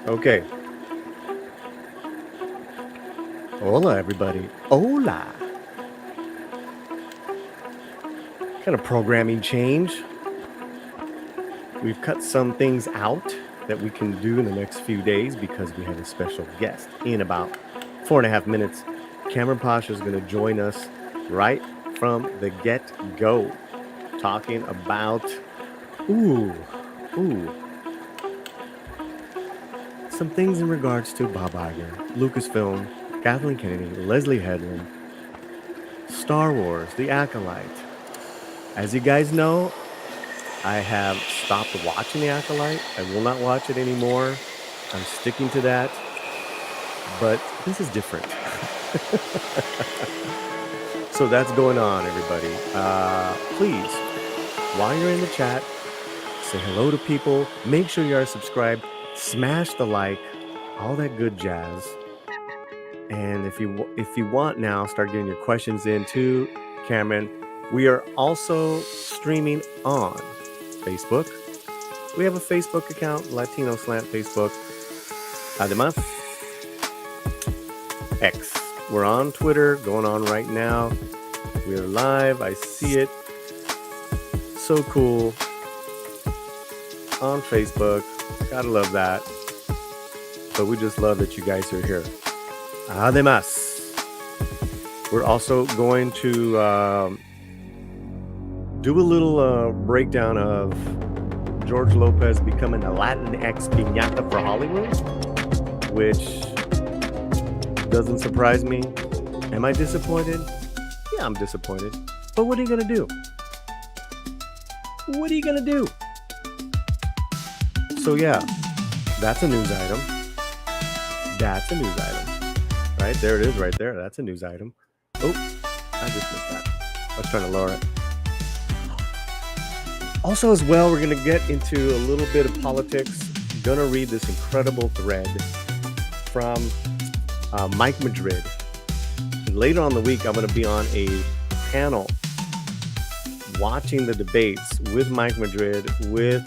Okay. Hola, everybody. Hola. Kind of programming change. We've cut some things out that we can do in the next few days because we have a special guest in about 4.5 minutes. Cameron Pasha is going to join us right from the get-go, talking about ooh, ooh, some things in regards to Bob Iger, Lucasfilm, Kathleen Kennedy, Leslie Headland, Star Wars, The Acolyte. As you guys know, I have stopped watching The Acolyte. I will not watch it anymore. I'm sticking to that. But this is different. So that's going on, everybody. Please, while you're in the chat, say hello to people. Make sure you are subscribed. Smash the like, all that good jazz. And if you want now, start getting your questions in too, Cameron. We are also streaming on Facebook. We have a Facebook account, Latino Slant Facebook. Además, X. We're on Twitter, going on right now. We're live. I see it. So cool. On Facebook. Gotta love that. But we just love that you guys are here. Además, we're also going to do a little breakdown of George Lopez becoming a Latinx piñata for Hollywood, which doesn't surprise me. Am I disappointed? Yeah, I'm disappointed. But what are you going to do? What are you going to do? So yeah, that's a news item. That's a news item. Right? There it is right there. That's a news item. Oh, I just missed that. I was trying to lower it. Also, as well, we're going to get into a little bit of politics. Going to read this incredible thread from Mike Madrid. And later on in the week, I'm going to be on a panel watching the debates with Mike Madrid, with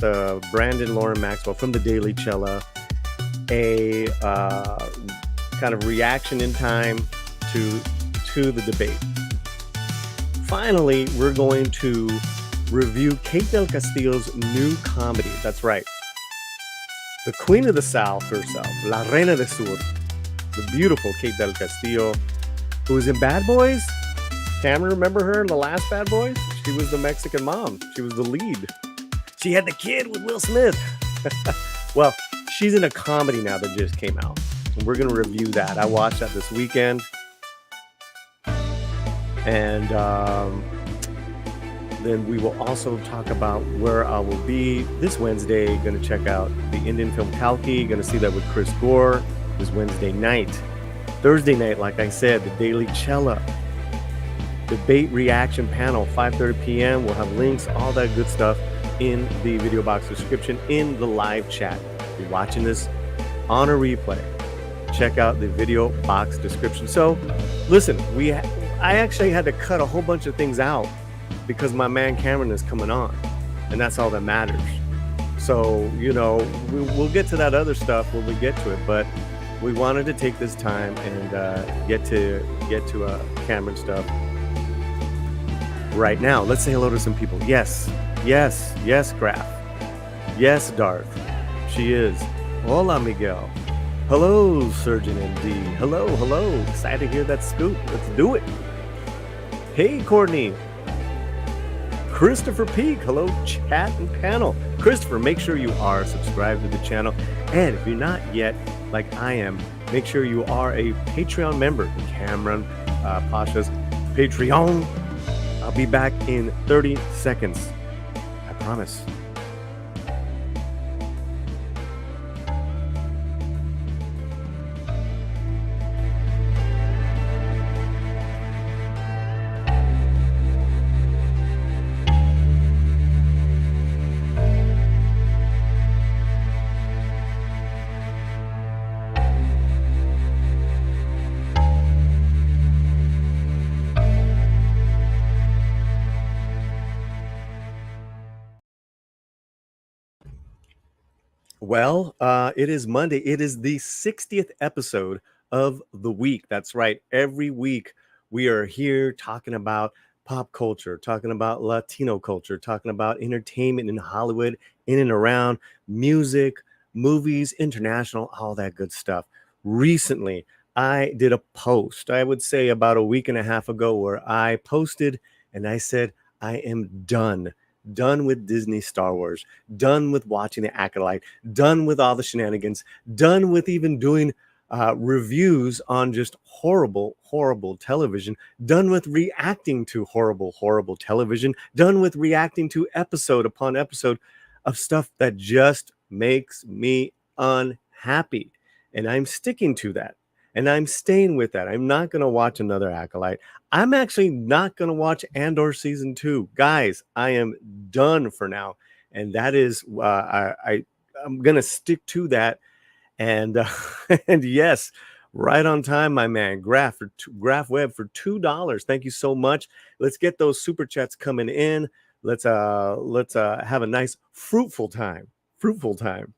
Brandon Lauren Maxwell from the Daily Chela, a kind of reaction in time to the debate. Finally, we're going to review Kate del Castillo's new comedy. That's right. The Queen of the South herself, La Reina del Sur, the beautiful Kate del Castillo, who was in Bad Boys. Cameron, remember her in the last Bad Boys? She was the Mexican mom. She was the lead. She had the kid with Will Smith. Well, she's in a comedy now that just came out. And we're going to review that. I watched that this weekend. And then we will also talk about where I will be this Wednesday. Going to check out the Indian film Kalki. Going to see that with Chris Gore this Wednesday night. Thursday night, like I said, the Daily Chela debate reaction panel, 5:30 p.m. We'll have links, all that good stuff in the video box description in the live chat. If you're watching this on a replay, check out the video box description. So listen, I actually had to cut a whole bunch of things out because my man Cameron is coming on, and that's all that matters. So, you know, we'll get to that other stuff when we get to it, but we wanted to take this time and get to Cameron stuff right now. Let's say hello to some people. Yes, Graf. Yes, Darth. She is. Hola, Miguel. Hello, Surgeon MD. Hello. Excited to hear that scoop. Let's do it. Hey, Courtney. Christopher Peak. Hello, chat and panel. Christopher, make sure you are subscribed to the channel. And if you're not yet, like I am, make sure you are a Patreon member. Cameron Pasha's Patreon. I'll be back in 30 seconds. I promise. Well, it is Monday. It is the 60th episode of the week. That's right. Every week we are here talking about pop culture, talking about Latino culture, talking about entertainment in Hollywood, in and around music, movies, international, all that good stuff. Recently, I did a post, I would say about a week and a half ago, where I posted and I said, I am done with Disney Star Wars, done with watching the Acolyte, done with all the shenanigans, done with even doing reviews on just horrible, horrible television, done with reacting to horrible, horrible television, done with reacting to episode upon episode of stuff that just makes me unhappy. And I'm sticking to that. And I'm staying with that. I'm not going to watch another Acolyte. I'm actually not going to watch Andor season 2. Guys, I am done for now. And that is, I'm going to stick to that. And and yes, right on time, my man. Graph Web for $2. Thank you so much. Let's get those super chats coming in. Let's have a nice fruitful time. Fruitful time.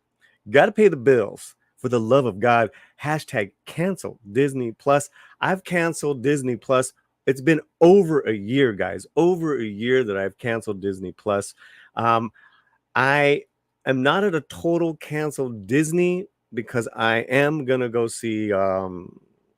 Got to pay the bills. For the love of God, hashtag cancel Disney Plus. I've canceled Disney Plus. It's been over a year, guys. Over a year that I've canceled Disney Plus. I am not at a total cancel Disney because I am gonna go see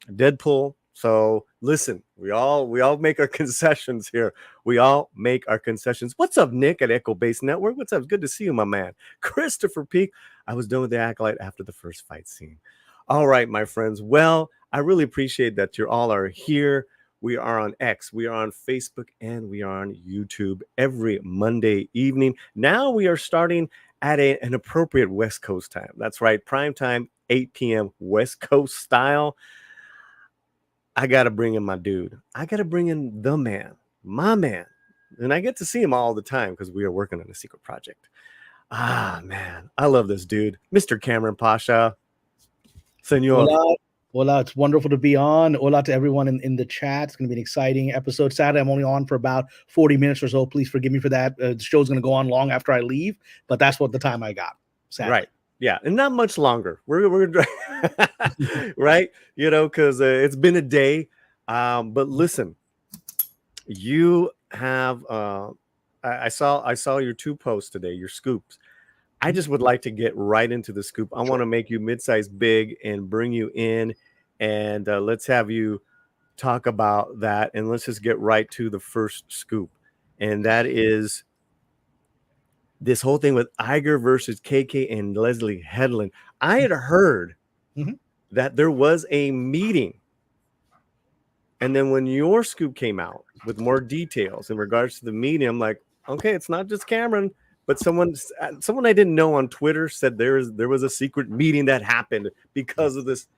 Deadpool. So listen, we all make our concessions here. We all make our concessions. What's up, Nick at Echo Base Network? What's up? Good to see you, my man. Christopher Peak. I was done with the Acolyte after the first fight scene. All right, my friends. Well, I really appreciate that you all are here. We are on X, we are on Facebook, and we are on YouTube every Monday evening. Now we are starting at an appropriate West Coast time. That's right, prime time, 8 p.m. West Coast style. I got to bring in my dude. I got to bring in the man, my man. And I get to see him all the time because we are working on a secret project. Ah, man, I love this dude. Mr. Cameron Pasha. Senor. Hola. Hola, it's wonderful to be on. Hola to everyone in the chat. It's going to be an exciting episode. Sadly, I'm only on for about 40 minutes or so. Please forgive me for that. The show's going to go on long after I leave, but that's what the time I got. Sadly. Right. Yeah, and not much longer. We're right, you know, because it's been a day. But listen, you have I saw your 2 posts today, your scoops. I just would like to get right into the scoop. I want to make you mid-size big and bring you in, and let's have you talk about that. And let's just get right to the first scoop, and that is this whole thing with Iger versus KK and Leslie Headland. I had heard that there was a meeting. And then when your scoop came out with more details in regards to the meeting, I'm like, okay, it's not just Cameron, but someone I didn't know on Twitter said there was a secret meeting that happened because of this.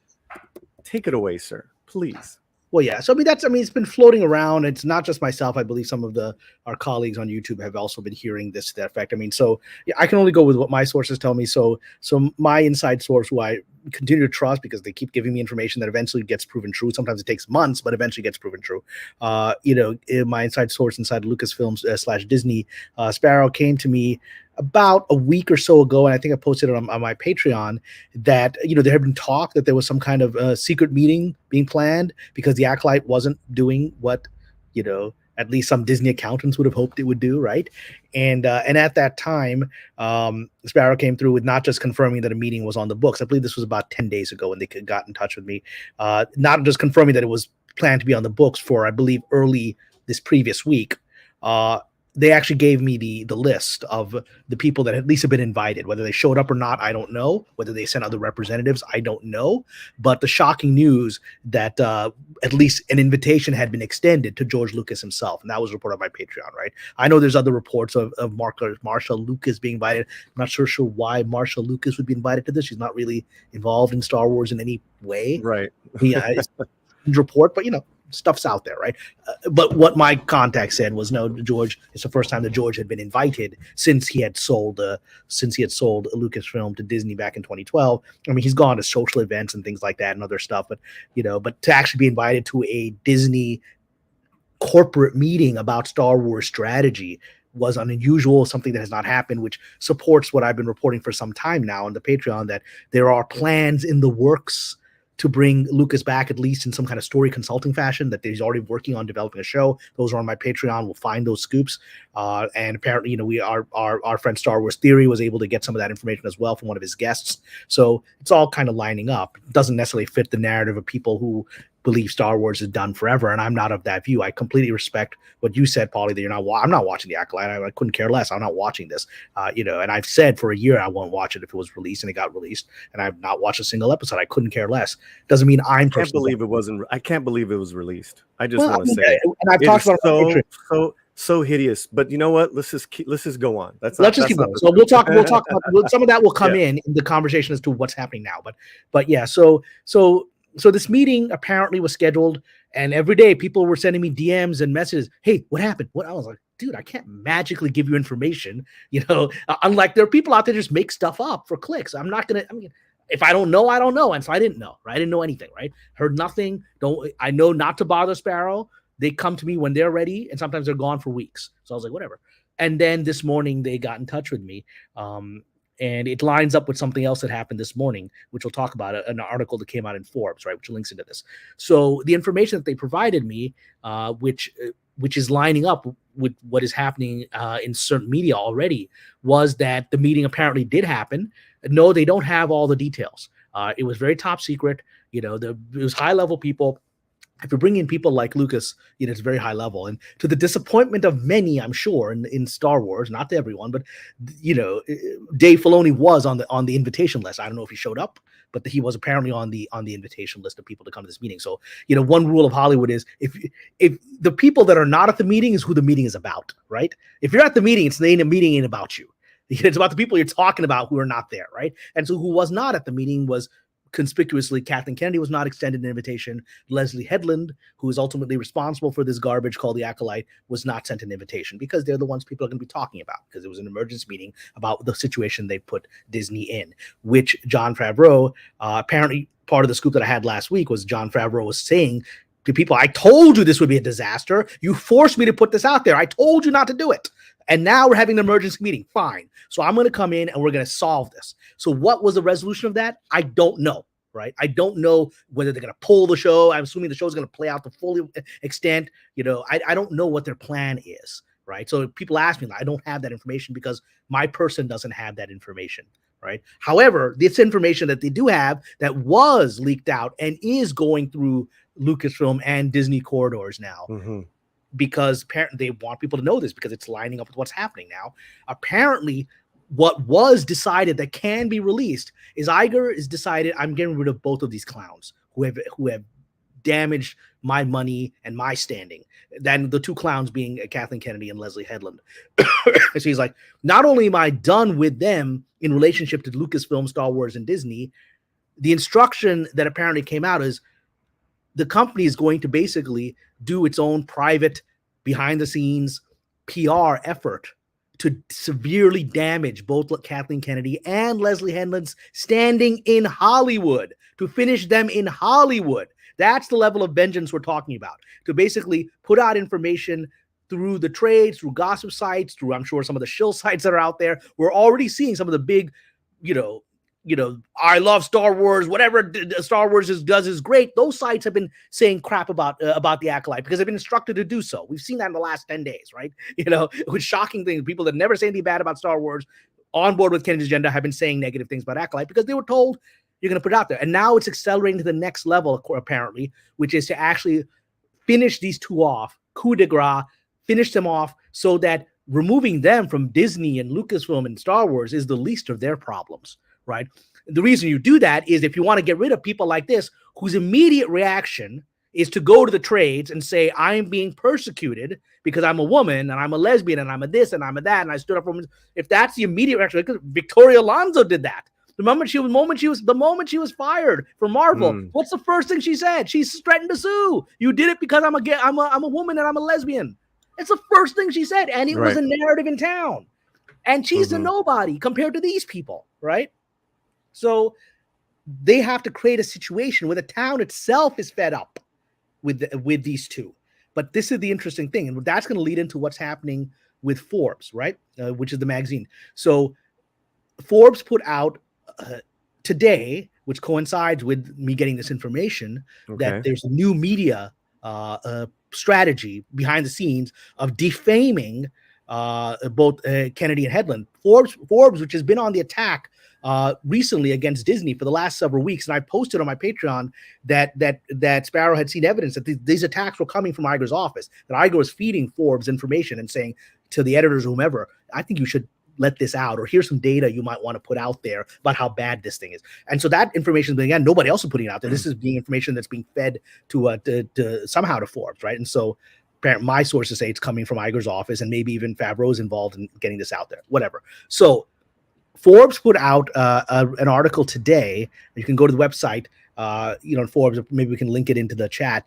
Take it away, sir, please. Well, yeah. So it's been floating around. It's not just myself. I believe some of our colleagues on YouTube have also been hearing this to that effect. So yeah, I can only go with what my sources tell me. So my inside source, who I continue to trust because they keep giving me information that eventually gets proven true. Sometimes it takes months, but eventually gets proven true. My inside source inside Lucasfilm / Disney, Sparrow came to me about a week or so ago, and I think I posted it on my Patreon, that there had been talk that there was some kind of secret meeting being planned because the Acolyte wasn't doing what at least some Disney accountants would have hoped it would do, right? And at that time, Sparrow came through with not just confirming that a meeting was on the books. I believe this was about 10 days ago when they got in touch with me, not just confirming that it was planned to be on the books for, I believe, early this previous week. They actually gave me the list of the people that at least have been invited. Whether they showed up or not, I don't know. Whether they sent other representatives, I don't know. But the shocking news that at least an invitation had been extended to George Lucas himself, and that was reported on my Patreon, right? I know there's other reports of Marsha Lucas being invited. I'm not sure why Marsha Lucas would be invited to this. She's not really involved in Star Wars in any way. Right. Yeah, it's a report, but stuff's out there, right? But what my contact said was, no, George, it's the first time that George had been invited since he had sold Lucasfilm to Disney back in 2012. He's gone to social events and things like that and other stuff, but to actually be invited to a Disney corporate meeting about Star Wars strategy was unusual, something that has not happened, which supports what I've been reporting for some time now on the Patreon, that there are plans in the works to bring Lucas back, at least in some kind of story consulting fashion, that he's already working on developing a show. Those are on my Patreon. We'll find those scoops. And apparently, our friend Star Wars Theory was able to get some of that information as well from one of his guests. So it's all kind of lining up. It doesn't necessarily fit the narrative of people who believe Star Wars is done forever, and I'm not of that view. I completely respect what you said, Paullie, that I'm not watching The Acolyte. I couldn't care less. I'm not watching this. And I've said for a year I won't watch it if it was released, and it got released, and I've not watched a single episode. I couldn't care less. Doesn't mean I'm. I can't believe it wasn't. I can't believe it was released. I just want to say, and I've talked about so hideous. But you know what? Let's just go on. Let's just keep going. So we'll talk about some of that will come in the conversation as to what's happening now. But yeah, so this meeting apparently was scheduled, and every day people were sending me DMs and messages. Hey, what happened? What? I was like, dude, I can't magically give you information. Unlike there are people out there just make stuff up for clicks. I'm not gonna. I mean, if I don't know, I don't know, and so I didn't know. Right? I didn't know anything. Right? Heard nothing. I know not to bother Sparrow. They come to me when they're ready, and sometimes they're gone for weeks. So I was like, whatever. And then this morning they got in touch with me. And it lines up with something else that happened this morning, which we'll talk about, an article that came out in Forbes, right, which links into this. So the information that they provided me, which is lining up with what is happening in certain media already, was that the meeting apparently did happen. No, they don't have all the details. It was very top secret. It was high-level people. If you bring in people like Lucas, it's very high level, and to the disappointment of many, I'm sure, in Star Wars, not to everyone, but Dave Filoni was on the invitation list. I don't know if he showed up, but he was apparently on the invitation list of people to come to this meeting. So one rule of Hollywood is if the people that are not at the meeting is who the meeting is about, right? If you're at the meeting, the meeting ain't about you. It's about the people you're talking about who are not there, right? And so who was not at the meeting was, conspicuously, Kathleen Kennedy was not extended an invitation. Leslie Headland, who is ultimately responsible for this garbage called The Acolyte, was not sent an invitation, because they're the ones people are going to be talking about, because it was an emergency meeting about the situation they put Disney in, which Jon Favreau, apparently part of the scoop that I had last week was Jon Favreau was saying to people, I told you this would be a disaster. You forced me to put this out there. I told you not to do it. And now we're having an emergency meeting. Fine. So I'm going to come in and we're going to solve this. So what was the resolution of that? I don't know, right? I don't know whether they're going to pull the show. I'm assuming the show is going to play out to full extent. I don't know what their plan is, right? So people ask me, I don't have that information because my person doesn't have that information, right? However, this information that they do have that was leaked out and is going through Lucasfilm and Disney corridors now. Mm-hmm. Because apparently they want people to know this because it's lining up with what's happening now. Apparently, what was decided that can be released is Iger is decided, I'm getting rid of both of these clowns who have damaged my money and my standing. Then the two clowns being Kathleen Kennedy and Leslie Headland. So he's like, not only am I done with them in relationship to Lucasfilm, Star Wars, and Disney, the instruction that apparently came out is the company is going to basically do its own private behind-the-scenes PR effort to severely damage both Kathleen Kennedy and Leslie Headland's standing in Hollywood, to finish them in Hollywood. That's the level of vengeance we're talking about, to basically put out information through the trades, through gossip sites, through, I'm sure, some of the shill sites that are out there. We're already seeing some of the big, I love Star Ward, whatever Star Wars does is great. Those sites have been saying crap about the Acolyte because they've been instructed to do so. We've seen that in the last 10 days, right? With shocking things. People that never say anything bad about Star Wars on board with Kennedy's agenda have been saying negative things about Acolyte because they were told you're going to put it out there. And now it's accelerating to the next level, apparently, which is to actually finish these two off, coup de grace, finish them off so that removing them from Disney and Lucasfilm and Star Wars is the least of their problems. Right. The reason you do that is if you want to get rid of people like this, whose immediate reaction is to go to the trades and say, I'm being persecuted because I'm a woman and I'm a lesbian and I'm a this and I'm a that. And I stood up for women. If that's the immediate reaction, because Victoria Alonso did that. The moment she was fired from Marvel, what's the first thing she said? She's threatened to sue. You did it because I'm a woman and I'm a lesbian. It's the first thing she said. And it was a narrative in town. And she's a nobody compared to these people, right? So they have to create a situation where the town itself is fed up with these two. But this is the interesting thing. And that's going to lead into what's happening with Forbes, right? Which is the magazine. So Forbes put out today, which coincides with me getting this information, that there's a new media strategy behind the scenes of defaming both Kennedy and Hedlund. Forbes, which has been on the attack recently against Disney for the last several weeks, and I posted on my Patreon that Sparrow had seen evidence that these attacks were coming from Iger's office, that Iger was feeding Forbes information and saying to the editors or whomever, I think you should let this out, or here's some data you might want to put out there about how bad this thing is. And so that information is being, again, nobody else is putting it out there. This is being information that's being fed to somehow to Forbes, right? And so my sources say it's coming from Iger's office, and maybe even Favreau's involved in getting this out there, whatever. So Forbes put out an article today. You can go to the website, Forbes, maybe we can link it into the chat,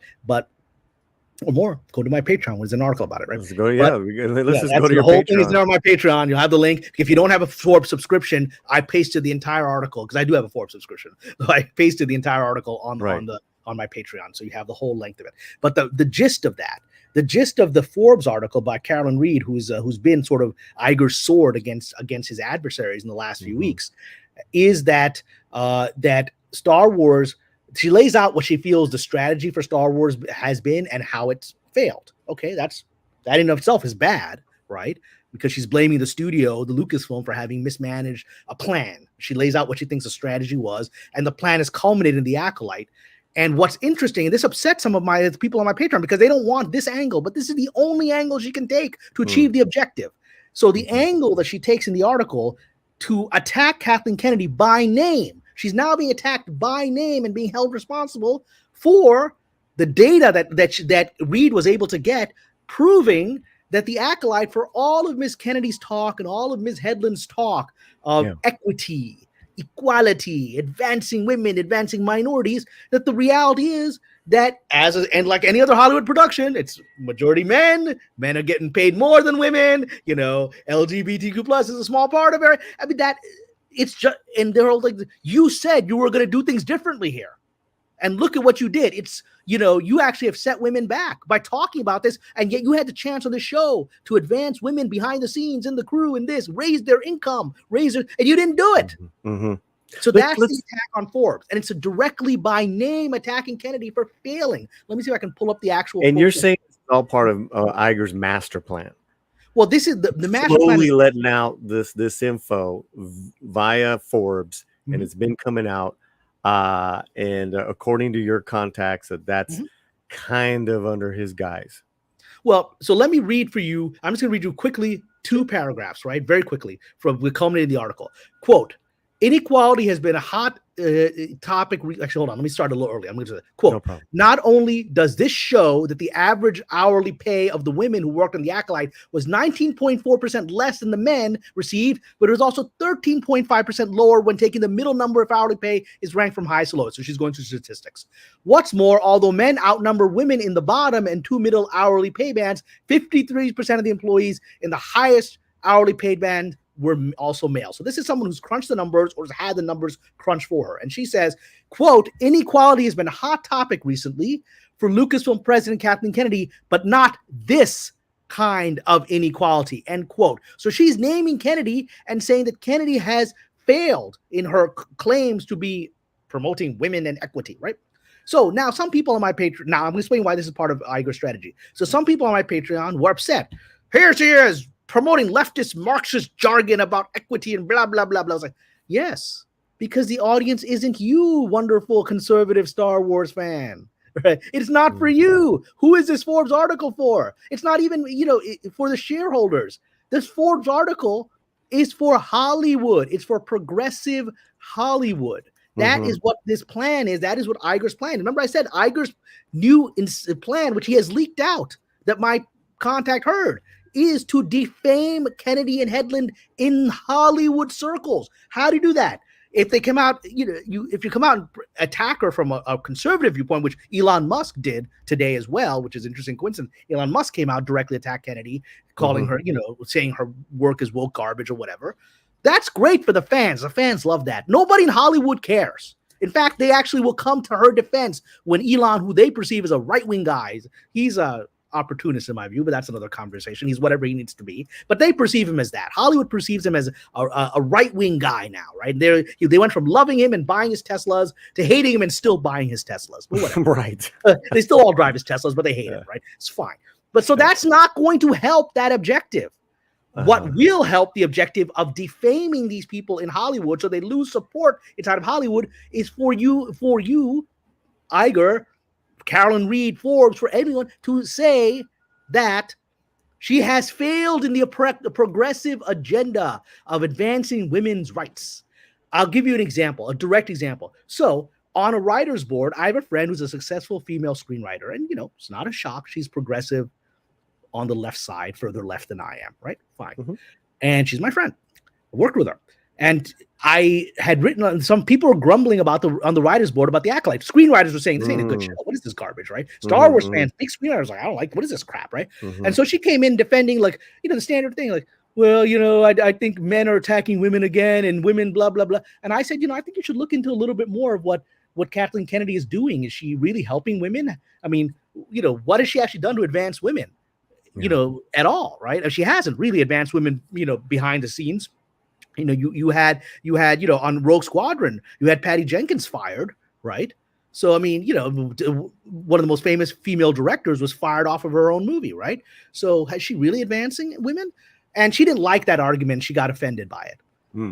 or more, go to my Patreon. There's an article about it, right? Let's go. Let's just go to your Patreon. The whole Patreon. thing is there on my Patreon. You'll have the link. If you don't have a Forbes subscription, I pasted the entire article because I do have a Forbes subscription. I pasted the entire article on my Patreon, so you have the whole length of it. But the gist of that, the gist of the Forbes article by Carolyn Reed, who's been sort of Iger's sword against his adversaries in the last few weeks, is that Star Wars. She lays out what she feels the strategy for Star Wars has been and how it's failed. Okay, that in of itself is bad, right? Because she's blaming the studio, the Lucasfilm, for having mismanaged a plan. She lays out what she thinks the strategy was, and the plan is culminated in the Acolyte. And what's interesting, and this upsets some of the people on my Patreon because they don't want this angle, but this is the only angle she can take to achieve the objective. So the angle that she takes in the article to attack Kathleen Kennedy by name, she's now being attacked by name and being held responsible for the data that Reed was able to get, proving that the Acolyte, for all of Miss Kennedy's talk and all of Ms. Hedlund's talk of equity, equality, advancing women, advancing minorities, that the reality is that and like any other Hollywood production, it's majority men are getting paid more than women, LGBTQ plus is a small part of it. I mean, that it's just, and they're all like, you said you were going to do things differently here, and look at what you did. It's, you actually have set women back by talking about this, and yet you had the chance on the show to advance women behind the scenes in the crew and raise their income, and you didn't do it. Mm-hmm. So that's the attack on Forbes, and it's directly by name attacking Kennedy for failing. Let me see if I can pull up the actual. And you're saying it's all part of Iger's master plan. Well, this is the master plan. Slowly plan letting out this info via Forbes, and it's been coming out. And according to your contacts, that's kind of under his guise. Well, so let me read for you. I'm just going to read you quickly 2 paragraphs, right? Very quickly from the culminating the article. Quote, inequality has been a hot topic. Actually, hold on. Let me start a little early. I'm going to quote. No problem. Not only does this show that the average hourly pay of the women who worked on the Acolyte was 19.4% less than the men received, but it was also 13.5% lower when taking the middle number of hourly pay is ranked from highest to lowest. So she's going through statistics. What's more, although men outnumber women in the bottom and 2 middle hourly pay bands, 53% of the employees in the highest hourly paid band were also male. So this is someone who's crunched the numbers or has had the numbers crunched for her. And she says, quote, inequality has been a hot topic recently for Lucasfilm president Kathleen Kennedy, but not this kind of inequality, end quote. So she's naming Kennedy and saying that Kennedy has failed in her claims to be promoting women and equity, right? So now some people on my Patreon, now I'm going to explain why this is part of Iger's strategy. So some people on my Patreon were upset. Here she is, promoting leftist Marxist jargon about equity and blah, blah, blah, blah. I was like, yes, because the audience isn't you, wonderful conservative Star Wars fan. Right? It's not for you. Who is this Forbes article for? It's not even, for the shareholders. This Forbes article is for Hollywood. It's for progressive Hollywood. That is what this plan is. That is what Iger's plan. Remember I said Iger's new plan, which he has leaked out, that my contact heard, is to defame Kennedy and Hedlund in Hollywood circles. How do you do that? If they come out, if you come out and attack her from a conservative viewpoint, which Elon Musk did today as well, which is an interesting coincidence. Elon Musk came out directly attack Kennedy, calling her, saying her work is woke garbage or whatever. That's great for the fans. The fans love that. Nobody in Hollywood cares. In fact, they actually will come to her defense when Elon, who they perceive as a right-wing guy, he's a opportunist in my view, but that's another conversation. He's whatever he needs to be, but they perceive him as that. Hollywood perceives him as a right-wing guy now, right? They went from loving him and buying his Teslas to hating him and still buying his Teslas. But whatever. Right. They still all drive his Teslas, but they hate him, right? It's fine. But so that's not going to help that objective. What will help the objective of defaming these people in Hollywood so they lose support inside of Hollywood is for you, Iger, Carolyn Reed, Forbes, for anyone to say that she has failed in the progressive agenda of advancing women's rights. I'll give you an example, a direct example. So on a writer's board, I have a friend who's a successful female screenwriter, and it's not a shock. She's progressive on the left side, further left than I am, right? Fine. And she's my friend. I worked with her. And I had written on, some people were grumbling about on the writers board about the Acolyte. Screenwriters were saying, this ain't a good show. What is this garbage, right? Star Wars fans, big screenwriters, like, I don't like, what is this crap, right? And so she came in defending, like, the standard thing, like, well, I think men are attacking women again and women, blah, blah, blah. And I said, I think you should look into a little bit more of what Kathleen Kennedy is doing. Is she really helping women? I mean, what has she actually done to advance women? At all, right? She hasn't really advanced women, behind the scenes. You had on Rogue Squadron, you had Patty Jenkins fired, right? So, I mean, one of the most famous female directors was fired off of her own movie, right? So has she really advancing women? And she didn't like that argument. She got offended by it.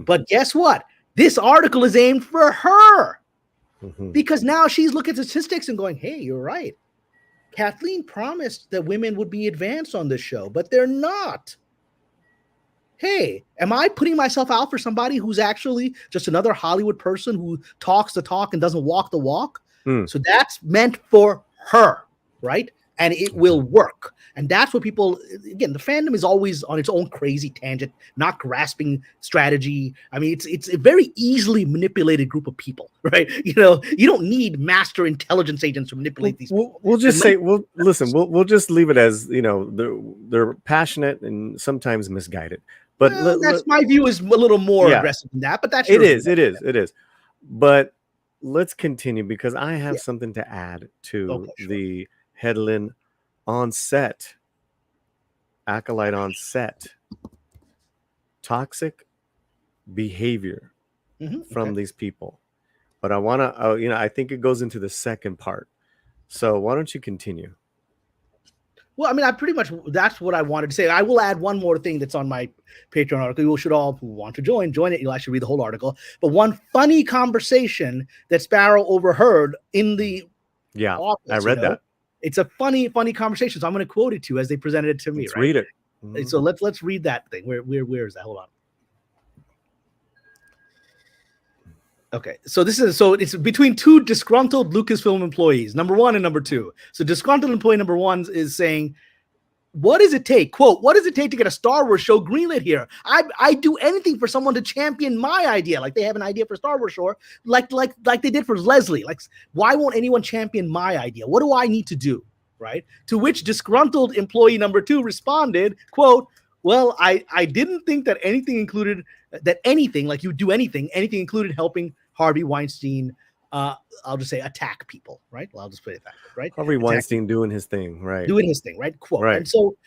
But guess what? This article is aimed for her because now she's looking at statistics and going, hey, you're right. Kathleen promised that women would be advanced on this show, but they're not. Hey, am I putting myself out for somebody who's actually just another Hollywood person who talks the talk and doesn't walk the walk? So that's meant for her, right? And it will work. And that's what people, again, the fandom is always on its own crazy tangent, not grasping strategy. I mean, it's a very easily manipulated group of people, right? You don't need master intelligence agents to manipulate these people. We'll just say, listen, we'll just leave it as, they're passionate and sometimes misguided. But that's my view is a little more aggressive than that, but that's it is. But let's continue because I have something to add to the headline on set, Acolyte on set, toxic behavior from these people. But I want to, I think it goes into the second part. So why don't you continue? Well, I mean, that's what I wanted to say. I will add one more thing that's on my Patreon article. You should all who want to join it. You'll actually read the whole article. But one funny conversation that Sparrow overheard in the office. I read that. It's a funny conversation. So I'm going to quote it to you as they presented it to me. Let's read it. So let's read that thing. Where is that? Hold on. Okay, so it's between two disgruntled Lucasfilm employees, number one and number two. So disgruntled employee number one is saying, what does it take? Quote, what does it take to get a Star Wars show greenlit here? I do anything for someone to champion my idea. Like they have an idea for Star Wars show, like they did for Leslie. Like, why won't anyone champion my idea? What do I need to do? Right? To which disgruntled employee number two responded, quote, well, I didn't think that anything like you do anything included helping Harvey Weinstein, I'll just say attack people, right? Well, I'll just put it that way, right? Harvey Weinstein doing his thing, right? Doing his thing, right? Quote. Right. And so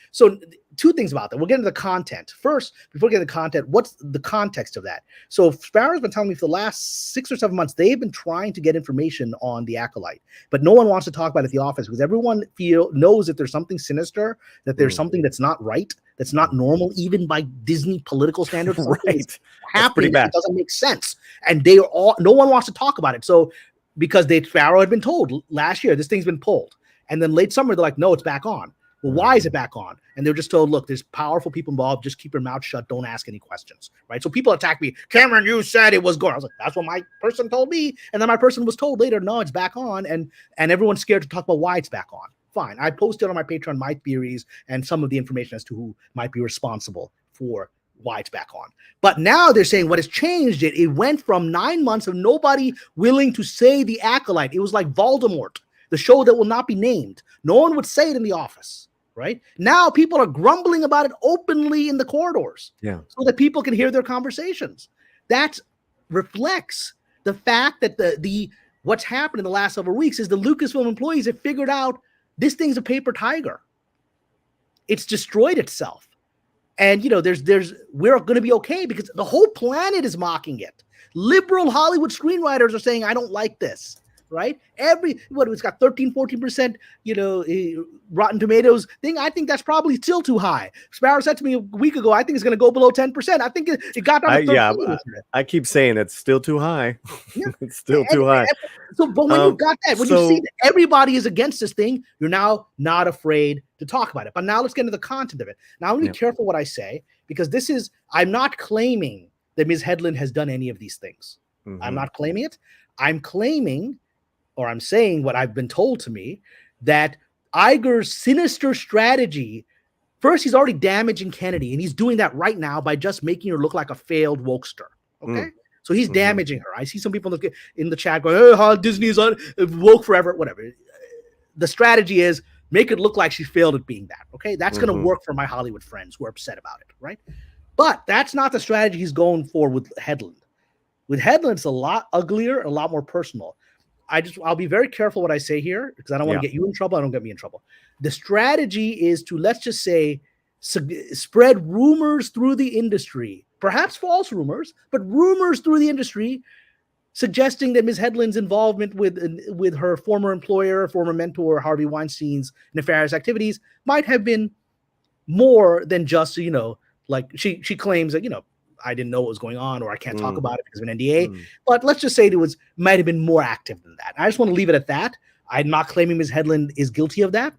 two things about that. We'll get into the content. First, before we get into the content, what's the context of that? So Sparrow's been telling me for the last 6 or 7 months, they've been trying to get information on the Acolyte, but no one wants to talk about it at the office because everyone knows that there's something sinister, that there's something that's not right, that's not normal, even by Disney political standards. Right. Happening that doesn't make sense. And no one wants to talk about it. So because Sparrow had been told last year, this thing's been pulled. And then late summer, they're like, no, it's back on. Well, why is it back on? And they're just told, look, there's powerful people involved. Just keep your mouth shut. Don't ask any questions, right? So people attack me. Cameron, you said it was gone. I was like, that's what my person told me. And then my person was told later, no, it's back on. And everyone's scared to talk about why it's back on. Fine. I posted on my Patreon my theories and some of the information as to who might be responsible for why it's back on. But now they're saying what has changed it went from 9 months of nobody willing to say the Acolyte. It was like Voldemort, the show that will not be named. No one would say it in the office, right? Now people are grumbling about it openly in the corridors so that people can hear their conversations. That reflects the fact that the what's happened in the last several weeks is the Lucasfilm employees have figured out this thing's a paper tiger. it's destroyed itself. And we're going to be okay because the whole planet is mocking it. Liberal Hollywood screenwriters are saying, I don't like this, right? It's got 13-14%, Rotten Tomatoes thing. I think that's probably still too high. Sparrow said to me a week ago, I think it's going to go below 10%. I think it got down to 13. I keep saying it's still too high. Yeah. It's still too high. But when you've got that, when you see that everybody is against this thing, you're now not afraid to talk about it. But now let's get into the content of it. Now I'm going to be careful what I say, because I'm not claiming that Ms. Hedlund has done any of these things. Mm-hmm. I'm not claiming it. I'm claiming, or I'm saying what I've been told to me, that Iger's sinister strategy, first, he's already damaging Kennedy, and he's doing that right now by just making her look like a failed wokester. Okay? So he's damaging her. I see some people in the chat going, oh, how Disney is woke forever, whatever. The strategy is make it look like she failed at being that. Okay? That's going to work for my Hollywood friends who are upset about it, right? But that's not the strategy he's going for with Hedlund. With Hedlund, it's a lot uglier and a lot more personal. I'll be very careful what I say here, because I don't want to get you in trouble. I don't get me in trouble. The strategy is to, let's just say, spread rumors through the industry, perhaps false rumors, but rumors through the industry, suggesting that Ms. Hedlund's involvement with her former employer, former mentor, Harvey Weinstein's nefarious activities might have been more than just, like she claims that, I didn't know what was going on, or I can't talk about it because of an NDA. But let's just say it might have been more active than that. I just want to leave it at that. I'm not claiming Ms. Hedlund is guilty of that.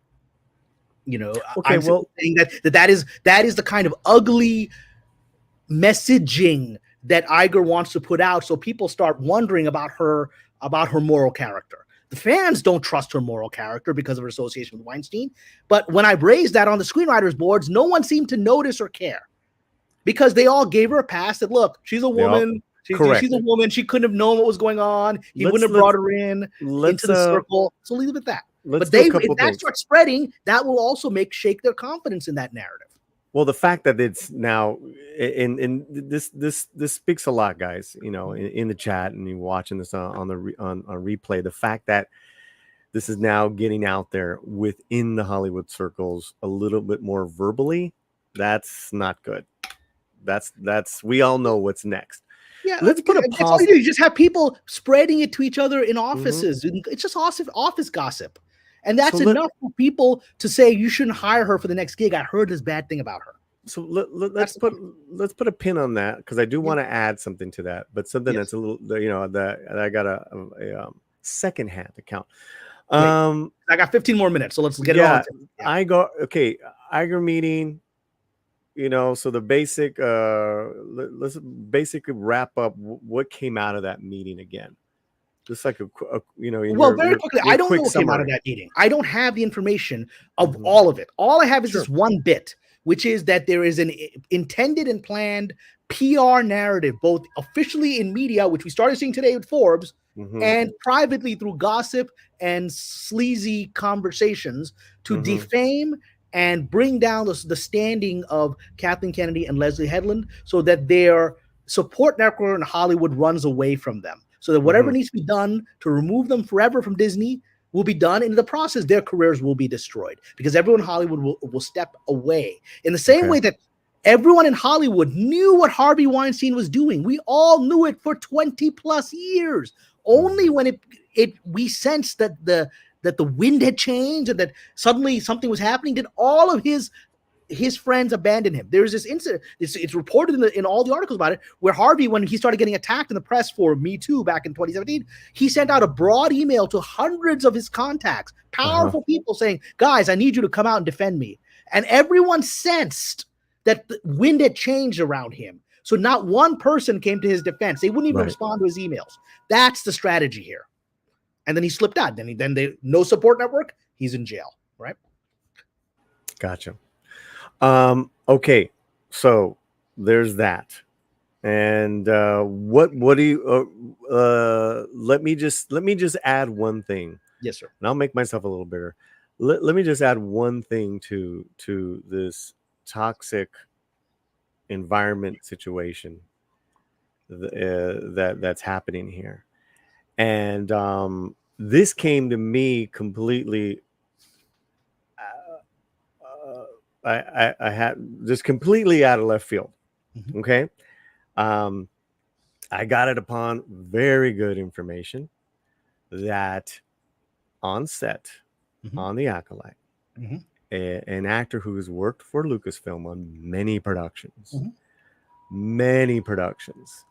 I'm saying that is the kind of ugly messaging that Iger wants to put out, so people start wondering about her moral character. The fans don't trust her moral character because of her association with Weinstein. But when I raised that on the screenwriters boards, no one seemed to notice or care, because they all gave her a pass that, look, she's a woman. She's a woman. She couldn't have known what was going on. He wouldn't have brought her into the circle. So leave it at that. But if that starts spreading, that will also shake their confidence in that narrative. Well, the fact that it's now in this speaks a lot, guys. In the chat, and you're watching this on replay. The fact that this is now getting out there within the Hollywood circles a little bit more verbally, that's not good. That's we all know what's next. Yeah, let's put a pause. That's all you do. You just have people spreading it to each other in offices. It's just office gossip. And that's enough for people to say you shouldn't hire her for the next gig. I heard this bad thing about her. So let's put a pin on that, because I do want to add something to that, but something that's a little, that I got a second-hand account. I got 15 more minutes, so let's get it on. Iger meeting. So the basic, let's basically wrap up what came out of that meeting again. Just like very quickly, I don't know what came out of that meeting. I don't have the information of all of it. All I have is this one bit, which is that there is an intended and planned PR narrative, both officially in media, which we started seeing today with Forbes, and privately through gossip and sleazy conversations to defame and bring down the standing of Kathleen Kennedy and Leslie Hedlund, so that their support network in Hollywood runs away from them. So that whatever needs to be done to remove them forever from Disney will be done. And in the process, their careers will be destroyed, because everyone in Hollywood will step away. In the same way that everyone in Hollywood knew what Harvey Weinstein was doing. We all knew it for 20 plus years. Only when we sensed that the wind had changed and that suddenly something was happening did all of his friends abandon him. There's this incident, it's reported in all the articles about it, where Harvey, when he started getting attacked in the press for Me Too back in 2017, he sent out a broad email to hundreds of his contacts, powerful people, saying, guys, I need you to come out and defend me. And everyone sensed that the wind had changed around him. So not one person came to his defense. They wouldn't even respond to his emails. That's the strategy here. And then he slipped out. Then no support network. He's in jail, right? Gotcha. Okay, so there's that. And what do you let me just add one thing. Yes, sir. And I'll make myself a little bigger. Let me just add one thing to this toxic environment situation that's happening here. And this came to me completely I had just completely out of left field. Mhm. Okay. I got it upon very good information that on set, Mhm. on The Acolyte, Mhm. an actor who has worked for Lucasfilm on Mhm. many productions,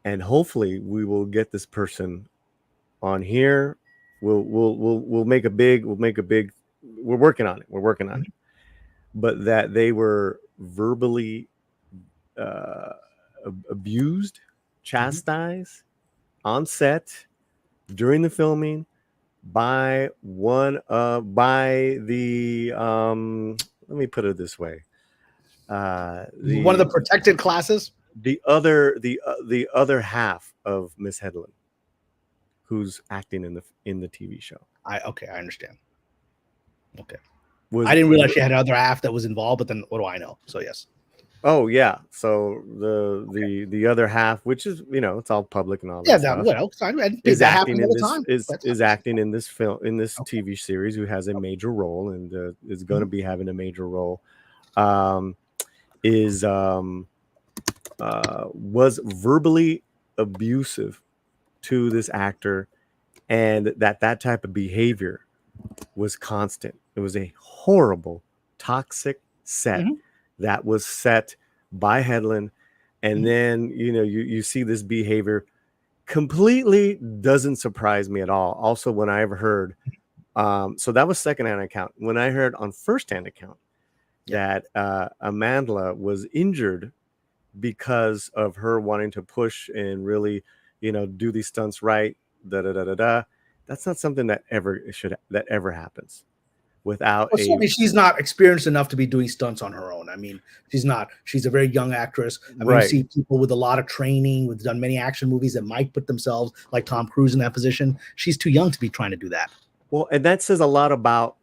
and hopefully we will get this person on here. We'll make a big. We're working on it. We're working on Mhm. it. But that they were verbally uh, abused, Mhm. chastised on set during the filming by by the let me put it this way, One of the protected classes. the other half of Miss Headland, who's acting in the TV show, Okay, I understand. Okay. I was didn't realize she had another half that was involved, but then what do I know? So yes. oh yeah, so the other half, which is, it's all public and all Yeah, that stuff, I think is that acting happens all in the this time. That's is acting in this film, in this okay. TV series, who has a major role and is going to Mhm. be having a major role, um, is was verbally abusive to this actor, and that type of behavior was constant. It was a horrible, toxic set Mhm. that was set by Headland, and Mhm. then you see this behavior completely doesn't surprise me at all. Also, when I've heard, so that was secondhand account. When I heard on firsthand account Yeah. that Amandla was injured because of her wanting to push and really, do these stunts right, da da da da da. That's not something that ever happens without Well, a certainly she's not experienced enough to be doing stunts on her own. I mean, she's not. She's a very young actress. I mean, you right. see people with a lot of training, with done many action movies that might put themselves like Tom Cruise in that position. She's too young to be trying to do that. Well, and that says a lot about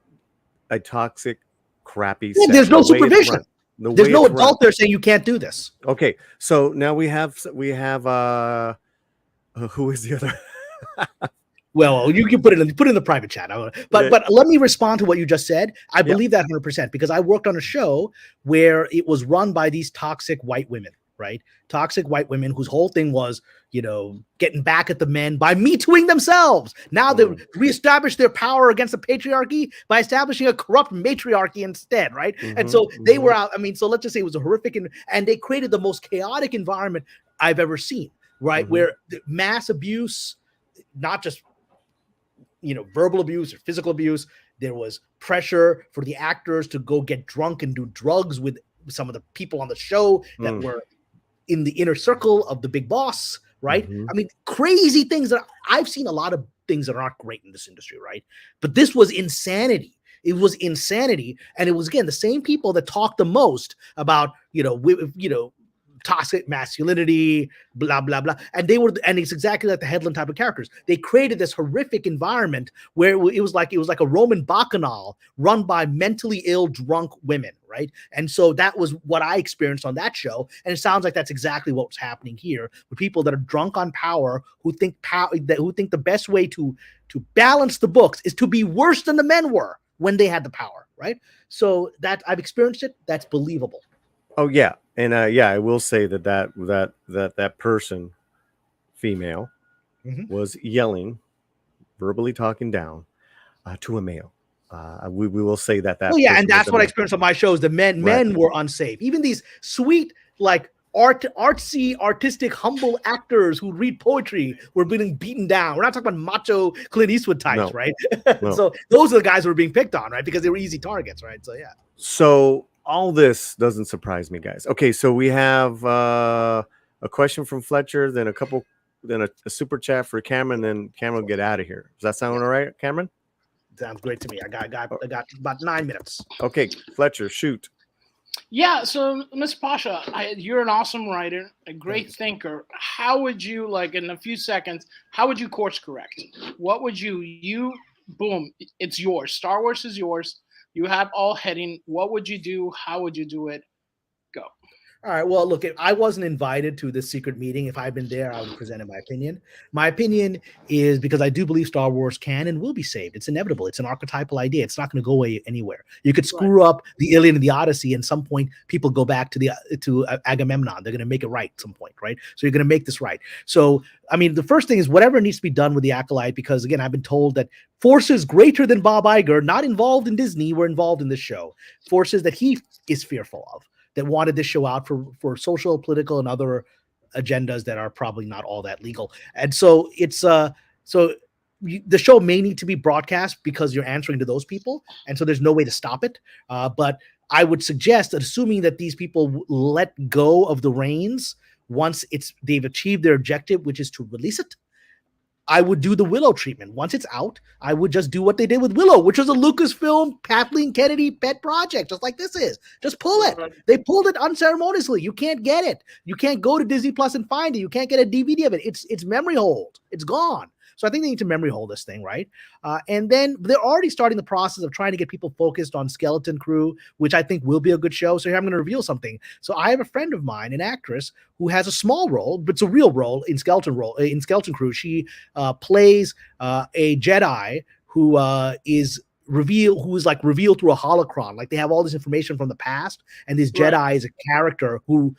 a toxic, crappy Yeah, set. there's The no way it's supervision. run. The There's way no it's run. adult there saying you can't do this. Okay, so now we have who is the other? Well, you can put it in the private chat. But Uh, let me respond to what you just said. I yeah. believe that 100% because I worked on a show where it was run by these toxic white women, right? Toxic white women whose whole thing was, getting back at the men by me tooing themselves. Now they reestablished their power against the patriarchy by establishing a corrupt matriarchy instead, right? And so they were out. I mean, so let's just say it was a horrific, and they created the most chaotic environment I've ever seen, right? Where the mass abuse, not just verbal abuse or physical abuse. There was pressure for the actors to go get drunk and do drugs with some of the people on the show that were in the inner circle of the big boss, right? I mean, crazy things that I've seen a lot of things that are not great in this industry, right? But this was insanity. It was insanity, and it was again the same people that talked the most about toxic masculinity, blah blah blah, and it's exactly like the Headland type of characters. They created this horrific environment where it was like a Roman bacchanal run by mentally ill, drunk women, right? And so that was what I experienced on that show, and it sounds like that's exactly what's happening here with people that are drunk on power, who think the best way to balance the books is to be worse than the men were when they had the power, right? So that I've experienced it. That's believable. Oh yeah, and yeah, I will say that person, female, was yelling, verbally talking down to a male. We will say Well, that yeah, and person was that's a what I male. experienced on my shows. The Right. men were unsafe. Even these sweet, like artsy, artistic, humble actors who read poetry were being beaten down. We're not talking about macho Clint Eastwood types, No. right? No. So those are the guys who were being picked on, right? Because they were easy targets, right? So yeah. So all this doesn't surprise me, guys. Okay, so we have a question from Fletcher, then a super chat for Cameron, then Cameron will get out of here. Does that sound all right, Cameron? Sounds great to me. I got about 9 minutes. Okay, Fletcher, shoot. Yeah, so Ms. Pasha, you're an awesome writer, a great thinker. How would you, like in a few seconds, how would you course correct? What would boom, it's yours. Star Wars is yours. You have all heading. What would you do? How would you do it? Go. All right. Well, look, if I wasn't invited to this secret meeting, if I'd been there, I would have presented my opinion. My opinion is because I do believe Star Wars can and will be saved. It's inevitable. It's an archetypal idea. It's not going to go away anywhere. You could screw up the Iliad and the Odyssey, and some point people go back to Agamemnon. They're going to make it right at some point, right? So you're going to make this right. So I mean, the first thing is whatever needs to be done with the Acolyte, because again, I've been told that forces greater than Bob Iger, not involved in Disney, were involved in this show. Forces that he is fearful of, that wanted this show out for social, political, and other agendas that are probably not all that legal. And so it's the show may need to be broadcast because you're answering to those people, and so there's no way to stop it. But I would suggest that, assuming that these people let go of the reins once they've achieved their objective, which is to release it, I would do the Willow treatment. Once it's out, I would just do what they did with Willow, which was a Lucasfilm Kathleen Kennedy pet project, just like this is. Just pull it. They pulled it unceremoniously. You can't get it. You can't go to Disney Plus and find it. You can't get a DVD of it. It's memory hold. It's gone. So I think they need to memory hold this thing, right? And then they're already starting the process of trying to get people focused on Skeleton Crew, which I think will be a good show. So here I'm going to reveal something. So I have a friend of mine, an actress, who has a small role, but it's a real role in Skeleton Crew. She plays a Jedi who is revealed through a holocron. Like, they have all this information from the past, and this Jedi is a character who,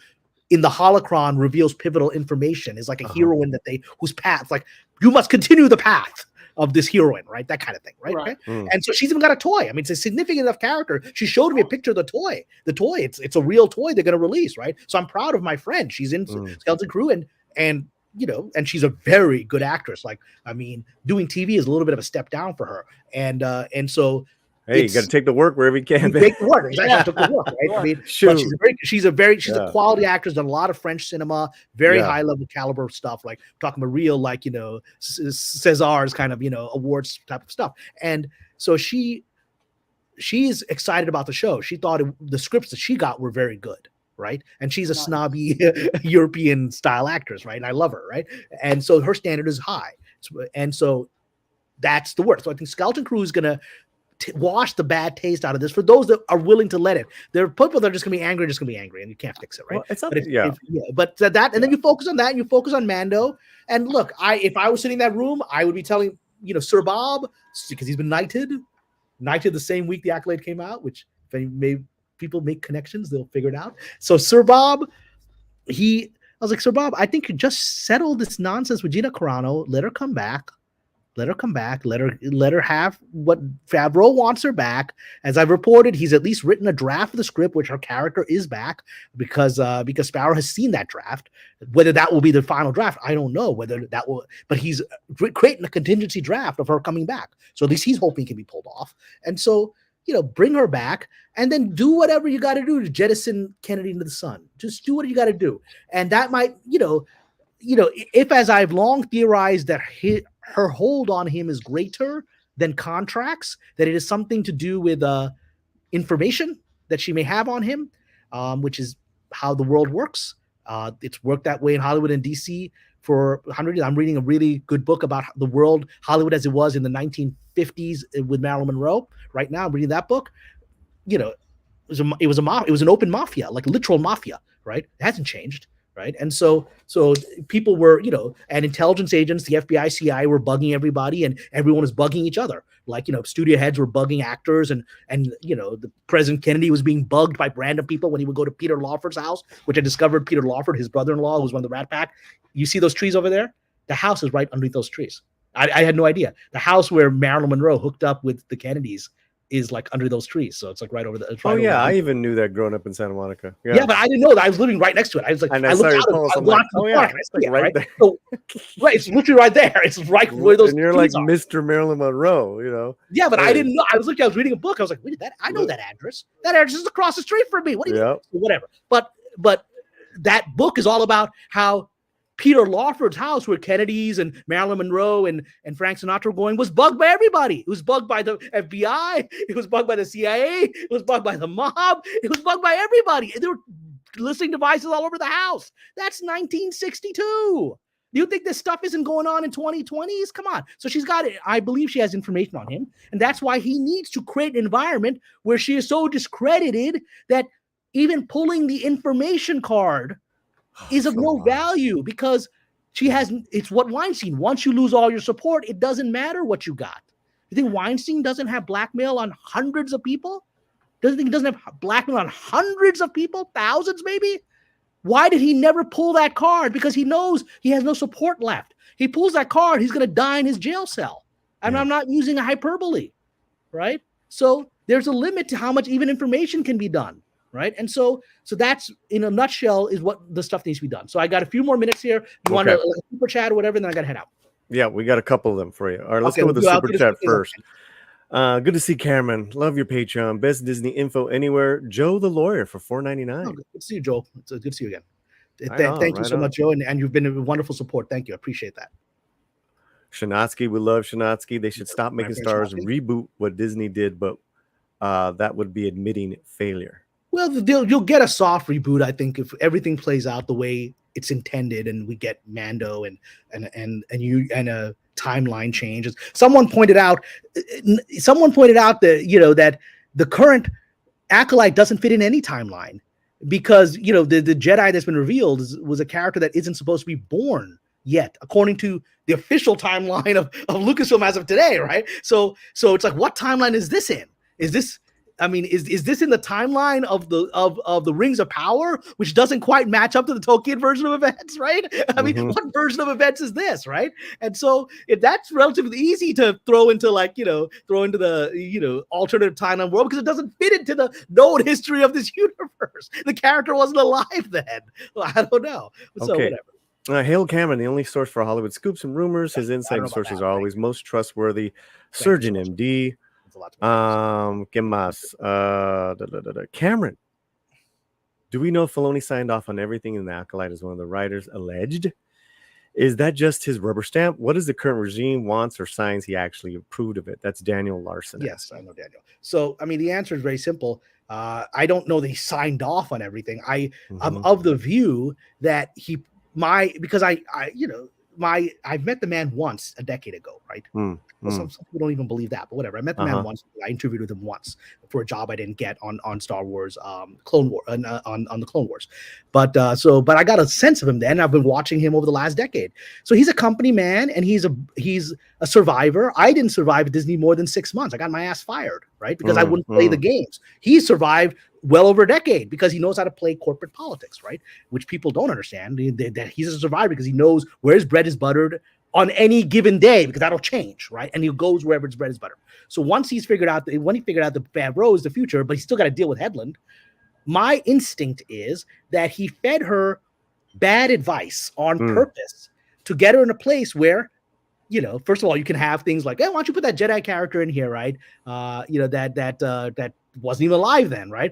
in the holocron, reveals pivotal information, is like a heroine whose path, like, you must continue the path of this heroine, right? That kind of thing, right? Okay? And so she's even got a toy. I mean, it's a significant enough character. She showed me a picture of the toy. The toy, it's a real toy they're going to release, right? So I'm proud of my friend. She's in Skeleton Crew, and you know, and she's a very good actress. Like, I mean, doing TV is a little bit of a step down for her, and so. Hey, you got to take the work wherever you can. Take the work, exactly. Took the work, right? I mean, but she's a quality actress. Done a lot of French cinema, very high level caliber stuff. Like, talking about real, like, you know, César's kind of, you know, awards type of stuff. And so she's excited about the show. She thought the scripts that she got were very good, right? And she's a snobby European style actress, right? And I love her, right? And so her standard is high, and so that's the work. So I think Skeleton Crew is gonna wash the bad taste out of this for those that are willing to let it. There are people that are just gonna be angry, and you can't fix it, right? Well, it's not, and then you focus on that, and you focus on Mando. And look, if I was sitting in that room, I would be telling, you know, Sir Bob, because he's been knighted the same week the Accolade came out, which if people make connections, they'll figure it out. So Sir Bob, I was like, Sir Bob, I think you just settle this nonsense with Gina Carano. Let her come back. Let her have what Favreau wants her back. As I've reported, he's at least written a draft of the script, which her character is back, because Favreau has seen that draft. Whether that will be the final draft, I don't know. Whether that will, but he's creating a contingency draft of her coming back. So at least he's hoping it can be pulled off. And so, you know, bring her back, and then do whatever you got to do to jettison Kennedy into the sun. Just do what you got to do, and that might, you know, if, as I've long theorized, that her hold on him is greater than contracts, that it is something to do with information that she may have on him, which is how the world works. It's worked that way in Hollywood and DC for 100 years. I'm reading a really good book about the world, Hollywood as it was in the 1950s with Marilyn Monroe. Right now, I'm reading that book. You know, it was an open mafia, like literal mafia, right? It hasn't changed. Right. And so people were, you know, and intelligence agents, the FBI, CIA were bugging everybody, and everyone was bugging each other. Like, you know, studio heads were bugging actors, and you know, the President Kennedy was being bugged by random people when he would go to Peter Lawford's house, which I discovered Peter Lawford, his brother-in-law, who was one of the Rat Pack. You see those trees over there? The house is right underneath those trees. I had no idea. The house where Marilyn Monroe hooked up with the Kennedys is like under those trees, so it's like right over the. I even knew that growing up in Santa Monica. Yeah, but I didn't know that. I was living right next to it. I was like, I looked out. It's literally right there. It's right where those. And you're like Mr. Marilyn Monroe, you know. Yeah, but I didn't know. I was reading a book. I was like, wait, I know that address. That address is across the street from me. What do you mean? Whatever. But that book is all about how Peter Lawford's house, where Kennedys and Marilyn Monroe and Frank Sinatra were going, was bugged by everybody. It was bugged by the FBI. It was bugged by the CIA. It was bugged by the mob. It was bugged by everybody. There were listening devices all over the house. That's 1962. Do you think this stuff isn't going on in 2020s? Come on. So she's got it. I believe she has information on him. And that's why he needs to create an environment where she is so discredited that even pulling the information card is of no value because it's what Weinstein, once you lose all your support, it doesn't matter what you got. You think Weinstein doesn't have blackmail on hundreds of people? Doesn't think he doesn't have blackmail on hundreds of people, thousands maybe? Why did he never pull that card? Because he knows he has no support left. He pulls that card, he's going to die in his jail cell. And I'm not using a hyperbole, right? So there's a limit to how much even information can be done, right? And so that's, in a nutshell, is what the stuff needs to be done. So I got a few more minutes here. You want to super chat or whatever, and then I got to head out. Yeah, we got a couple of them for you. All right, let's go with the super chat first. Good to see Cameron. Love your Patreon. Best Disney info anywhere. Joe the lawyer for $4.99. Good to see you, Joe. It's good to see you again. Thank you so much, Joe, and you've been a wonderful support. Thank you. I appreciate that. Shanatsky, we love Shanatsky. They should stop making stars, reboot what Disney did, but that would be admitting failure. Well, you'll get a soft reboot, I think, if everything plays out the way it's intended, and we get Mando and a timeline changes. Someone pointed out that that the current Acolyte doesn't fit in any timeline because the Jedi that's been revealed was a character that isn't supposed to be born yet, according to the official timeline of Lucasfilm as of today, right? So it's like, what timeline is this in? Is this in the timeline of the Rings of Power, which doesn't quite match up to the Tolkien version of events, right? I mean, what version of events is this, right? And so that's relatively easy to throw into the alternative timeline world because it doesn't fit into the known history of this universe. The character wasn't alive then. Well, I don't know. So whatever. Hail Cameron, the only source for Hollywood scoops and rumors. His insight sources are always most trustworthy. Surgeon MD. ¿Qué más? Cameron, do we know Filoni signed off on everything in the Acolyte as one of the writers alleged? Is that just his rubber stamp? What is the current regime wants or signs he actually approved of it? That's Daniel Larson. Yes, I know Daniel. So, the answer is very simple. I don't know that he signed off on everything. I'm of the view that I've met the man once a decade ago, right? Some people don't even believe that, but whatever. I met the man once. I interviewed with him once for a job I didn't get on Star Wars, Clone War, on the Clone Wars. But I got a sense of him then. I've been watching him over the last decade. So he's a company man, and he's a survivor. I didn't survive at Disney more than 6 months. I got my ass fired, right? Because I wouldn't play the games. He survived well over a decade because he knows how to play corporate politics, right? Which people don't understand. That he's a survivor because he knows where his bread is buttered on any given day, because that'll change, right? And he goes wherever his bread is buttered. So when he figured out the Favreau is the future, but he's still got to deal with Headland. My instinct is that he fed her bad advice on purpose to get her in a place where, first of all, you can have things like, hey, why don't you put that Jedi character in here, right? That wasn't even alive then, right?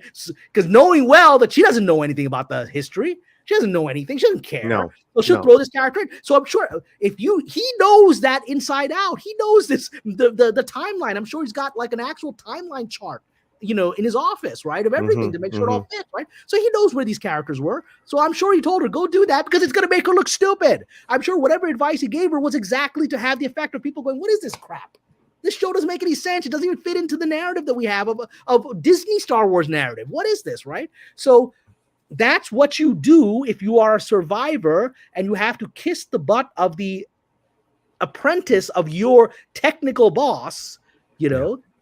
Because knowing well that she doesn't know anything about the history, she doesn't know anything, she doesn't care. No, so she'll throw this character in. So I'm sure he knows that inside out. He knows this the timeline. I'm sure he's got like an actual timeline chart, in his office, right, of everything to make sure it all fits, right? So he knows where these characters were. So I'm sure he told her, go do that because it's going to make her look stupid. I'm sure whatever advice he gave her was exactly to have the effect of people going, what is this crap? This show doesn't make any sense. It doesn't even fit into the narrative that we have of Disney Star Wars narrative. What is this, right? So that's what you do if you are a survivor and you have to kiss the butt of the apprentice of your technical boss,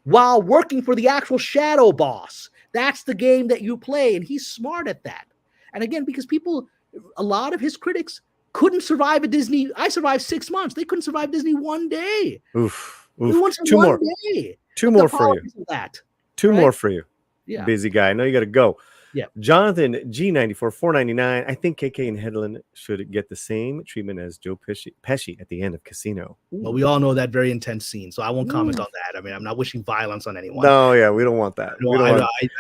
while working for the actual shadow boss. That's the game that you play, and he's smart at that. And again, because a lot of his critics couldn't survive at Disney. I survived 6 months. They couldn't survive Disney one day. Oof. Two more. Two more for you. Two more for you. Yeah. Busy guy. I know you got to go. Yeah. Jonathan G94 $4.99. I think KK and Headland should get the same treatment as Joe Pesci at the end of Casino. Well, we all know that very intense scene, so I won't comment on that. I'm not wishing violence on anyone. No, yeah, we don't want that. I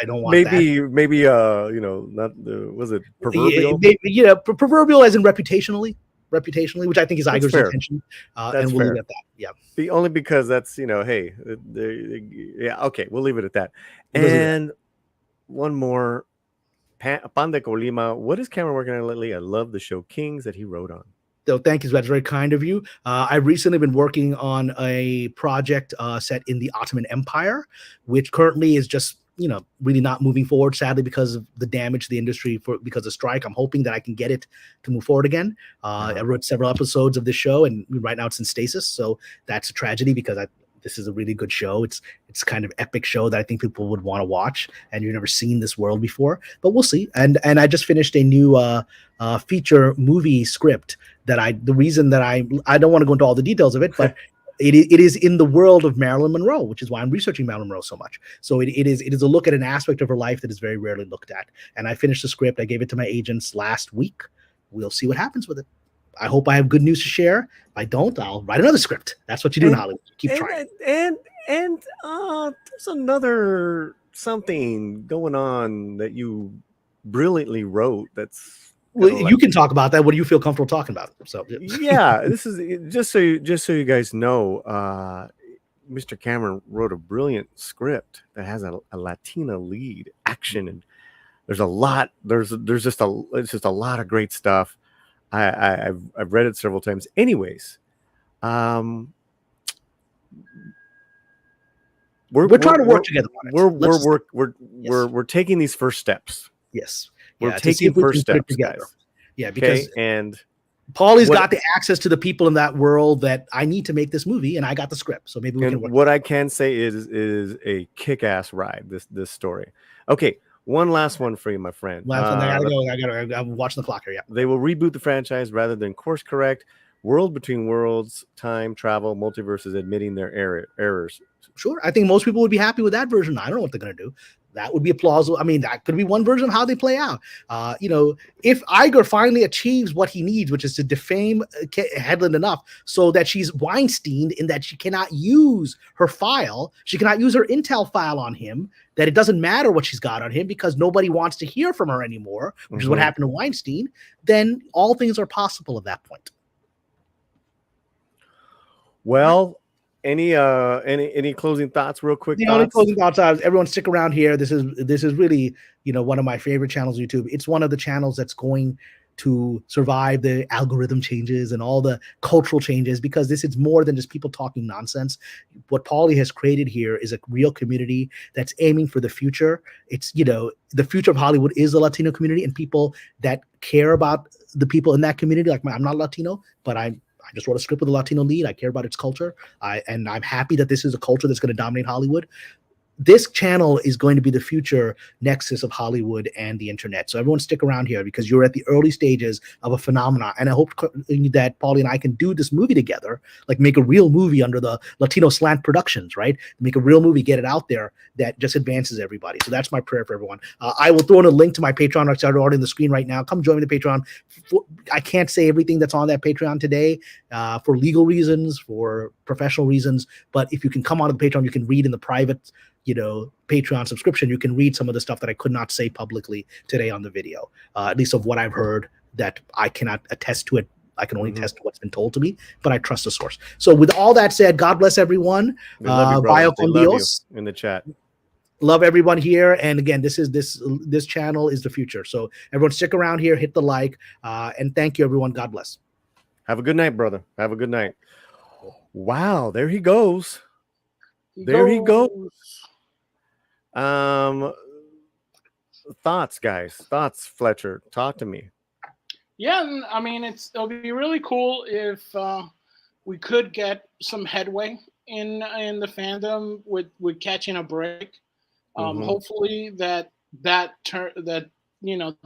don't want that. Maybe not was it proverbial? Proverbial as in reputationally, which I think is Iger's intention. And we'll leave it at that. Yeah. Only because that's hey, okay, we'll leave it at that. And one more. Pan de Colima, what is Cameron working on lately? I love the show Kings that he wrote on. So thank you. That's very kind of you. I've recently been working on a project set in the Ottoman Empire, which currently is just really not moving forward, sadly, because of the damage to the industry because of strike. I'm hoping that I can get it to move forward again. I wrote several episodes of this show, and right now it's in stasis. So that's a tragedy because this is a really good show. It's kind of epic show that I think people would want to watch, and you've never seen this world before. But we'll see. And I just finished a new feature movie script the reason that I don't want to go into all the details of it, but it is in the world of Marilyn Monroe, which is why I'm researching Marilyn Monroe so much. So it is a look at an aspect of her life that is very rarely looked at. And I finished the script. I gave it to my agents last week. We'll see what happens with it. I hope I have good news to share. If I don't, I'll write another script. That's what you do in Hollywood. Keep trying. And there's another something going on that you brilliantly wrote. You can talk about that. What do you feel comfortable talking about? So yeah, this is just so you guys know. Mr. Cameron wrote a brilliant script that has a Latina lead, action, and there's a lot. There's just a lot of great stuff. I've read it several times. Anyways, we're trying to work together on it. We're taking these first steps. Yes. We're taking first steps, guys. Yeah, because and Paulie's got the access to the people in that world that I need to make this movie, and I got the script, so maybe we can work. What I can say is a kick-ass ride. This story. Okay, one last one for you, my friend. Last one. I gotta. I'm watching the clock here. Yeah. They will reboot the franchise rather than course correct. World between worlds, time travel, multiverses admitting their errors. Sure, I think most people would be happy with that version. I don't know what they're gonna do. That would be plausible. I mean, that could be one version of how they play out. If Iger finally achieves what he needs, which is to defame Hedlund enough so that she's Weinsteined in that she cannot use her file, she cannot use her intel file on him, that it doesn't matter what she's got on him because nobody wants to hear from her anymore, which is what happened to Weinstein, then all things are possible at that point. Well, any closing thoughts, real quick? The only closing thoughts are everyone stick around here. This is really, one of my favorite channels on YouTube. It's one of the channels that's going to survive the algorithm changes and all the cultural changes because this is more than just people talking nonsense. What Paullie has created here is a real community that's aiming for the future. It's, the future of Hollywood is the Latino community and people that care about the people in that community. Like I'm not Latino, but I just wrote a script with a Latino lead. I care about its culture. And I'm happy that this is a culture that's going to dominate Hollywood. This channel is going to be the future nexus of Hollywood and the internet. So everyone stick around here because you're at the early stages of a phenomenon. And I hope that Paullie and I can do this movie together, like make a real movie under the Latino Slant Productions, right? Make a real movie, get it out there that just advances everybody. So that's my prayer for everyone. I will throw in a link to my Patreon. I started already on the screen right now. Come join me on the Patreon. I can't say everything that's on that Patreon today for legal reasons, for professional reasons. But if you can come onto the Patreon, you can read in the private Patreon subscription, you can read some of the stuff that I could not say publicly today on the video, at least of what I've heard that I cannot attest to it. I can only attest to what's been told to me, but I trust the source. So with all that said, God bless everyone. Vaya con Dios in the chat. Love everyone here. And again, this channel is the future. So everyone stick around here, hit the like, and thank you everyone. God bless. Have a good night, brother. Have a good night. Wow, there he goes. There he goes. Thoughts, guys. Thoughts, Fletcher. Talk to me. Yeah, I mean, it'll be really cool if we could get some headway in the fandom with catching a break. Hopefully that the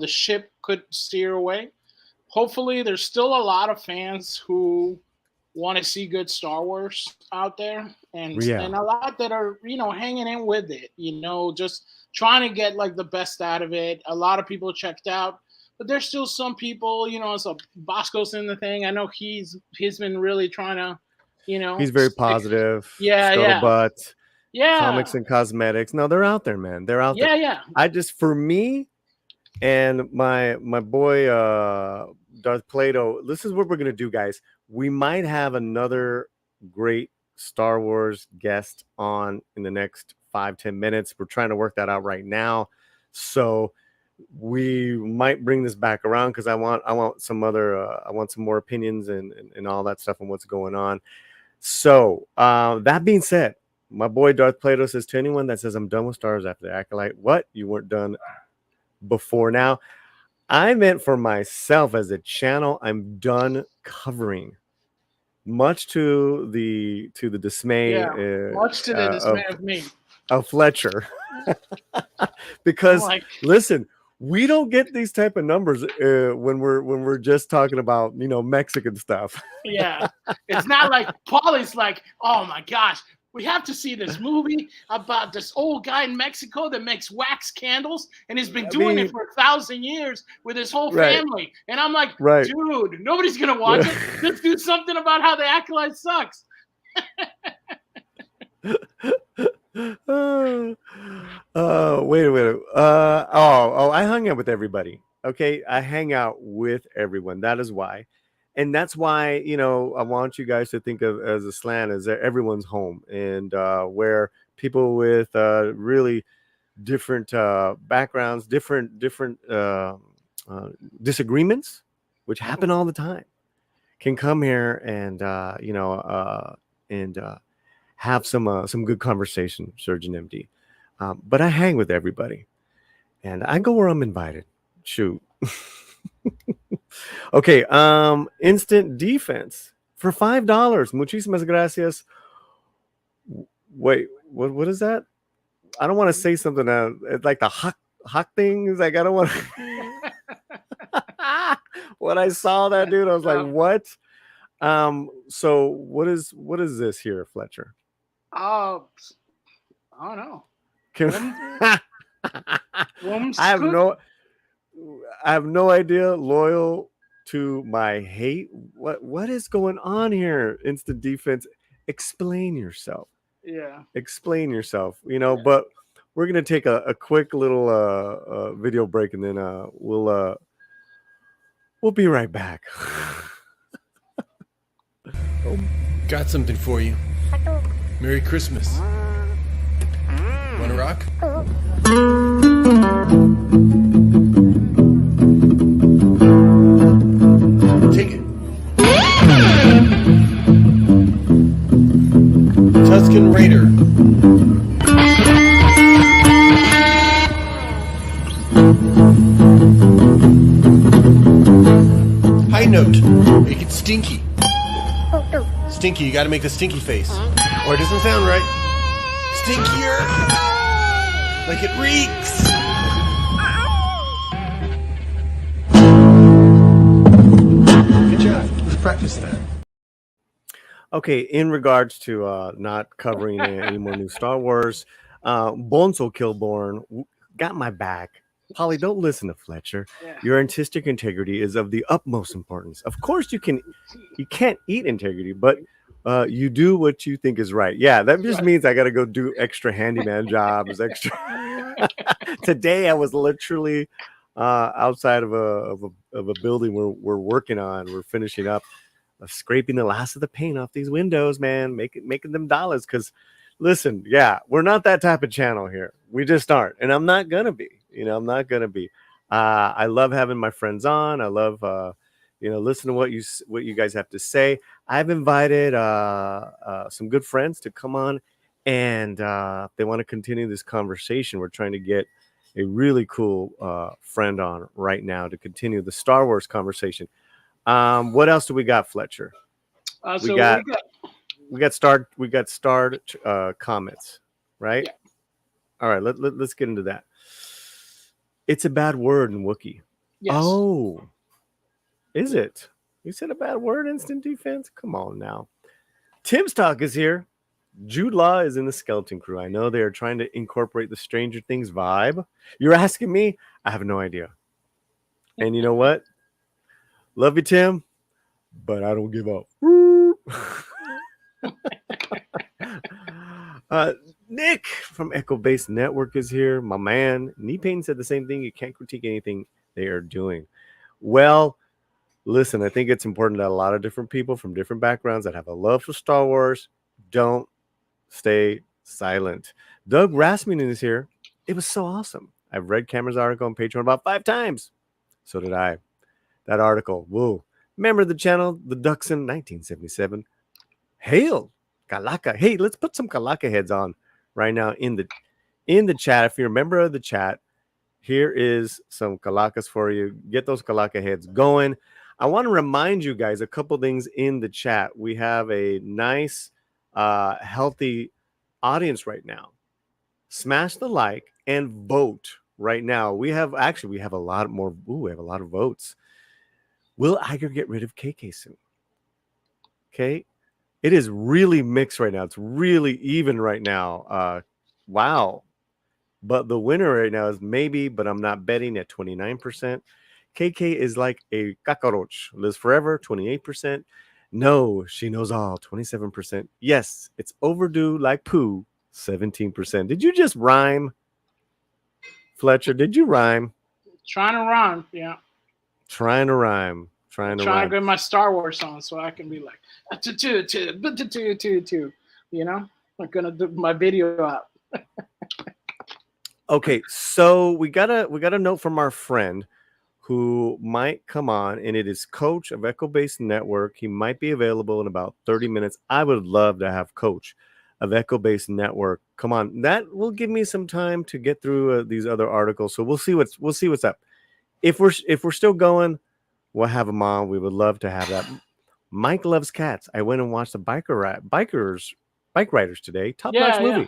ship could steer away. Hopefully, there's still a lot of fans who want to see good Star Wars out there, and a lot that are hanging in with it, just trying to get like the best out of it. A lot of people checked out, but there's still some people, so Bosco's in the thing. I know he's been really trying to, he's very positive. Scuttlebutt, comics and cosmetics. No, they're out there, man. They're out there. Yeah. For me and my boy Darth Plato, this is what we're gonna do, guys. We might have another great Star Wars guest on in the next 5-10 minutes. We're trying to work that out right now. So we might bring this back around because I want some more opinions and all that stuff and what's going on. So that being said, My boy Darth Plato says, to anyone that says I'm done with Star Wars after the Acolyte, what? You weren't done before now? I meant for myself as a channel, I'm done covering. Much to the dismay much to the dismay of me. Of Fletcher. Because listen, we don't get these type of numbers when we're just talking about, you know, Mexican stuff. Yeah. It's not like Paulie's like, oh my gosh, we have to see this movie about this old guy in Mexico that makes wax candles and has been doing it for 1,000 years with his whole family. And I'm like, dude, nobody's going to watch it. Let's do something about how the Acolyte sucks. Wait a minute. I hung out with everybody. Okay. I hang out with everyone. That is why. And that's why, you know, I want you guys to think of as a slant as everyone's home, and where people with really different backgrounds, different disagreements, which happen all the time, can come here and have some good conversation, Surgeon MD. But I hang with everybody, and I go where I'm invited. Shoot. Okay, instant defense for $5. Muchísimas gracias. Wait, what is that? I don't want to say something like the hawk thing. Is like, I don't want to. When I saw that, dude, I was like, what? So what is this here, Fletcher? I don't know. I have no idea. Loyal to my hate. What is going on here? Instant defense. Explain yourself. Yeah. Explain yourself. You know, but we're gonna take a quick little video break, and then we'll be right back. Got something for you. Merry Christmas. Wanna rock? Take it. Tuscan Raider. High note. Make it stinky. Stinky, you gotta make the stinky face. Or it doesn't sound right. Stinkier. Like it reeks. Good job. Let's practice that. Okay, in regards to not covering any more new Star Wars, Bonzo Kilborn got my back. Paullie, don't listen to Fletcher. Yeah. Your artistic integrity is of the utmost importance. Of course, you can't eat integrity, but you do what you think is right. Yeah, that just means I got to go do extra handyman jobs. Extra. Today, I was literally outside of a building we're working on. We're finishing up, scraping the last of the paint off these windows, man, making them dollars. Because listen, yeah, we're not that type of channel here. We just aren't, and I'm not gonna be. You know, I'm not gonna be. I love having my friends on. I love listen to what you guys have to say. I've invited some good friends to come on, and they want to continue this conversation. We're trying to get a really cool friend on right now to continue the Star Wars conversation. What else do we got, Fletcher? We got starred comments, right? Yeah. All right, let's get into that. It's a bad word in Wookiee. Yes. Oh, is it? You said a bad word, instant defense? Come on now. Tim's Talk is here. Jude Law is in the skeleton crew. I know they are trying to incorporate the Stranger Things vibe. You're asking me? I have no idea. And you know what? Love you, Tim, but I don't give up. Nick from Echo Base Network is here. My man. Knee Pain said the same thing. You can't critique anything they are doing. Well, listen, I think it's important that a lot of different people from different backgrounds that have a love for Star Wars don't stay silent. Doug Rasmussen is here. It was so awesome. I've read Cameron's article on Patreon about 5 times. So did I. That article, whoa. Member of the channel, the Duxon 1977. Hail. Calaca. Hey, let's put some Calaca heads on right now in the chat. If you're a member of the chat, here is some Calacas for you. Get those Calaca heads going. I want to remind you guys a couple things in the chat. We have a nice, healthy audience right now. Smash the like and vote right now. We have a lot more. We have a lot of votes. Will Iger get rid of KK soon? Okay. It is really mixed right now. It's really even right now. Wow. But the winner right now is maybe, but I'm not betting at 29%. KK is like a cockroach, lives forever, 28%. No, she knows all, 27%. Yes, it's overdue like poo, 17%. Did you just rhyme? Fletcher, did you rhyme? Trying to rhyme, yeah. Trying to rhyme. Trying to get my Star Wars on so I can be like, you know? I'm gonna do my video out. Okay, so we got a note from our friend who might come on, and it is Coach of Echo Base Network. He might be available in about 30 minutes. I would love to have Coach of Echo Base Network come on. That will give me some time to get through these other articles. So we'll see what's up. If we're still going, we'll have him on. We would love to have that. Mike loves cats. I went and watched the bike riders today. Top-notch movie. Yeah.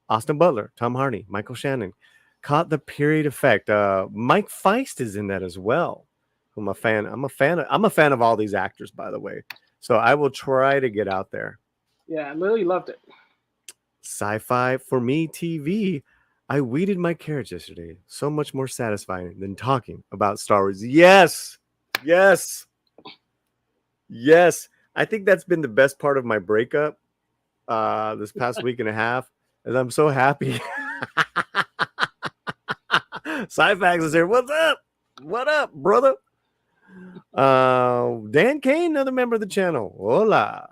Austin Butler, Tom Hardy, Michael Shannon. Caught the period effect. Mike Feist is in that as well. I'm a fan of all these actors, by the way. So I will try to get out there. Yeah, I really loved it. Sci-fi for me TV. I weeded my carrots yesterday. So much more satisfying than talking about Star Wars. Yes. I think that's been the best part of my breakup this past week and a half. And I'm so happy. Sci-Fax is here. What's up? What up, brother? Dan Kane, another member of the channel. Hola.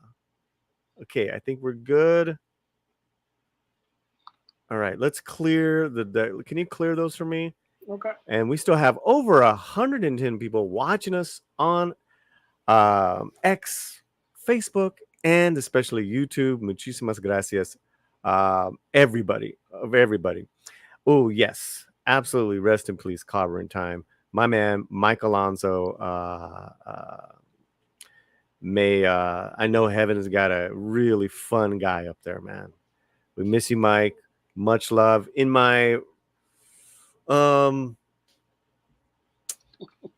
Okay, I think we're good. All right, let's clear the can you clear those for me? Okay. And we still have over 110 people watching us on X, Facebook, and especially YouTube. Muchísimas gracias. Everybody. Oh, yes, absolutely. Rest in peace, Cobber in time. My man, Mike Alonso. I know Heaven has got a really fun guy up there, man. We miss you, Mike. Much love. In my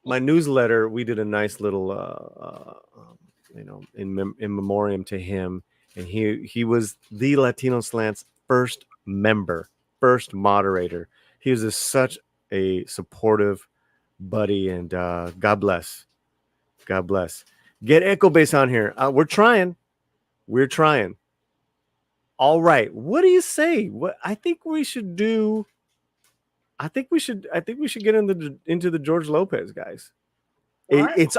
my newsletter, we did a nice little in memoriam to him. And he was the Latino Slant's first member, first moderator. He was such a supportive buddy, and God bless. God bless. Get Echo Base on here. We're trying. All right. What do you say? What I think we should do. I think we should get into the George Lopez, guys. Right. It's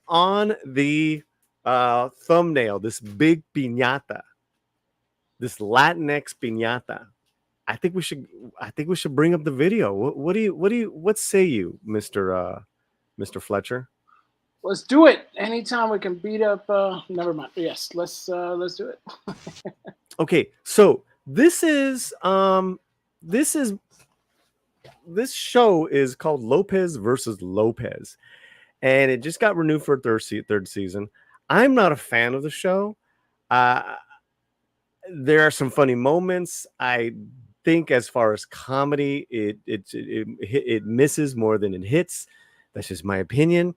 on the thumbnail, this big piñata, this Latinx piñata. I think we should bring up the video. What say you, Mr. Fletcher? Let's do it. Anytime we can beat up never mind. Yes, let's do it. Okay, so this show is called Lopez versus Lopez. And it just got renewed for a third season. I'm not a fan of the show. There are some funny moments. I think as far as comedy, it misses more than it hits. That's just my opinion.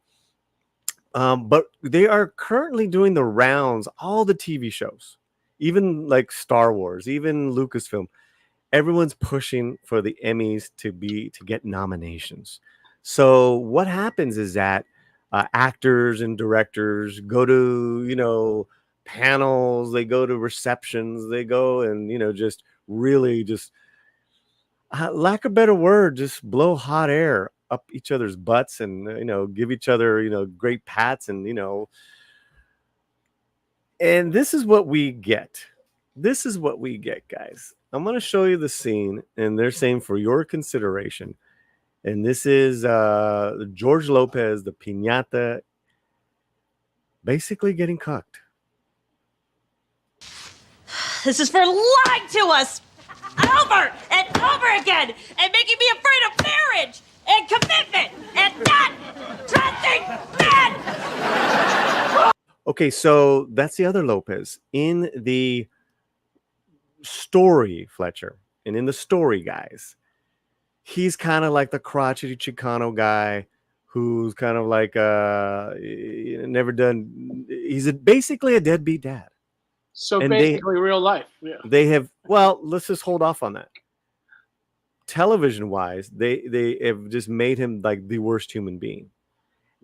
But they are currently doing the rounds, all the TV shows, even like Star Wars, even Lucasfilm. Everyone's pushing for the Emmys to get nominations. So what happens is that actors and directors go to, panels, they go to receptions, they go and, just really just, lack of a better word, just blow hot air up each other's butts and, give each other, great pats and, and this is what we get. This is what we get, guys. I'm going to show you the scene, and they're saying for your consideration. And this is George Lopez, the piñata, basically getting cucked. This is for lying to us over and over again and making me afraid of marriage and commitment and not trusting men. Okay, so that's the other Lopez. In the story, Fletcher, and in the story, guys, he's kind of like the crotchety Chicano guy who's kind of like never done. He's basically a deadbeat dad. So And basically, real life. Yeah. They have, well, let's just hold off on that. Television wise, they have just made him like the worst human being.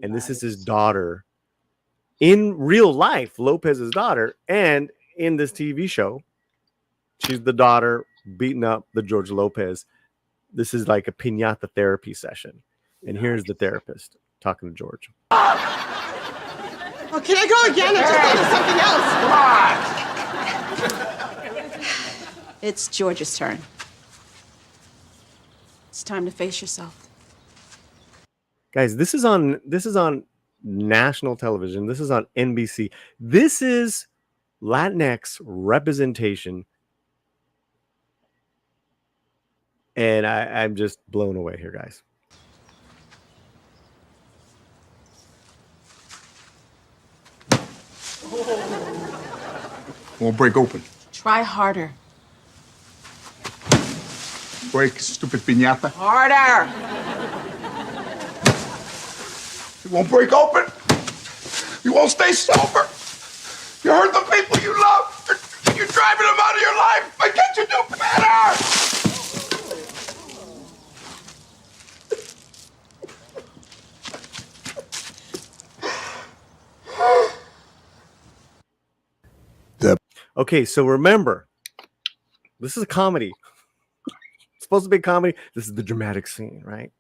And this is his daughter in real life, Lopez's daughter, and in this TV show, she's the daughter beating up the George Lopez. This is like a piñata therapy session. And here's the therapist talking to George. Oh, can I go again or just something else? Come on. It's George's turn. It's time to face yourself. Guys, this is on national television. This is on NBC. This is Latinx representation. And I'm just blown away here, guys. Won't break open. Try harder. Break, stupid piñata. Harder! It won't break open. You won't stay sober. You hurt the people you love. You're driving them out of your life. Why can't you do better? Okay, so remember, this is a comedy. It's supposed to be a comedy. This is the dramatic scene, right?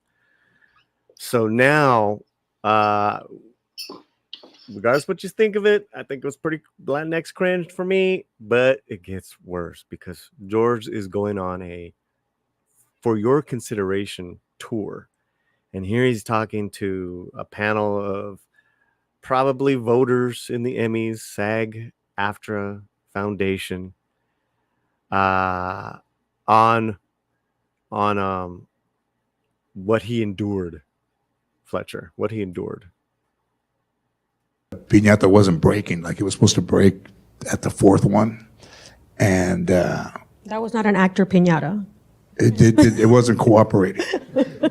So now, regardless of what you think of it, I think it was pretty Latinx cringe for me, but it gets worse because George is going on a For Your Consideration tour. And here he's talking to a panel of probably voters in the Emmys, SAG, AFTRA, Foundation, on what he endured, Fletcher, what he endured. Piñata wasn't breaking like it was supposed to break at the fourth one, and that was not an actor piñata. It wasn't cooperating,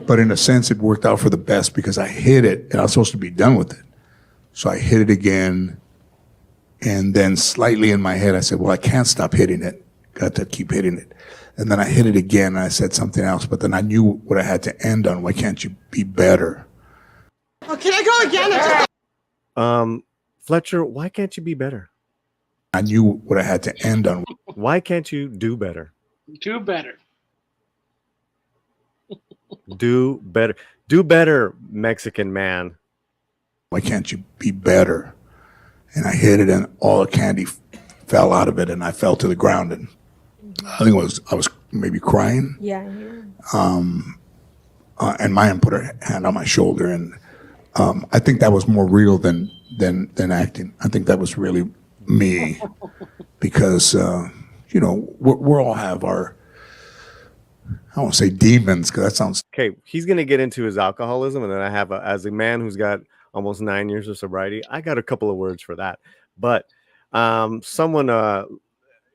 but in a sense, it worked out for the best because I hit it and I was supposed to be done with it, so I hit it again. And then slightly in my head, I said, well, I can't stop hitting it. Got to keep hitting it. And then I hit it again, and I said something else. But then I knew what I had to end on. Why can't you be better? Oh, can I go again or just... Fletcher, why can't you be better? I knew what I had to end on. Why can't you do better? Do better. Do better. Do better, Mexican man. Why can't you be better? And I hit it, and all the candy fell out of it, and I fell to the ground. And I think I was maybe crying. Yeah. And Mayan put her hand on my shoulder, and I think that was more real than acting. I think that was really me, because we all have our, I don't want to say demons, because that sounds okay. He's gonna get into his alcoholism, and then I have as a man who's got almost 9 years of sobriety, I got a couple of words for that. But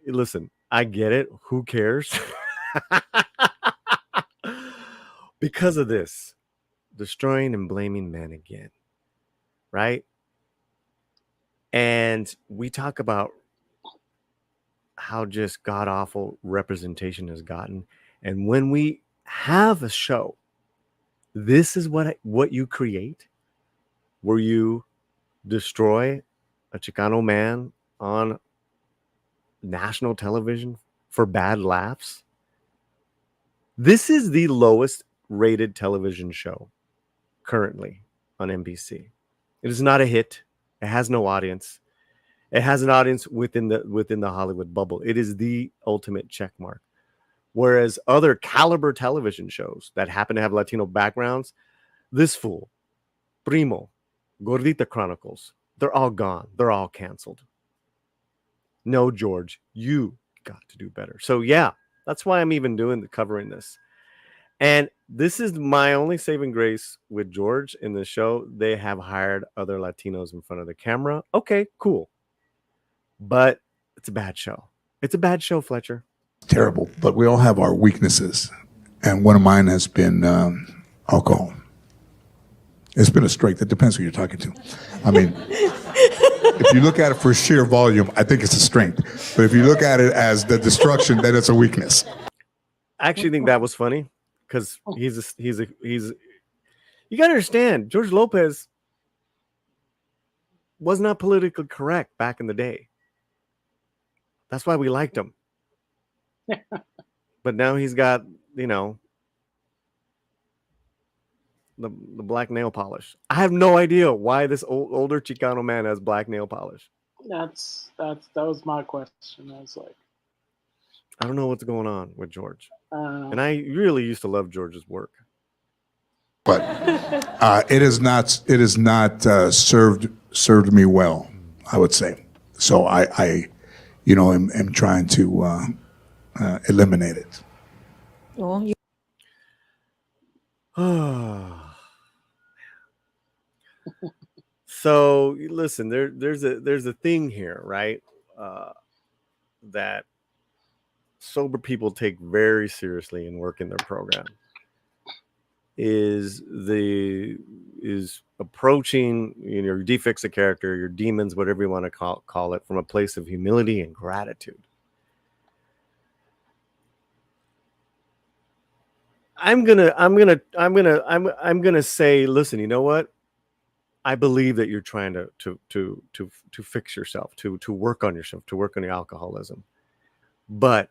listen, I get it. Who cares? Because of this, destroying and blaming men again, right? And we talk about how just god-awful representation has gotten. And when we have a show, this is what you create, where you destroy a Chicano man on national television for bad laughs. This is the lowest rated television show currently on NBC. It is not a hit. It has no audience. It has an audience within the Hollywood bubble. It is the ultimate check mark. Whereas other caliber television shows that happen to have Latino backgrounds, this fool, Primo, Gordita Chronicles, they're all gone. They're all canceled. No, George, you got to do better. So yeah, that's why I'm even covering this. And this is my only saving grace with George in the show. They have hired other Latinos in front of the camera. Okay, cool. But it's a bad show. It's a bad show, Fletcher. Terrible, but we all have our weaknesses. And one of mine has been alcohol. It's been a strength. It depends who you're talking to. I mean, if you look at it for sheer volume, I think it's a strength. But if you look at it as the destruction, then it's a weakness. I actually think that was funny because he's you got to understand, George Lopez was not politically correct back in the day. That's why we liked him. But now he's got, you know, the black nail polish. I have no idea why this older Chicano man has black nail polish. That was my question. I was like, I don't know what's going on with George. And I really used to love George's work. But it has not served me well, I would say. So I am trying to eliminate it. Well, So listen, there's a thing here, right? That sober people take very seriously in working their program is approaching, you know, your defects of character, your demons, whatever you want to call it, from a place of humility and gratitude. I'm gonna say, listen, you know what? I believe that you're trying to fix yourself, to work on yourself, to work on your alcoholism, but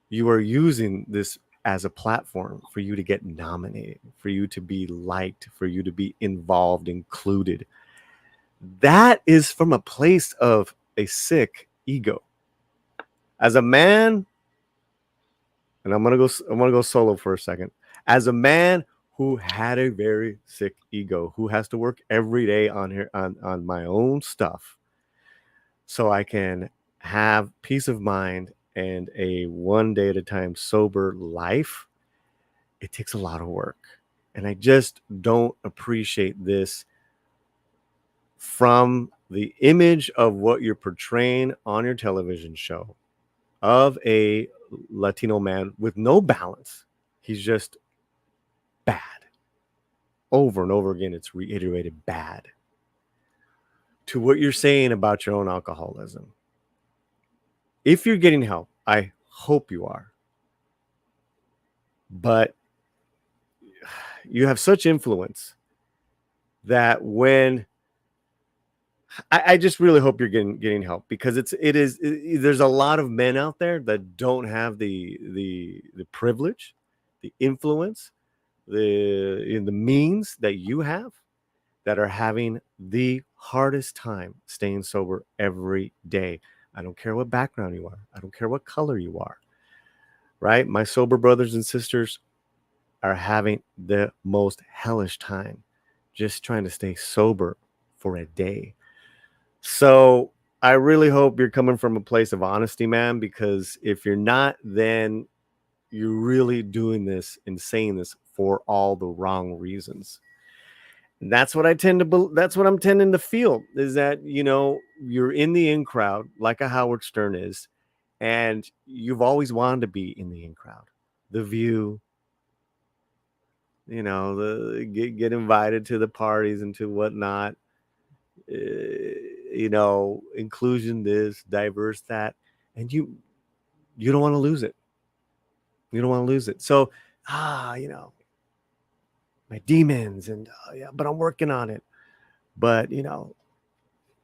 you are using this as a platform for you to get nominated, for you to be liked, for you to be involved, included. That is from a place of a sick ego. As a man, and I'm gonna go solo for a second. As a man who had a very sick ego, who has to work every day on my own stuff, so I can have peace of mind and a one day at a time sober life, it takes a lot of work. And I just don't appreciate this from the image of what you're portraying on your television show of a Latino man with no balance. He's just bad. Over and over again, it's reiterated bad. To what you're saying about your own alcoholism. If you're getting help, I hope you are. But you have such influence that when I just really hope you're getting help, because there's a lot of men out there that don't have the privilege, the influence, the means that you have, that are having the hardest time staying sober every day. I don't care what background you are. I don't care what color you are, right? My sober brothers and sisters are having the most hellish time just trying to stay sober for a day. So I really hope you're coming from a place of honesty, man, because if you're not, then you're really doing this and saying this for all the wrong reasons. And that's what I'm tending to feel, is that, you know, you're in the in crowd like a Howard Stern is, and you've always wanted to be in the in crowd. The View, you know, get invited to the parties and to whatnot, you know, inclusion this, diverse that, and you don't want to lose it. You don't want to lose it. So, you know, my demons, and yeah, but I'm working on it. But, you know,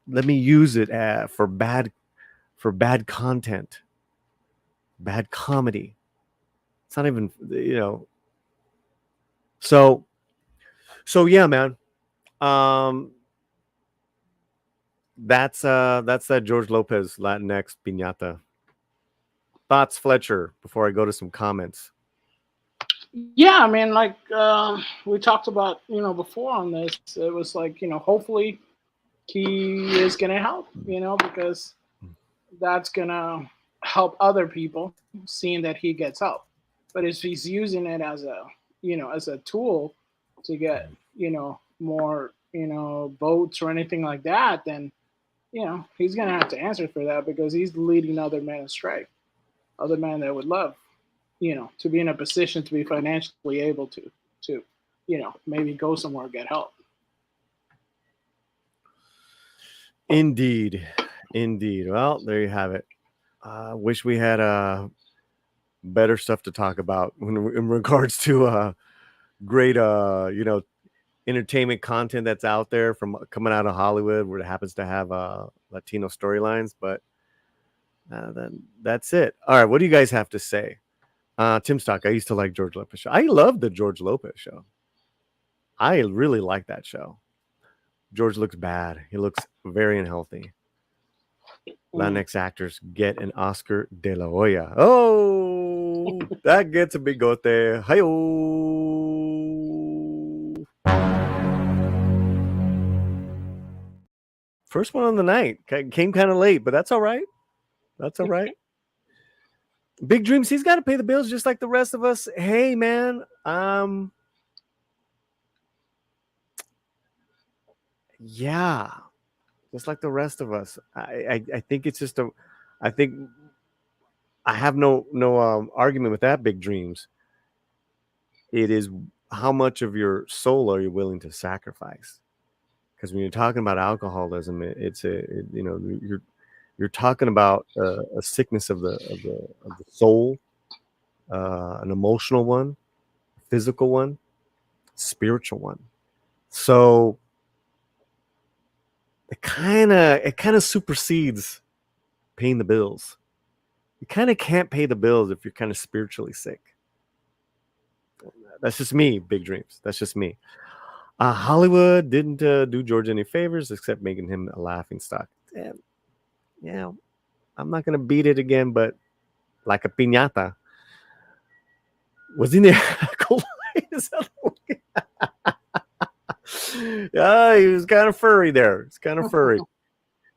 let me use it for bad content, bad comedy. It's not even, you know. So yeah, man. That's that George Lopez Latinx piñata. Thoughts, Fletcher, before I go to some comments. Yeah, I mean, like we talked about, you know, before on this, it was like, you know, hopefully he is gonna help, you know, because that's gonna help other people, seeing that he gets help. But if he's using it as a, as a tool to get, more, votes or anything like that, then, he's going to have to answer for that, because he's leading other men astray. Other men that would love, to be in a position to be financially able to, maybe go somewhere, get help. Indeed. Well, there you have it. Wish we had better stuff to talk about in regards to great entertainment content that's out there from coming out of Hollywood, where it happens to have Latino storylines. But then that's it. All right, what do you guys have to say? Tim Stock, I used to like George Lopez show. I love the George Lopez show. I really like that show. George looks bad. He looks very unhealthy. Latinx actors get an Oscar de la Hoya. Oh, that gets a bigote. Hi-yo. First one on the night. Came kind of late, but that's all right. Big dreams. He's got to pay the bills just like the rest of us. Hey, man. Yeah. Just like the rest of us. I think it's just I think I have no argument with that, Big Dreams. It is how much of your soul are you willing to sacrifice? Because when you're talking about alcoholism, you're talking about a sickness of the soul, an emotional one, physical one, spiritual one. So it kind of supersedes paying the bills. You kind of can't pay the bills if you're kind of spiritually sick. That's just me, Big Dreams. That's just me. Hollywood didn't do George any favors except making him a laughing stock. Yeah, I'm not gonna beat it again, but like a piñata. Was he there? Yeah, he was kind of furry there. It's kind of furry.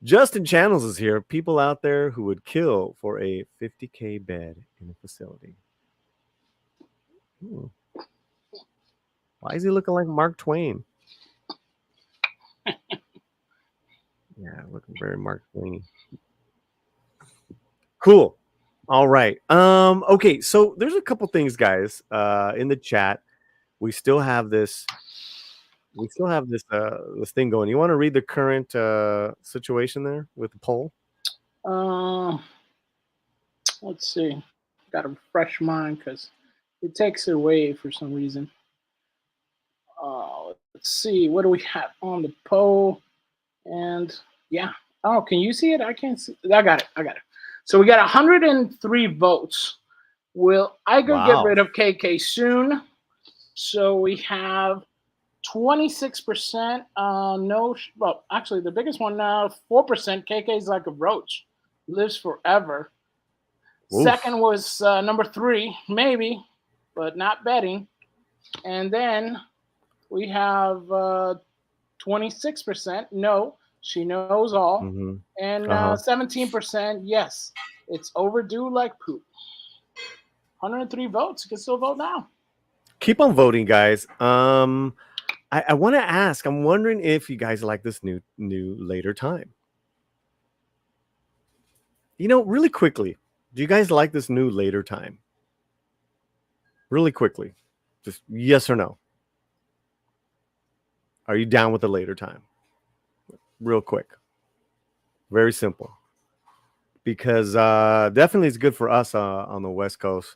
Justin Channels is here. People out there who would kill for a $50K bed in a facility. Ooh. Why is he looking like Mark Twain? Yeah, looking very Mark Twain. Cool. All right. Okay, so there's a couple things, guys, in the chat. We still have this this thing going. You want to read the current situation there with the poll? Let's see. Got a fresh mind because it takes it away for some reason. Let's see. What do we have on the poll? And yeah. Oh, can you see it? I can't see. I got it. So we got 103 votes. Will I go get rid of KK soon? So we have 26% no. Well, actually, the biggest one now, 4%. KK is like a roach, lives forever. Oof. Second was number 3, maybe, but not betting. And then we have 26% no, she knows all, and 17% yes, it's overdue like poop. 103 votes. You can still vote now. Keep on voting, guys. I want to ask. I'm wondering if you guys like this new later time. Really quickly, do you guys like this new later time? Really quickly, just yes or no. Are you down with the later time? Real quick. Very simple. Because definitely it's good for us on the West Coast.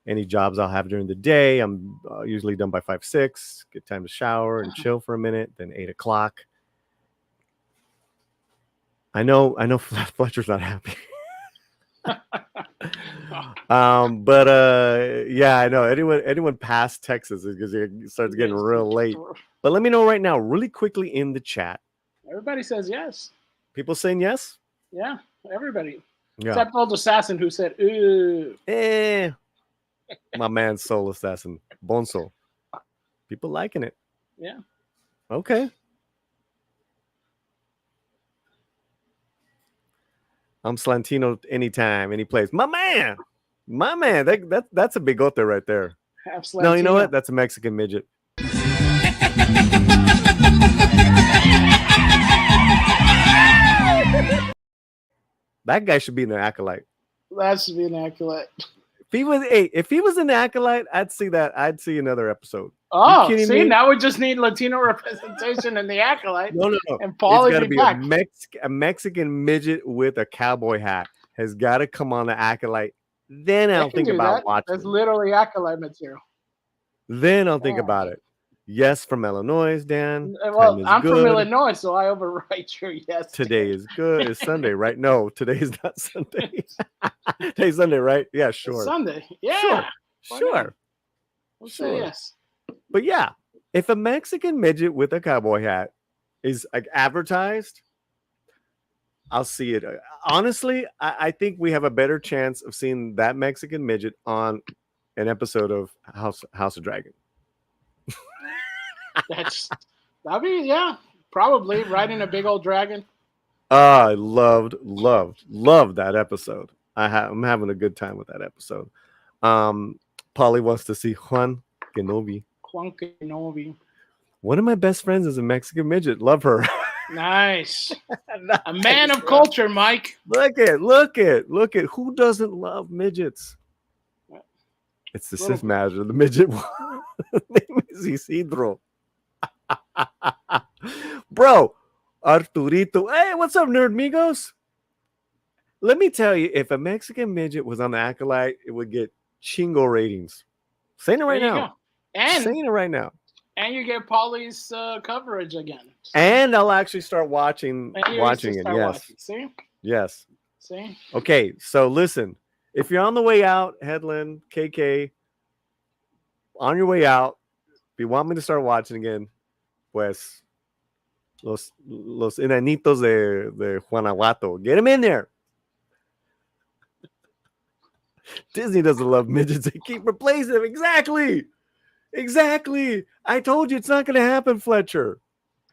Any jobs I'll have during the day, I'm usually done by 5, 6. Get time to shower and chill for a minute. Then 8 o'clock. I know Fletcher's not happy. But yeah, I know anyone past Texas because it starts getting real late. But let me know right now, really quickly in the chat. Everybody says yes. People saying yes? Yeah, everybody. Yeah. Except Old Assassin who said, ooh. My man Soul Assassin. Bonso. People liking it. Yeah. Okay. I'm Slantino anytime, any place. My man. That's a bigote right there. No, you know what? That's a Mexican midget. That guy should be an acolyte. That should be an acolyte. If he was an acolyte, I'd see that. I'd see another episode. Oh, see, me? Now we just need Latino representation in the acolyte. No. And Paullie it's got to be black. a Mexican midget with a cowboy hat has got to come on the acolyte. Then I'll think about watching. That's literally acolyte material. Then I'll think about it. Yes, from Illinois, Dan. Well, I'm from Illinois, so I overwrite your yes. Today is good. It's Sunday, right? No, today is not Sunday. Today's Sunday, right? Yeah, sure. It's Sunday. Yeah. Sure. We'll say yes. But yeah, if a Mexican midget with a cowboy hat is like advertised, I'll see it. Honestly, I think we have a better chance of seeing that Mexican midget on an episode of House of Dragon. That'd be probably riding a big old dragon. I loved that episode. I'm having a good time with that episode. Paullie wants to see Juan Kenobi. One of my best friends is a Mexican midget. Love her. Nice. A man of culture, Mike. Look at who doesn't love midgets? It's the Sith Master, the midget one. His name is Isidro. Bro, Arturito. Hey, what's up, nerd amigos? Let me tell you, if a Mexican midget was on the acolyte, it would get chingo ratings. Saying it right now. Saying it right now. And you get Paulie's coverage again. And I'll actually start watching it. Yes. See? Yes. See? Okay, so listen. If you're on the way out, Headland, KK, on your way out, if you want me to start watching again, pues los enanitos de Guanajuato. Get them in there. Disney doesn't love midgets. They keep replacing them. Exactly. I told you it's not going to happen, Fletcher.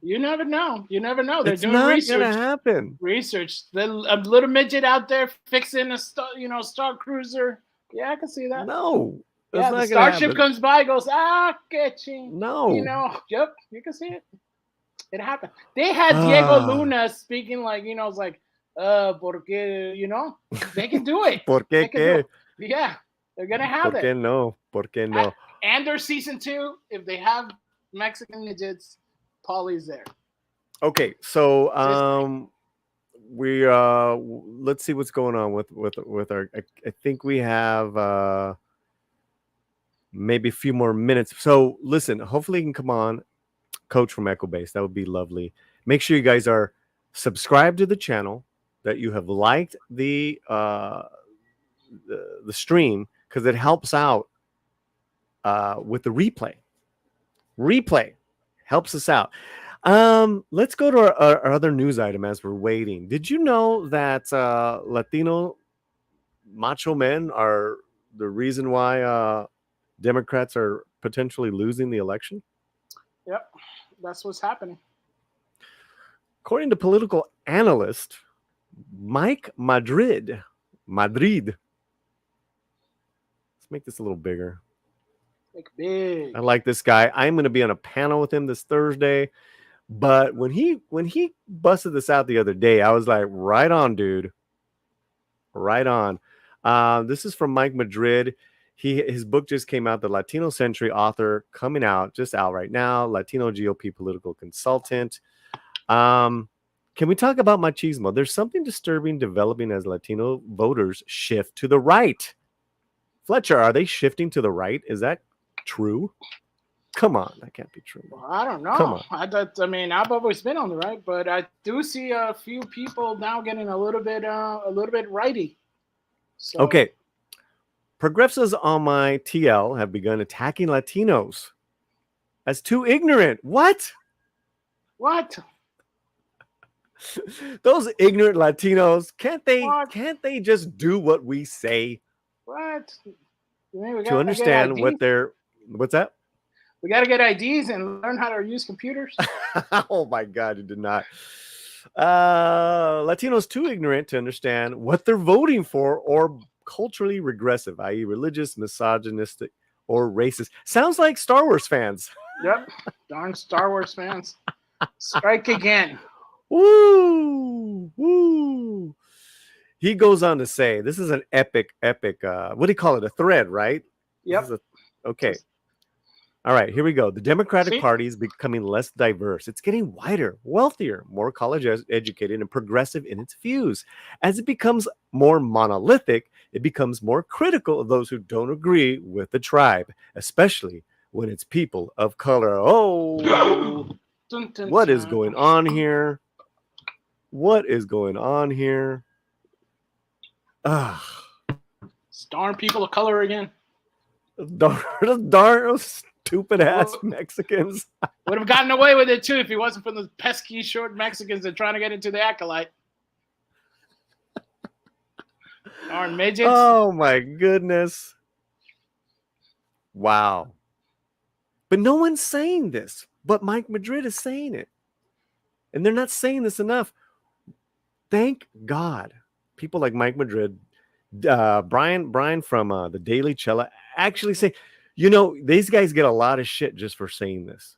You never know. They're it's doing not research. Gonna happen. Research. A little midget out there fixing a Star Cruiser. Yeah, I can see that. No. Yeah, the Starship comes by, goes, catching. No. Yep, you can see it. It happened. They had Diego Luna speaking like, it's like, porque, they can do it. ¿Por qué qué? Yeah, they're going to have it. ¿Por qué no? And their season 2, if they have Mexican midgets, Paulie's there. Okay, so we let's see what's going on with our. I think we have maybe a few more minutes. So listen, hopefully you can come on, Coach from Echo Base. That would be lovely. Make sure you guys are subscribed to the channel, that you have liked the stream, because it helps out with the replay helps us out. Let's go to our other news item as we're waiting. Did you know that Latino macho men are the reason why Democrats are potentially losing the election? Yep, that's what's happening. According to political analyst Mike Madrid. Let's make this a little bigger. Big. I like this guy. I'm going to be on a panel with him this Thursday. But when he busted this out the other day, I was like, right on, dude. Right on. This is from Mike Madrid. His book just came out, The Latino Century, author, coming out, just out right now. Latino GOP political consultant. Can we talk about machismo? There's something disturbing developing as Latino voters shift to the right. Fletcher, are they shifting to the right? Is that true? Come on, that can't be true. Well, I don't know. Come on. I've always been on the right, but I do see a few people now getting a little bit righty. So. Okay. Progressives on my TL have begun attacking Latinos as too ignorant. What? Those ignorant Latinos, can't they just do what we say? What? To understand what's that? We got to get IDs and learn how to use computers. Oh my God, you did not. Latinos too ignorant to understand what they're voting for, or culturally regressive, i.e., religious, misogynistic, or racist. Sounds like Star Wars fans. Yep. Darn Star Wars fans. Strike again. Woo! Woo! He goes on to say, this is an epic, what do you call it? A thread, right? Yep. Okay. All right, here we go. The Democratic See? Party is becoming less diverse. It's getting wider, wealthier, more college educated, and progressive in its views. As it becomes more monolithic, it becomes more critical of those who don't agree with the tribe, especially when it's people of color. Oh, Dun, dun, what is dun. going on here? What is going on here? Ah, It's darn people of color again. darn stupid ass Mexicans. Would have gotten away with it too if he wasn't for those pesky short Mexicans that are trying to get into the acolyte. Darn midgets. Oh my goodness. Wow. But no one's saying this, but Mike Madrid is saying it. And they're not saying this enough. Thank God. People like Mike Madrid, Brian from the Daily Chela actually say, you know, these guys get a lot of shit just for saying this.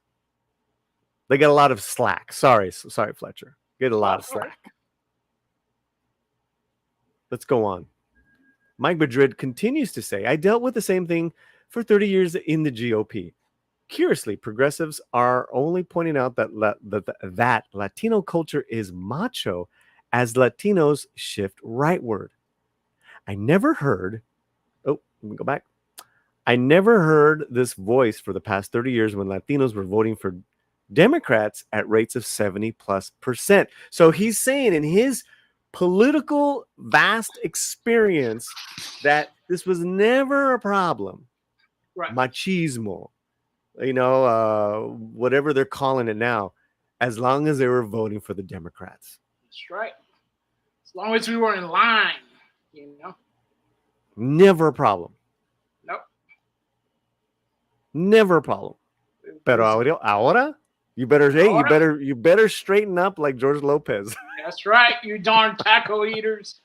They get a lot of slack. Sorry, Fletcher. Get a lot of slack. Let's go on. Mike Madrid continues to say, I dealt with the same thing for 30 years in the GOP. Curiously, progressives are only pointing out that Latino culture is macho as Latinos shift rightward. I never heard this voice for the past 30 years when Latinos were voting for Democrats at rates of 70+%. So he's saying in his political vast experience that this was never a problem. Right. Machismo, you know, whatever they're calling it now, as long as they were voting for the Democrats. That's right. As long as we were in line, you know. Never a problem. Nope. Never a problem. Pero ahora, you better straighten up like George Lopez. That's right, you darn taco eaters.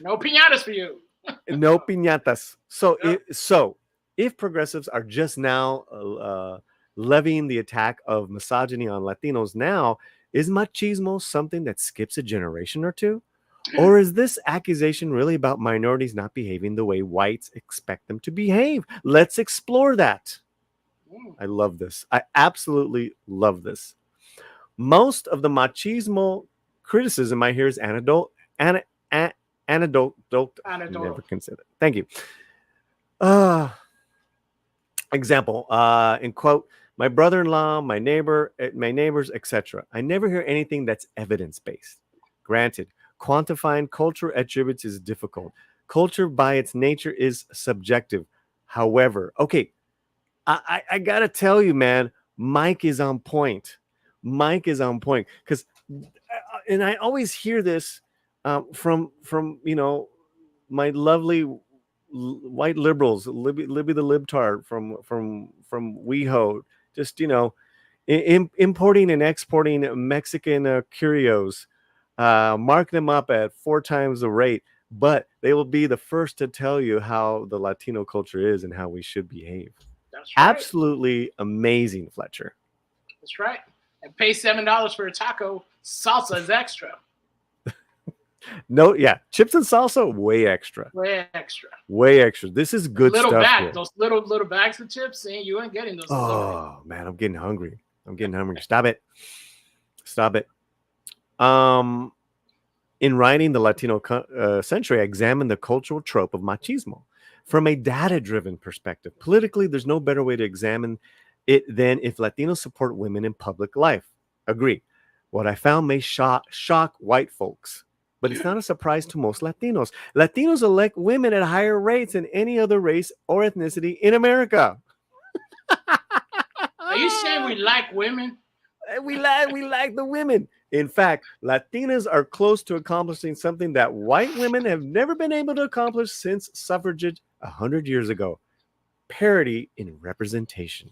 No piñatas for you. No piñatas. So if progressives are just now levying the attack of misogyny on Latinos now, is machismo something that skips a generation or two? Or is this accusation really about minorities not behaving the way whites expect them to behave? Let's explore that. I love this. I absolutely love this. Most of the machismo criticism I hear is anecdotal. Never considered. Thank you. Example, in quote, my brother-in-law, my neighbors, etc. I never hear anything that's evidence-based. Granted, quantifying cultural attributes is difficult. Culture by its nature is subjective. However, okay, I gotta tell you, man, Mike is on point. Mike is on point because, and I always hear this from you know, my lovely white liberals, Libby the libtard from WeHo, just, you know, importing and exporting Mexican curios, mark them up at 4 times the rate, but they will be the first to tell you how the Latino culture is and how we should behave. That's right. Absolutely amazing, Fletcher. That's right. And pay $7 for a taco. Salsa is extra. No, yeah, chips and salsa, way extra. Way extra. Way extra. This is good little stuff. Bag, here. Those little bags of chips, you ain't getting those. Oh man, I'm getting hungry. Stop it. In writing The Latino Century, I examined the cultural trope of machismo from a data-driven perspective. Politically, there's no better way to examine it than if Latinos support women in public life. Agree. What I found may shock white folks, but it's not a surprise to most Latinos. Latinos elect women at higher rates than any other race or ethnicity in America. Are you saying we like women? We like the women. In fact, Latinas are close to accomplishing something that white women have never been able to accomplish since suffrage 100 years ago: parity in representation.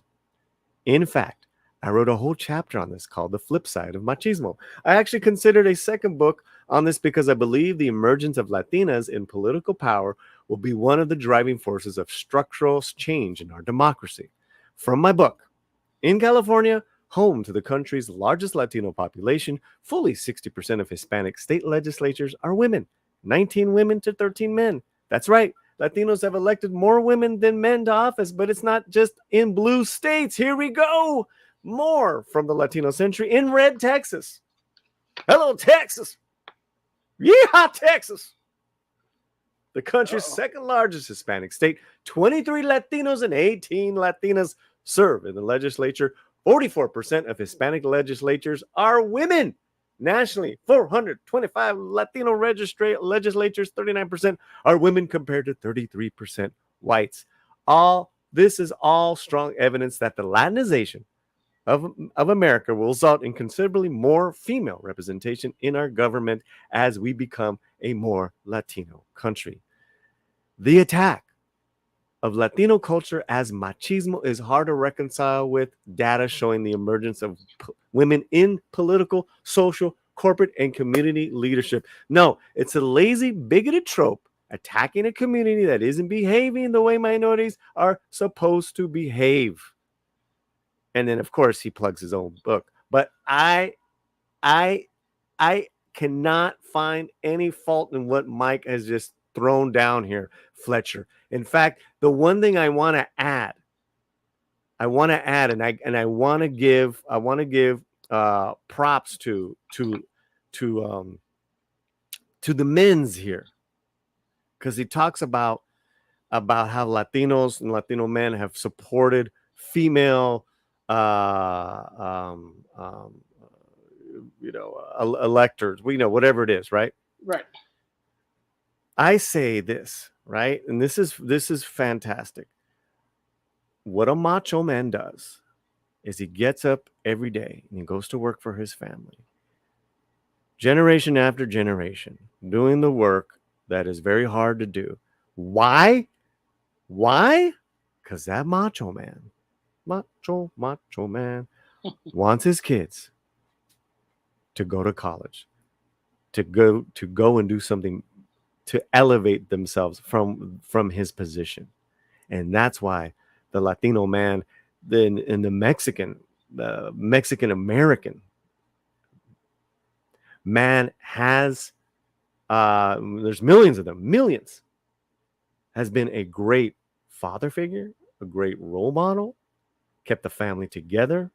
In fact, I wrote a whole chapter on this called The Flip Side of Machismo. I actually considered a second book on this because I believe the emergence of Latinas in political power will be one of the driving forces of structural change in our democracy. From my book, in California, home to the country's largest Latino population, fully 60% of Hispanic state legislatures are women, 19 women to 13 men. That's right. Latinos have elected more women than men to office, but it's not just in blue states. Here we go. More from the Latino century in red Texas. Hello, Texas. Yeehaw, Texas. The country's second largest Hispanic state. 23 Latinos and 18 Latinas serve in the legislature. 44% of Hispanic legislatures are women. Nationally, 425 Latino legislatures, 39% are women compared to 33% whites. This is all strong evidence that the Latinization of America will result in considerably more female representation in our government as we become a more Latino country. The attack of Latino culture as machismo is hard to reconcile with data showing the emergence of women in political, social, corporate, and community leadership. No, it's a lazy, bigoted trope attacking a community that isn't behaving the way minorities are supposed to behave. And then, of course, he plugs his own book. But I cannot find any fault in what Mike has just thrown down here, Fletcher. In fact, the one thing I want to add, and I want to give props to the men's here, because he talks about how Latinos and Latino men have supported female electors, whatever it is, right? Right. I say this, right? And this is fantastic. What a macho man does is he gets up every day and he goes to work for his family. Generation after generation, doing the work that is very hard to do. Why? Because that macho man wants his kids to go to college, to go and do something to elevate themselves from his position. And that's why the Latino man, in the Mexican American man has, there's millions of them, has been a great father figure, a great role model, kept the family together.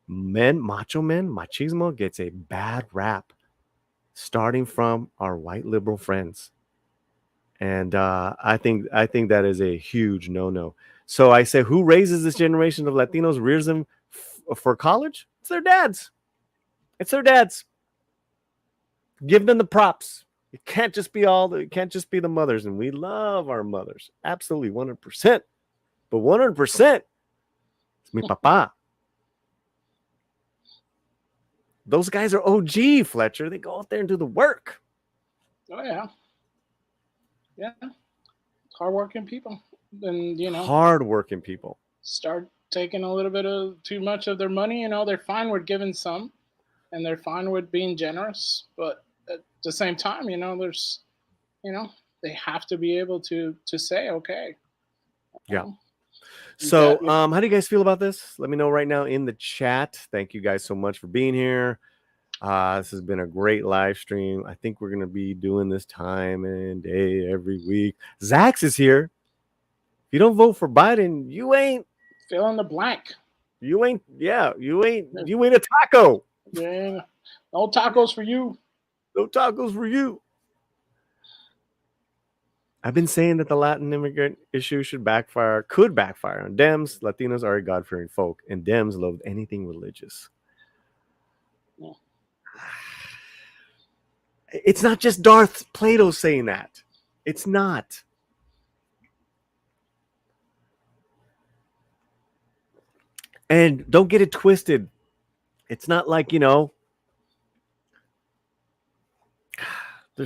Macho men, machismo gets a bad rap, starting from our white liberal friends. And I think that is a huge no-no. So I say, who raises this generation of Latinos, rears them for college? It's their dads. Give them the props. It can't just be the mothers. And we love our mothers. Absolutely, 100%. But 100%, it's mi papa. Those guys are OG, Fletcher. They go out there and do the work. Oh, yeah. Yeah. Hardworking people. And, hardworking people start taking a little bit of too much of their money. They're fine with giving some, and they're fine with being generous. But at the same time, there's, they have to be able to say, okay. Yeah. So, how do you guys feel about this? Let me know right now in the chat. Thank you guys so much for being here. This has been a great live stream. I think we're going to be doing this time and day every week. Zax is here. If you don't vote for Biden, you ain't fill in the blank. You ain't a taco. Yeah. No tacos for you. No tacos for you. I've been saying that the Latin immigrant issue could backfire on Dems. Latinos are a God-fearing folk, and Dems love anything religious. Yeah. It's not just Darth Plato saying that. It's not. And don't get it twisted. It's not like, there's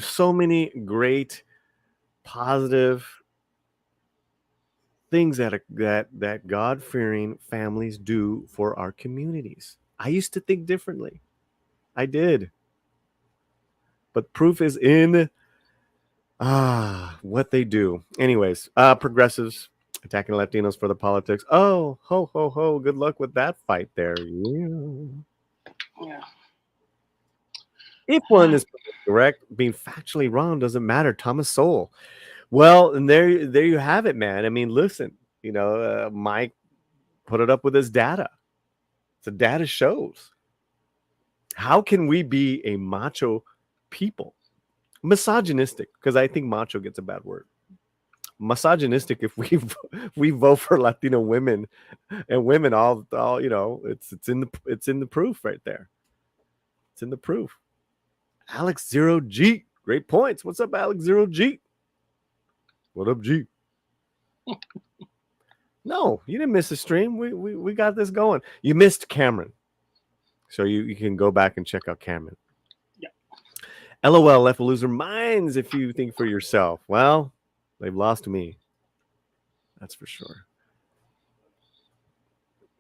so many great positive things that God-fearing families do for our communities. I used to think differently. I did. But proof is in what they do. Anyways, progressives attacking Latinos for the politics. Oh, ho, ho, ho. Good luck with that fight there. Yeah. If one is correct, being factually wrong doesn't matter. Thomas Sowell. Well, and there you have it, man. I mean, listen, Mike put it up with his data. The data shows. How can we be a macho people? Misogynistic, because I think macho gets a bad word. Misogynistic if we vote for Latino women and women all it's in the proof right there. It's in the proof. Alex Zero G, great points. What's up, Alex Zero G? What up, G? No, you didn't miss a stream. We got this going. You missed Cameron, so you can go back and check out Cameron. Yeah. LOL left will lose their minds if you think for yourself. Well, they've lost me. That's for sure.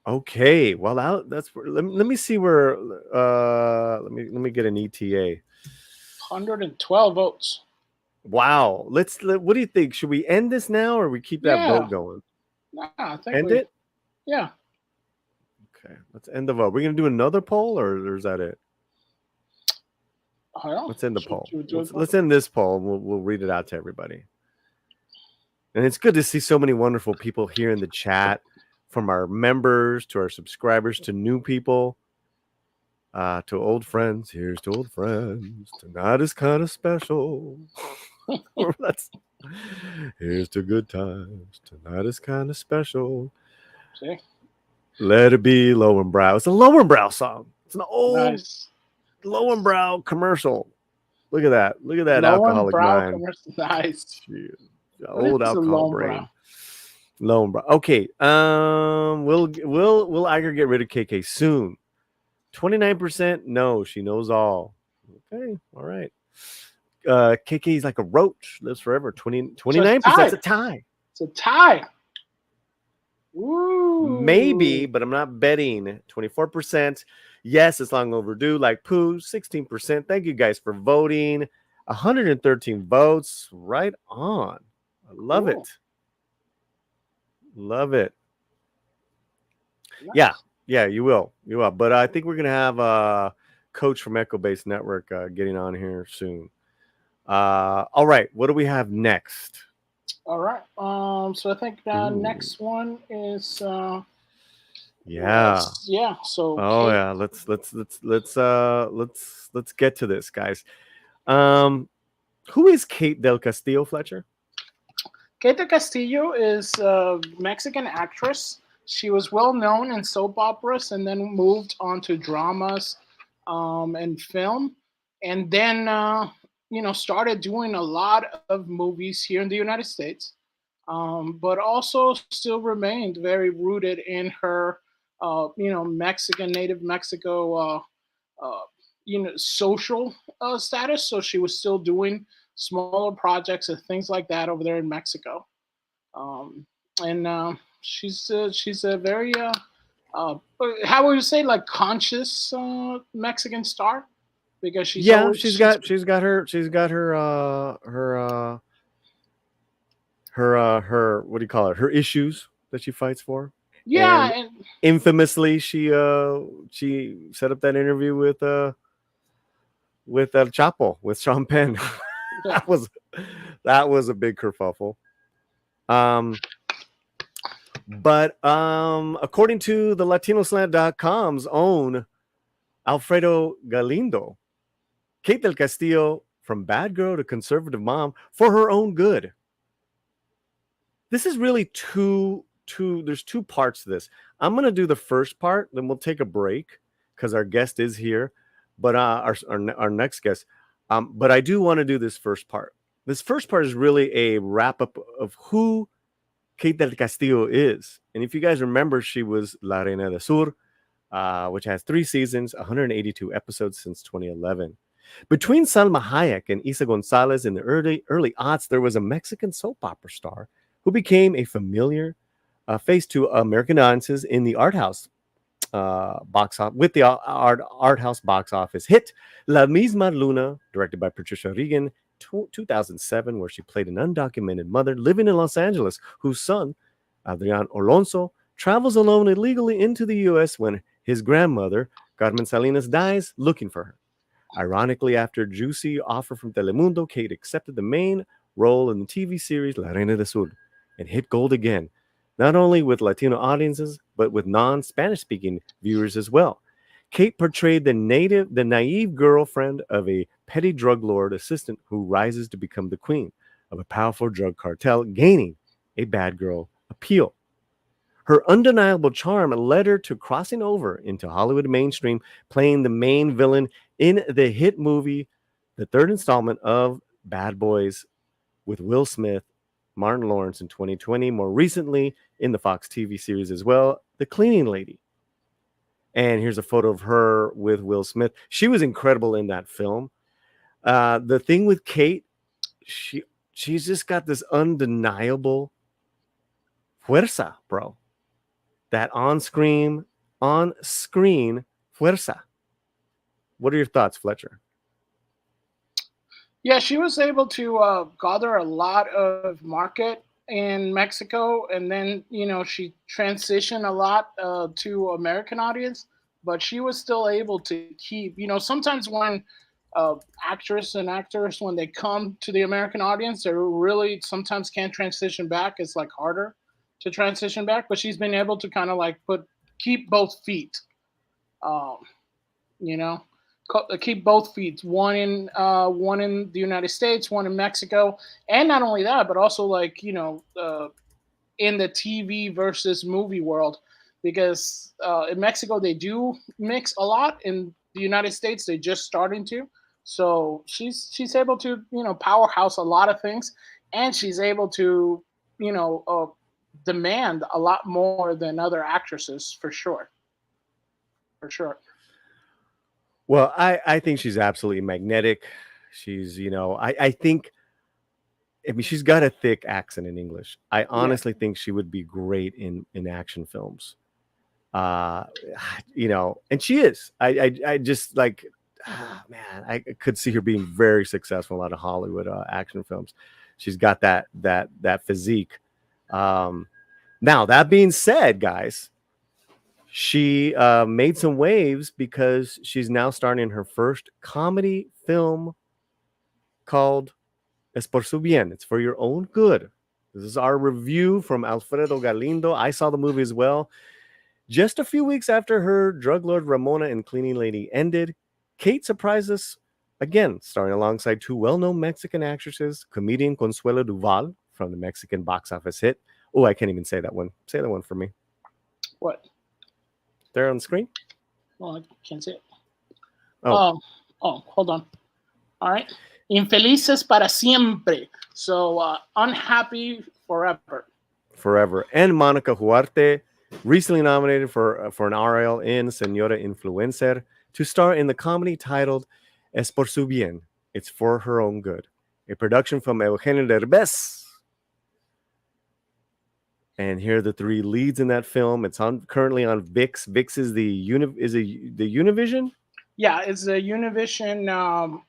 Okay, well that's let me see where let me get an ETA. 112 votes. Wow. What do you think? Should we end this now or we keep that vote going? Nah, I think end it? Yeah. Okay, let's end the vote. We're gonna do another poll or is that it? Let's end the poll. Let's end this poll and we'll read it out to everybody. And it's good to see so many wonderful people here in the chat, from our members to our subscribers to new people. To old friends, here's to old friends. Tonight is kind of special. Here's to good times. Tonight is kind of special. See? Let it be Lowenbrow. It's a Lowenbrow song. It's an old Lowenbrow commercial. Look at that. Look at that alcoholic mind. Nice. Old alcohol brain. Lowenbrow. Okay. Will Iger get rid of KK soon? 29%. No, she knows all. Okay. All right. KK is like a roach, lives forever. 29%. It's a tie. It's a tie. Ooh. Maybe, but I'm not betting. 24%. Yes, it's long overdue. Like poo. 16%. Thank you guys for voting. 113 votes. Right on. I love it. Love it. Nice. Yeah, you will. You will. But I think we're going to have a coach from Echo Base Network getting on here soon. All right. What do we have next? All right. So I think next one is So let's get to this, guys. Who is Kate del Castillo, Fletcher? Kate del Castillo is a Mexican actress. She was well known in soap operas and then moved on to dramas and film. And then, started doing a lot of movies here in the United States, but also still remained very rooted in her, Mexican, native Mexico, social status. So she was still doing smaller projects and things like that over there in Mexico. She's a very how would you say, like, conscious Mexican star, because she's got her what do you call it? Her issues that she fights for. Yeah, and infamously she set up that interview with Chapo, with Sean Penn. that was a big kerfuffle. But according to the latinoslant.com's own Alfredo Galindo, Kate del Castillo, from bad girl to conservative mom, for her own good. This is really there's two parts to this. I'm going to do the first part, then we'll take a break because our guest is here, but our next guest. But I do want to do this first part. This first part is really a wrap up of who Kate del Castillo is. And if you guys remember, she was La Reina del Sur, which has 3 seasons, 182 episodes since 2011. Between Salma Hayek and Isa Gonzalez in the early aughts, there was a Mexican soap opera star who became a familiar faced to American audiences in the art house box office with the art house box office hit La Misma Luna, directed by Patricia Regan, 2007, where she played an undocumented mother living in Los Angeles whose son, Adrian Alonso, travels alone illegally into the U.S. when his grandmother, Carmen Salinas, dies looking for her. Ironically, after a juicy offer from Telemundo, Kate accepted the main role in the TV series La Reina del Sur and hit gold again, not only with Latino audiences, but with non-Spanish-speaking viewers as well. Kate portrayed the naive girlfriend of a petty drug lord assistant who rises to become the queen of a powerful drug cartel, gaining a bad girl appeal. Her undeniable charm led her to crossing over into Hollywood mainstream, playing the main villain in the hit movie, the third installment of Bad Boys with Will Smith, Martin Lawrence in 2020, more recently in the Fox TV series as well, The Cleaning Lady. And here's a photo of her with Will Smith. She was incredible in that film. The thing with Kate, she's just got this undeniable fuerza, bro. That on-screen fuerza. What are your thoughts, Fletcher? Yeah, she was able to gather a lot of market in Mexico, and then she transitioned a lot to American audience, but she was still able to keep. Sometimes when actress and actors, when they come to the American audience, they really sometimes can't transition back. It's like harder to transition back, but she's been able to kind of like keep both feet. Keep both feet, one in the United States, one in Mexico, and not only that, but also in the TV versus movie world, because in Mexico they do mix a lot. In the United States, they're just starting to. So she's able to powerhouse a lot of things, and she's able to demand a lot more than other actresses for sure. For sure. Well, I think she's absolutely magnetic. She's, I think, she's got a thick accent in English. I honestly think she would be great in action films. And she is. I just like, man, I could see her being very successful in a lot of Hollywood action films. She's got that physique. Now, that being said, guys, she made some waves because she's now starring in her first comedy film called Es por su bien. It's for your own good. This is our review from Alfredo Galindo. I saw the movie as well. Just a few weeks after her drug lord Ramona and Cleaning Lady ended, Kate surprised us again, starring alongside two well-known Mexican actresses, comedian Consuelo Duval from the Mexican box office hit. Oh, I can't even say that one. Say that one for me. What? There on the screen? Well, I can't see it. Oh, hold on. All right. Infelices para siempre. So unhappy forever. Forever. And Monica Huarte, recently nominated for an RL in Señora Influencer, to star in the comedy titled Es por su bien. It's for her own good. A production from Eugenio Derbez. And here are the three leads in that film. It's currently on VIX. VIX is the Univision? Yeah, it's a Univision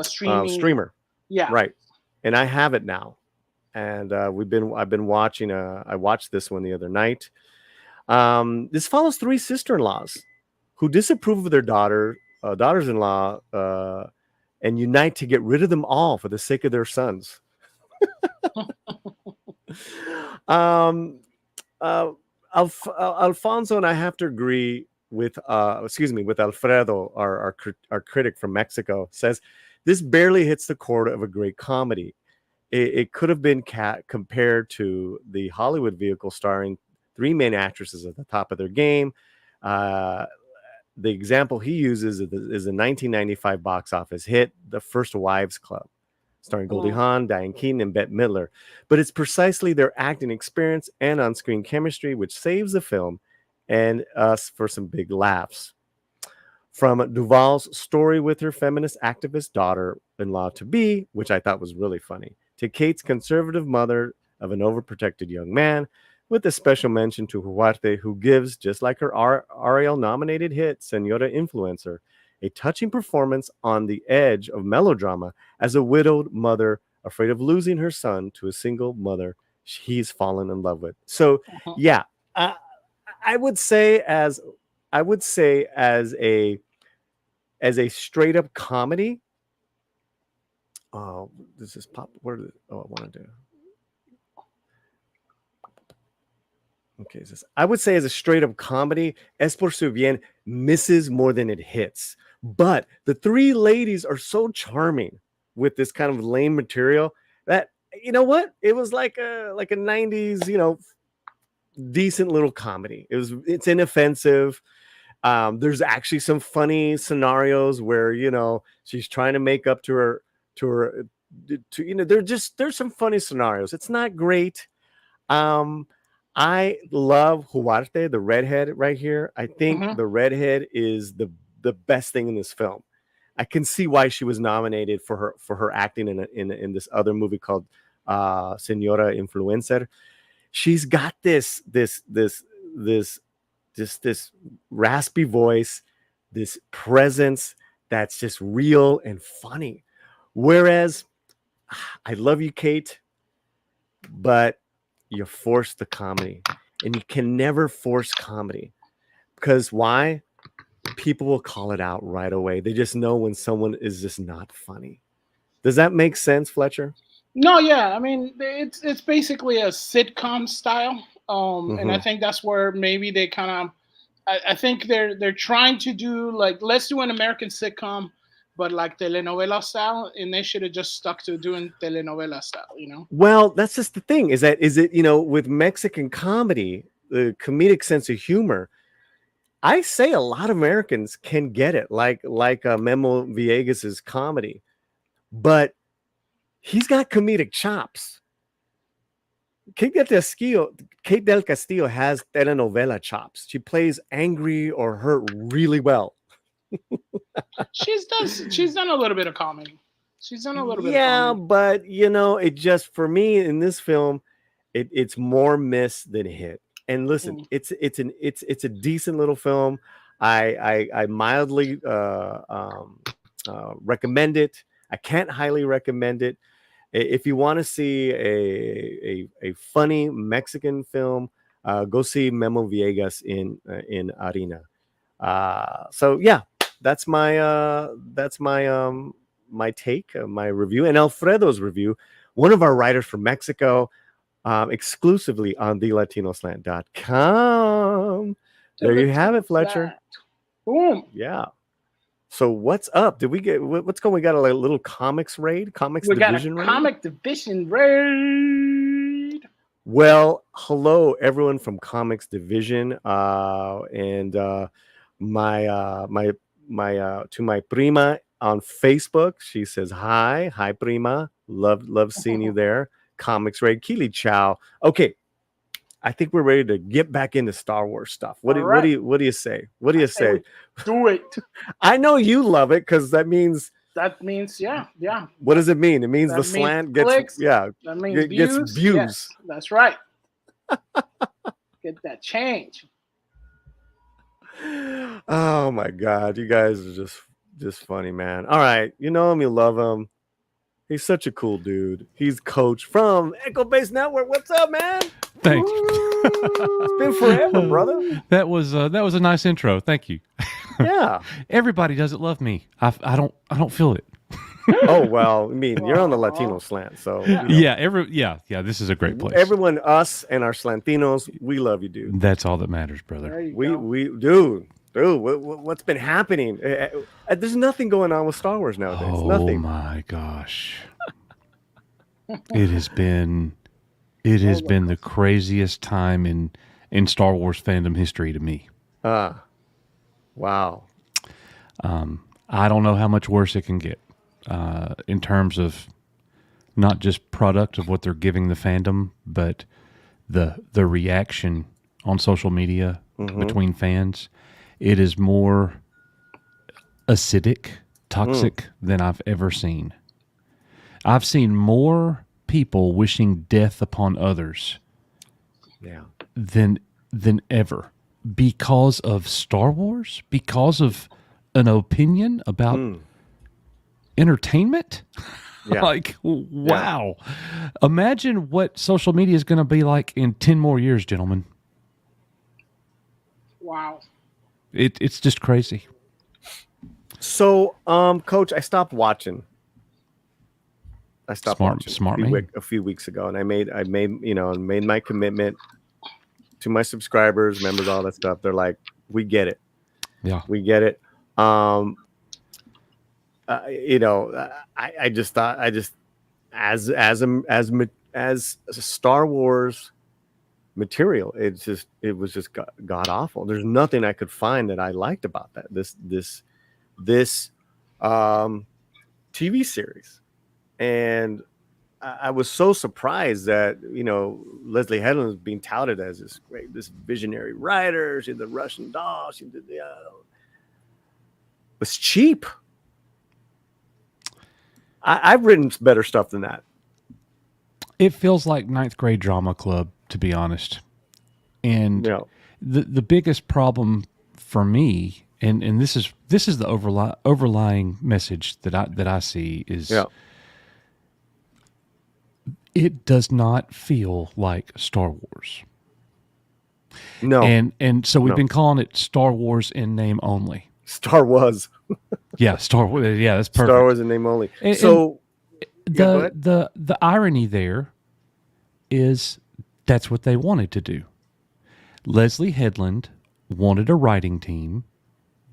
streaming streamer. Yeah, right. And I have it now. And I've been watching. I watched this one the other night. This follows three sister-in-laws who disapprove of their daughters-in-law and unite to get rid of them all for the sake of their sons. Alfonso and I have to agree with Alfredo, our critic from Mexico, says this barely hits the chord of a great comedy. It could have been compared to the Hollywood vehicle starring three main actresses at the top of their game. The example he uses is a 1995 box office hit, The First Wives Club, starring Goldie Hawn, Diane Keaton, and Bette Midler. But it's precisely their acting experience and on-screen chemistry which saves the film and us for some big laughs. From Duval's story with her feminist activist daughter-in-law to be, which I thought was really funny, to Kate's conservative mother of an overprotected young man, with a special mention to Huarte, who gives, just like her Ariel-nominated hit, Senora Influencer, a touching performance on the edge of melodrama as a widowed mother afraid of losing her son to a single mother he's fallen in love with. So, yeah, I would say as a straight up comedy. Oh, this is pop. What is it? Oh, I want to do. Okay, I would say as a straight up comedy, Es por su bien misses more than it hits. But the three ladies are so charming with this kind of lame material that, you know what? It was like a 90s, decent little comedy. It's inoffensive. There's actually some funny scenarios where, she's trying to make up to there's some funny scenarios. It's not great. I love Huarte, the redhead right here. I think the redhead is the best thing in this film. I can see why she was nominated for her acting in this other movie called Senora Influencer. She's got this raspy voice, this presence that's just real and funny. Whereas I love you, Kate, but you force the comedy, and you can never force comedy, because why? People will call it out right away. They just know when someone is just not funny. Does that make sense, Fletcher? No, yeah. I mean, it's basically a sitcom style, and I think that's where maybe they kind of. I think they're trying to do like, let's do an American sitcom, but like telenovela style, and they should have just stuck to doing telenovela style, Well, that's just the thing. Is it with Mexican comedy, the comedic sense of humor, I say a lot of Americans can get it, like Memo Villegas's comedy, but he's got comedic chops. Kate del Castillo has telenovela chops. She plays angry or hurt really well. She's done a little bit of comedy. She's done a little bit of comedy. But it just, for me in this film, it's more miss than hit. And listen, it's a decent little film. I mildly recommend it. I can't highly recommend it. If you want to see a funny Mexican film, go see Memo Villegas in Arena. So yeah, that's my my take, my review, and Alfredo's review. One of our writers from Mexico, exclusively on thelatinосlant.com. There you have it, Fletcher. Boom. Yeah. So what's up? Did we get what's going? We got a little comics raid, We got a comic division raid. Well, hello everyone from Comics Division, and my to my prima on Facebook. She says hi prima, love seeing you there. Comics raid, Kili Chow. Okay, I think we're ready to get back into Star Wars stuff. What do you say? What do you say? Do it. I know you love it, because that means yeah. What does it mean? It means that the means slant gets clicks. That means gets views. Yes, that's right. Get that change. Oh my God, you guys are just funny, man. All right, you know him, you love him. He's such a cool dude. He's Coach from Echo Base Network. What's up, man? Thanks. It's been forever, brother. That was a nice intro. Thank you. Yeah. Everybody doesn't love me. I don't feel it. Oh well, I mean, you're on the Latino slant, so yeah. This is a great place. Everyone, us and our Slantinos, we love you, dude. That's all that matters, brother. We dude, what's been happening? There's nothing going on with Star Wars nowadays. Oh nothing. My gosh, it has been the craziest time in Star Wars fandom history to me. Wow. I don't know how much worse it can get in terms of not just product of what they're giving the fandom, but the reaction on social media between fans. It is more acidic, toxic than I've ever seen. I've seen more people wishing death upon others than ever because of Star Wars, because of an opinion about entertainment. Yeah. Like, wow. Imagine what social media is going to be like in 10 more years, gentlemen. Wow. It's just crazy. So, Coach, I stopped watching. I stopped watching a few weeks ago, and I made my commitment to my subscribers, members, all that stuff. They're like, we get it. Yeah, we get it. I just thought, as Star Wars material, it was just god awful. There's nothing I could find that I liked about that this TV series, and I was so surprised that Leslie Headland was being touted as this visionary writer. She's the Russian doll. She did was cheap. I've written better stuff than that. It feels like ninth grade drama club, to be honest. And the biggest problem for me, and this is the overlying message that I see is it does not feel like Star Wars. No. And so we've been calling it Star Wars in name only. Star Wars. Yeah, Star Wars. Yeah, that's perfect. Star Wars in name only. And the irony there is that's what they wanted to do. Leslie Headland wanted a writing team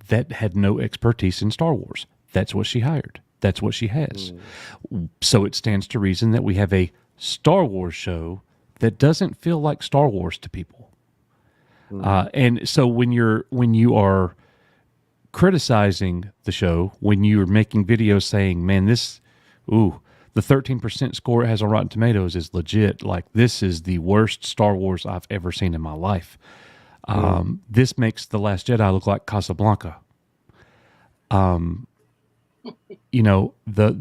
that had no expertise in Star Wars. That's what she hired. That's what she has. So it stands to reason that we have a Star Wars show that doesn't feel like Star Wars to people. And so when you are criticizing the show, when you're making videos saying, man, the 13% score it has on Rotten Tomatoes is legit. Like, this is the worst Star Wars I've ever seen in my life. This makes The Last Jedi look like Casablanca. The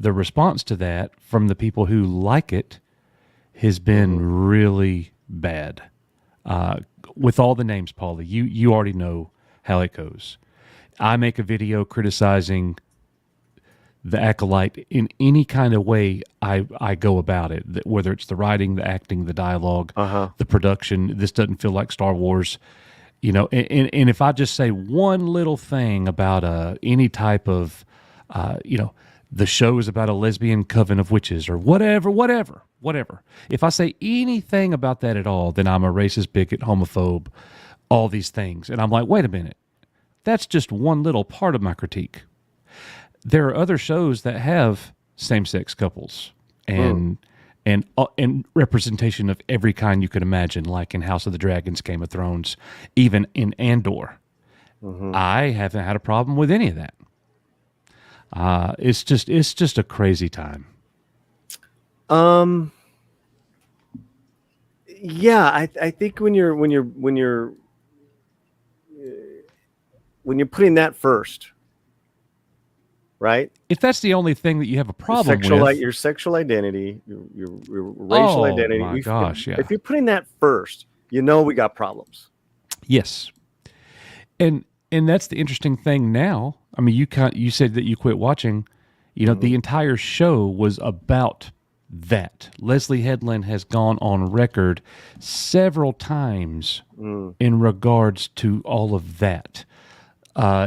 response to that from the people who like it has been really bad. With all the names, Paullie, you already know how it goes. I make a video criticizing the Acolyte in any kind of way I go about it, whether it's the writing, the acting, the dialogue, the production. This doesn't feel like Star Wars, and if I just say one little thing about any type of, the show is about a lesbian coven of witches or whatever. If I say anything about that at all, then I'm a racist, bigot, homophobe, all these things. And I'm like, wait a minute. That's just one little part of my critique. There are other shows that have same-sex couples and representation of every kind you could imagine, like in House of the Dragons, Game of Thrones, even in Andor. I haven't had a problem with any of that. It's just a crazy time. Yeah, I think when you're putting that first, right? If that's the only thing that you have a problem with, your sexual identity, your racial identity. Oh my gosh! Yeah. If you're putting that first, we got problems. Yes, and that's the interesting thing now. I mean, you said that you quit watching. The entire show was about that. Leslie Headland has gone on record several times in regards to all of that.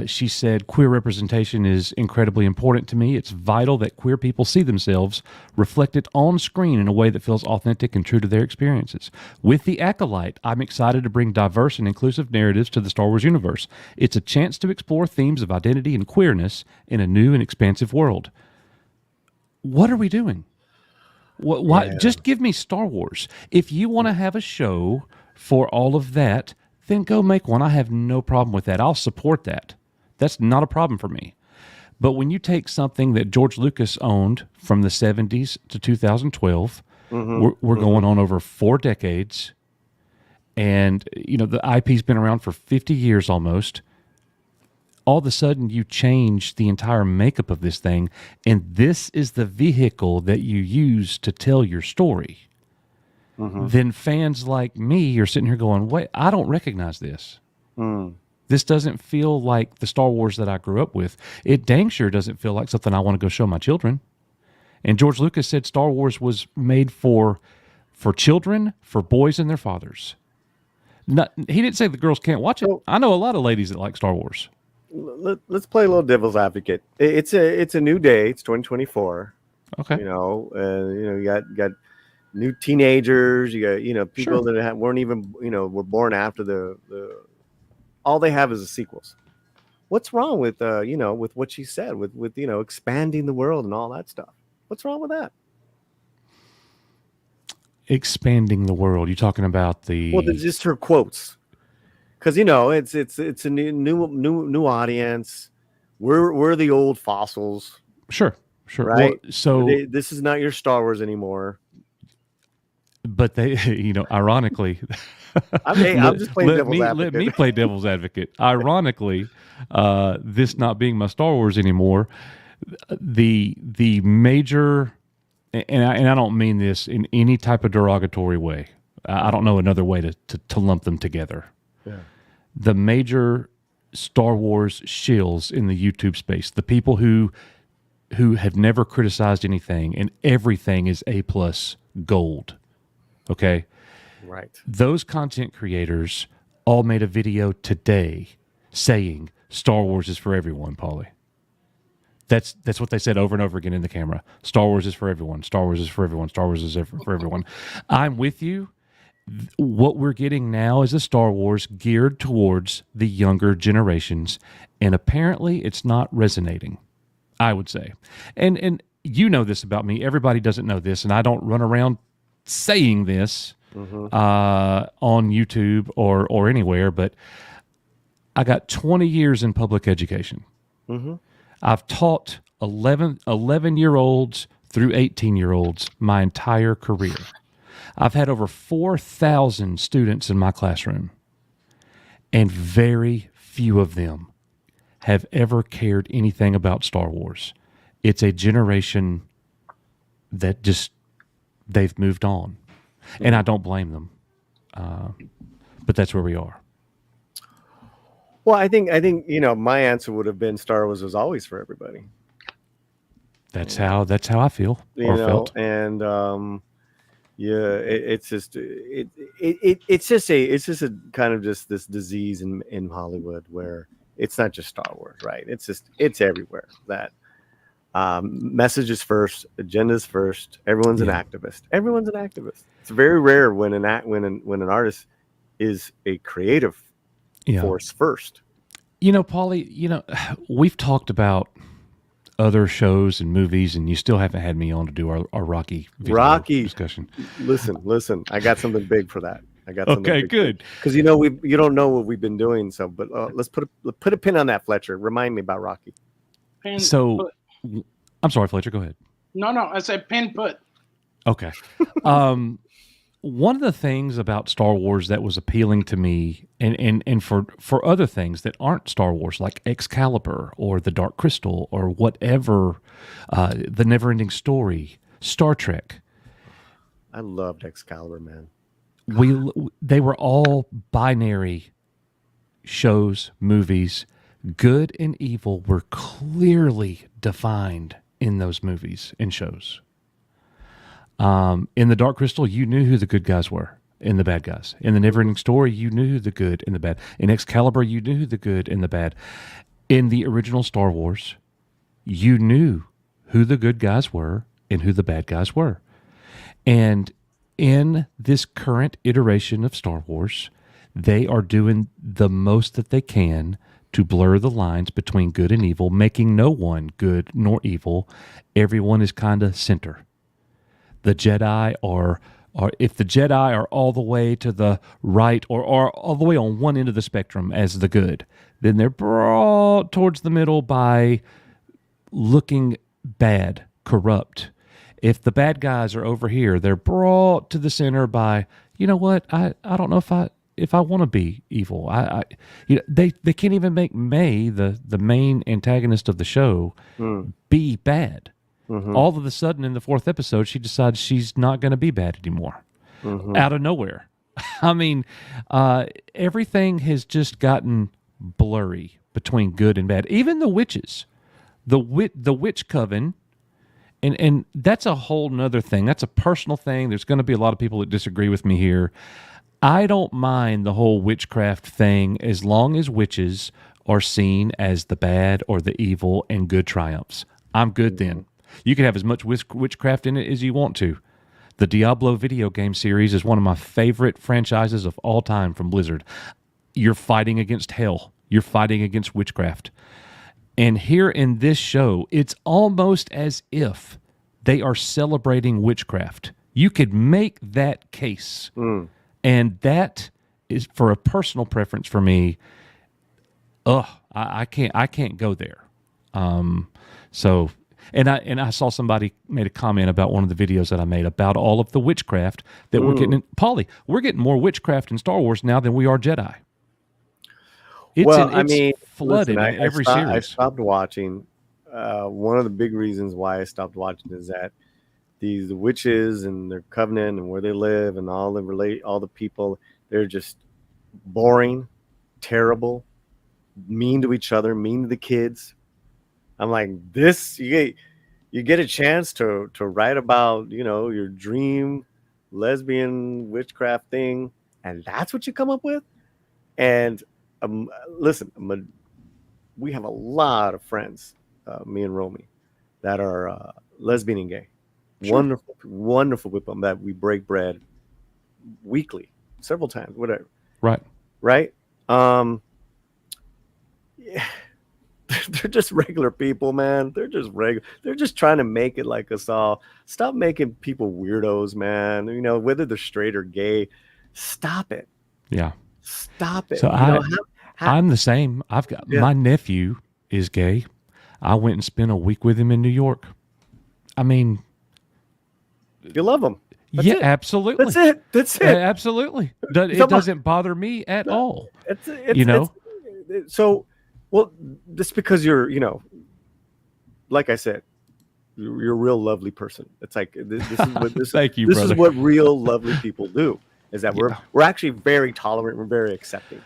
She said, queer representation is incredibly important to me. It's vital that queer people see themselves reflected on screen in a way that feels authentic and true to their experiences. With The Acolyte, I'm excited to bring diverse and inclusive narratives to the Star Wars universe. It's a chance to explore themes of identity and queerness in a new and expansive world. What are we doing? Why? Yeah. Just give me Star Wars. If you want to have a show for all of that, then go make one. I have no problem with that. I'll support that. That's not a problem for me. But when you take something that George Lucas owned from the 70s to 2012, we're going on over 4 decades, and the IP's been around for 50 years almost. All of a sudden, you change the entire makeup of this thing, and this is the vehicle that you use to tell your story. then fans like me are sitting here going, wait, I don't recognize this. This doesn't feel like the Star Wars that I grew up with. It dang sure doesn't feel like something I want to go show my children. And George Lucas said Star Wars was made for children, for boys and their fathers. He didn't say the girls can't watch it. I know a lot of ladies that like Star Wars. Let's play a little devil's advocate. It's a new day. It's 2024. Okay. You got new teenagers. You got people that weren't even were born after the all they have is the sequels. What's wrong with with what she said with expanding the world and all that stuff? What's wrong with that? Expanding the world. You talking about just her quotes? Because it's a new audience. We're the old fossils. Sure. Right. Well, so this is not your Star Wars anymore. But they, ironically, I'm just playing devil's advocate. Let me play devil's advocate. Ironically, this not being my Star Wars anymore, the major, and I don't mean this in any type of derogatory way. I don't know another way to lump them together. Yeah. The major Star Wars shills in the YouTube space, the people who have never criticized anything and everything is A+ gold. Okay. Right. Those content creators all made a video today saying Star Wars is for everyone, Paullie. That's what they said over and over again in the camera. Star Wars is for everyone. Star Wars is for everyone. Star Wars is for everyone. I'm with you. What we're getting now is a Star Wars geared towards the younger generations, and apparently it's not resonating, I would say. And you know this about me. Everybody doesn't know this, and I don't run around saying this on YouTube or anywhere, but I got 20 years in public education. I've taught 11-year-olds through 18-year-olds my entire career. I've had over 4,000 students in my classroom, and very few of them have ever cared anything about Star Wars. It's a generation that they've moved on, and I don't blame them. But that's where we are. Well, I think my answer would have been Star Wars was always for everybody. That's how I feel or felt. And it's just a kind of just this disease in Hollywood where it's not just Star Wars, right? It's everywhere. That messages first, agendas first. Everyone's an activist. Everyone's an activist. It's very rare when an artist is a creative force first. Paullie, we've talked about other shows and movies, and you still haven't had me on to do our Rocky discussion. Listen. I got something big for that. Okay, good. Because you don't know what we've been doing. So, but let's put a pin on that, Fletcher. Remind me about Rocky. I'm sorry, Fletcher. Go ahead. No, I said pin put. Okay. One of the things about Star Wars that was appealing to me, and for other things that aren't Star Wars, like Excalibur or the Dark Crystal or whatever, the Neverending Story, Star Trek. I loved Excalibur, man. They were all binary shows, movies. Good and evil were clearly defined in those movies and shows. In the Dark Crystal, you knew who the good guys were and the bad guys. In the Neverending Story, you knew who the good and the bad. In Excalibur, you knew who the good and the bad. In the original Star Wars, you knew who the good guys were and who the bad guys were. And in this current iteration of Star Wars, they are doing the most that they can to blur the lines between good and evil, making no one good nor evil. Everyone is kind of center. The Jedi are if the Jedi are all the way to the right or all the way on one end of the spectrum as the good, then they're brought towards the middle by looking bad, corrupt. If the bad guys are over here, they're brought to the center by, you know what, I don't know if I want to be evil. They can't even make May, the main antagonist of the show, be bad. All of a sudden, in the fourth episode, she decides she's not going to be bad anymore. out of nowhere. I mean, everything has just gotten blurry between good and bad. Even the witches, the witch coven, and that's a whole nother thing. That's a personal thing. There's going to be a lot of people that disagree with me here. I don't mind the whole witchcraft thing as long as witches are seen as the bad or the evil and good triumphs. I'm good then. You can have as much witchcraft in it as you want to. The Diablo video game series is one of my favorite franchises of all time from Blizzard. You're fighting against hell. You're fighting against witchcraft. And here in this show, it's almost as if they are celebrating witchcraft. You could make that case. And that is, for a personal preference for me, I can't go there. So, and I saw somebody made a comment about one of the videos that I made about all of the witchcraft that we're getting in. Paullie, we're getting more witchcraft in Star Wars now than we are Jedi. It's flooded in every series. I stopped watching. One of the big reasons why I stopped watching is that the witches and their covenant and where they live and all the people, they're just boring, terrible, mean to each other, mean to the kids. I'm like, this, you get a chance to write about, your dream lesbian witchcraft thing, and that's what you come up with. And listen, we have a lot of friends, me and Romy, that are lesbian and gay. Sure. Wonderful with them that we break bread weekly, several times, whatever. Right. Yeah. They're just regular people, man. They're just regular. They're just trying to make it like us all. Stop making people weirdos, man. Whether they're straight or gay, stop it. Yeah. Stop it. So I'm the same. I've got my nephew is gay. I went and spent a week with him in New York. I mean, you love him. That's it. Absolutely. That's it. Absolutely. It doesn't bother me at all. Well, just because you're, like I said, you're a real lovely person. It's like this is what Thank you, this brother. is what real lovely people do. Is that we're actually very tolerant. We're very accepting.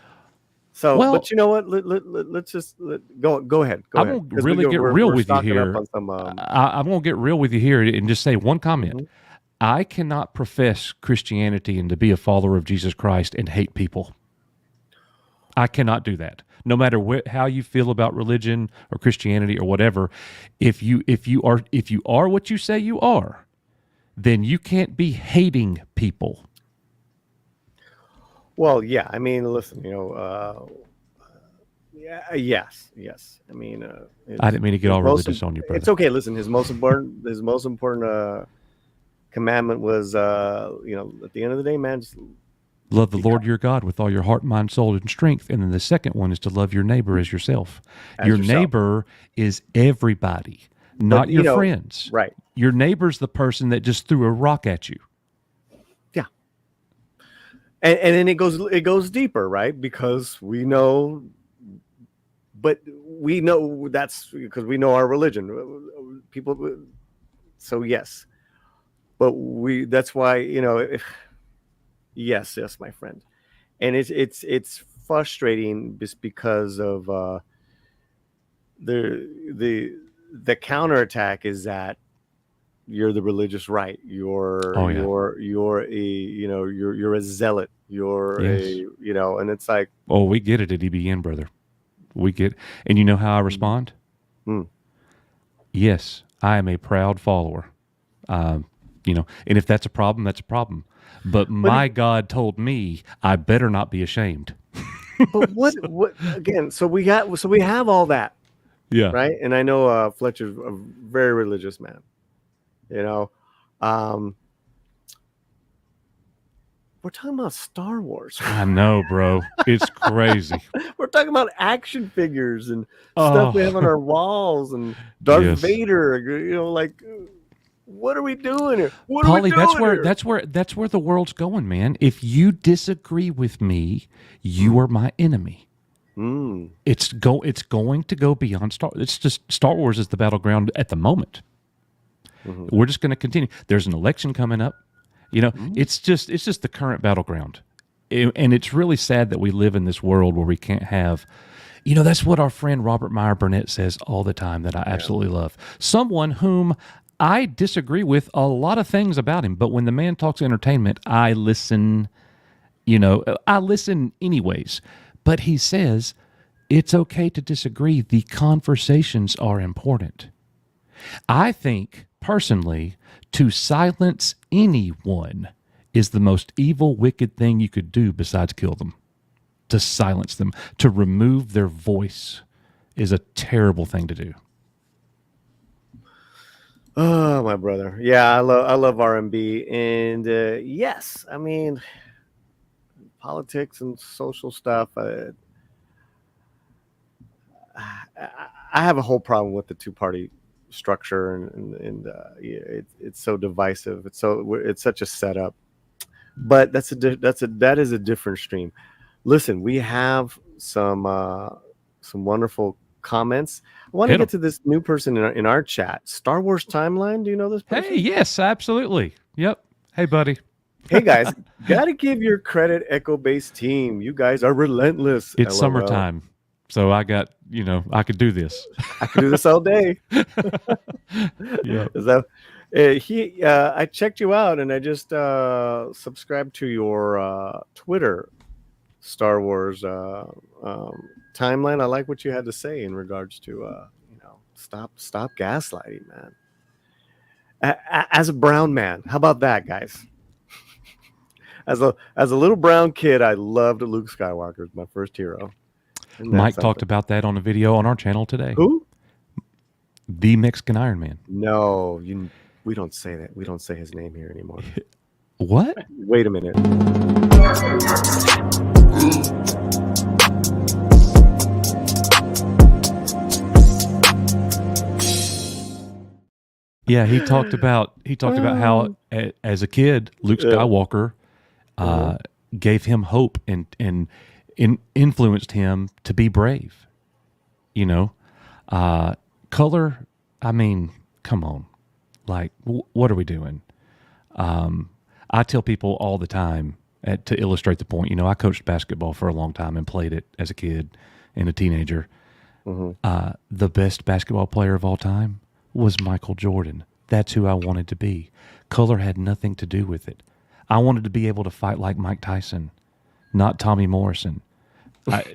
So, but you know what? Let's just go ahead. I'm going to really get real with you here. I'm going to get real with you here and just say one comment. Mm-hmm. I cannot profess Christianity and to be a follower of Jesus Christ and hate people. I cannot do that. No matter how you feel about religion or Christianity or whatever, if you are what you say you are, then you can't be hating people. Well, yeah. I mean, listen. Yes. I mean, I didn't mean to get all religious on you, brother. It's okay. Listen, his most important commandment was, at the end of the day, man, just love the Lord your God with all your heart, mind, soul, and strength. And then the second one is to love your neighbor as yourself. Your neighbor is everybody, not your friends. Right. Your neighbor's the person that just threw a rock at you. Yeah. And then it goes deeper, right? Because we know that's because we know our religion. People. So yes. But that's why, yes, my friend. And it's frustrating just because of the counterattack is that you're the religious right. You're a zealot. And it's like, oh, we get it at EBN, brother. We get, and you know how I respond? Yes, I am a proud follower. And if that's a problem, that's a problem. But my God told me I better not be ashamed. But what again? So we have all that, right? And I know Fletcher's a very religious man. We're talking about Star Wars. I know, bro. It's crazy. We're talking about action figures and stuff we have on our walls and Darth Vader. What are we doing here? Paullie, that's where the world's going, man. If you disagree with me, you are my enemy. It's going to go beyond Star. It's just Star Wars is the battleground at the moment. We're just going to continue. There's an election coming up, You know, it's just the current battleground. And it's really sad that we live in this world where we can't have, you know, that's what our friend Robert Meyer Burnett says all the time that I absolutely love. Someone whom I disagree with a lot of things about him, but when the man talks entertainment, I listen, you know, I listen anyways. But he says it's okay to disagree. The conversations are important. I think, personally, to silence anyone is the most evil, wicked thing you could do besides kill them. To silence them, to remove their voice is a terrible thing to do. Oh, my brother. Yeah, I love R&B. And yes, I mean, politics and social stuff. I have a whole problem with the two-party structure, and it's so divisive. It's such a setup. But that is a different stream. Listen, we have some wonderful comments. I want to get to this new person in our chat. Star Wars Timeline. Do you know this person? Hey, yes, absolutely. Yep. Hey, buddy. Hey, guys, gotta give your credit, Echo Base team. You guys are relentless. It's LOL. Summertime, so I got, you know, I could do this. I could do this all day. Yeah. Is that I checked you out, and I just subscribed to your Twitter Star Wars timeline. I like what you had to say in regards to you know, stop gaslighting, man. As a brown man, how about that, guys? As a little brown kid, I loved Luke Skywalker, my first hero. Mike talked about that on a video on our channel today. Who? The Mexican Iron Man. No, we don't say that. We don't say his name here anymore. What? Wait a minute. Yeah, he talked about how as a kid, Luke Skywalker gave him hope and influenced him to be brave. You know, color. I mean, come on, like what are we doing? I tell people all the time to illustrate the point. You know, I coached basketball for a long time and played it as a kid and a teenager. The best basketball player of all time was Michael Jordan. That's who I wanted to be. Color had nothing to do with it. I wanted to be able to fight like Mike Tyson, not Tommy Morrison.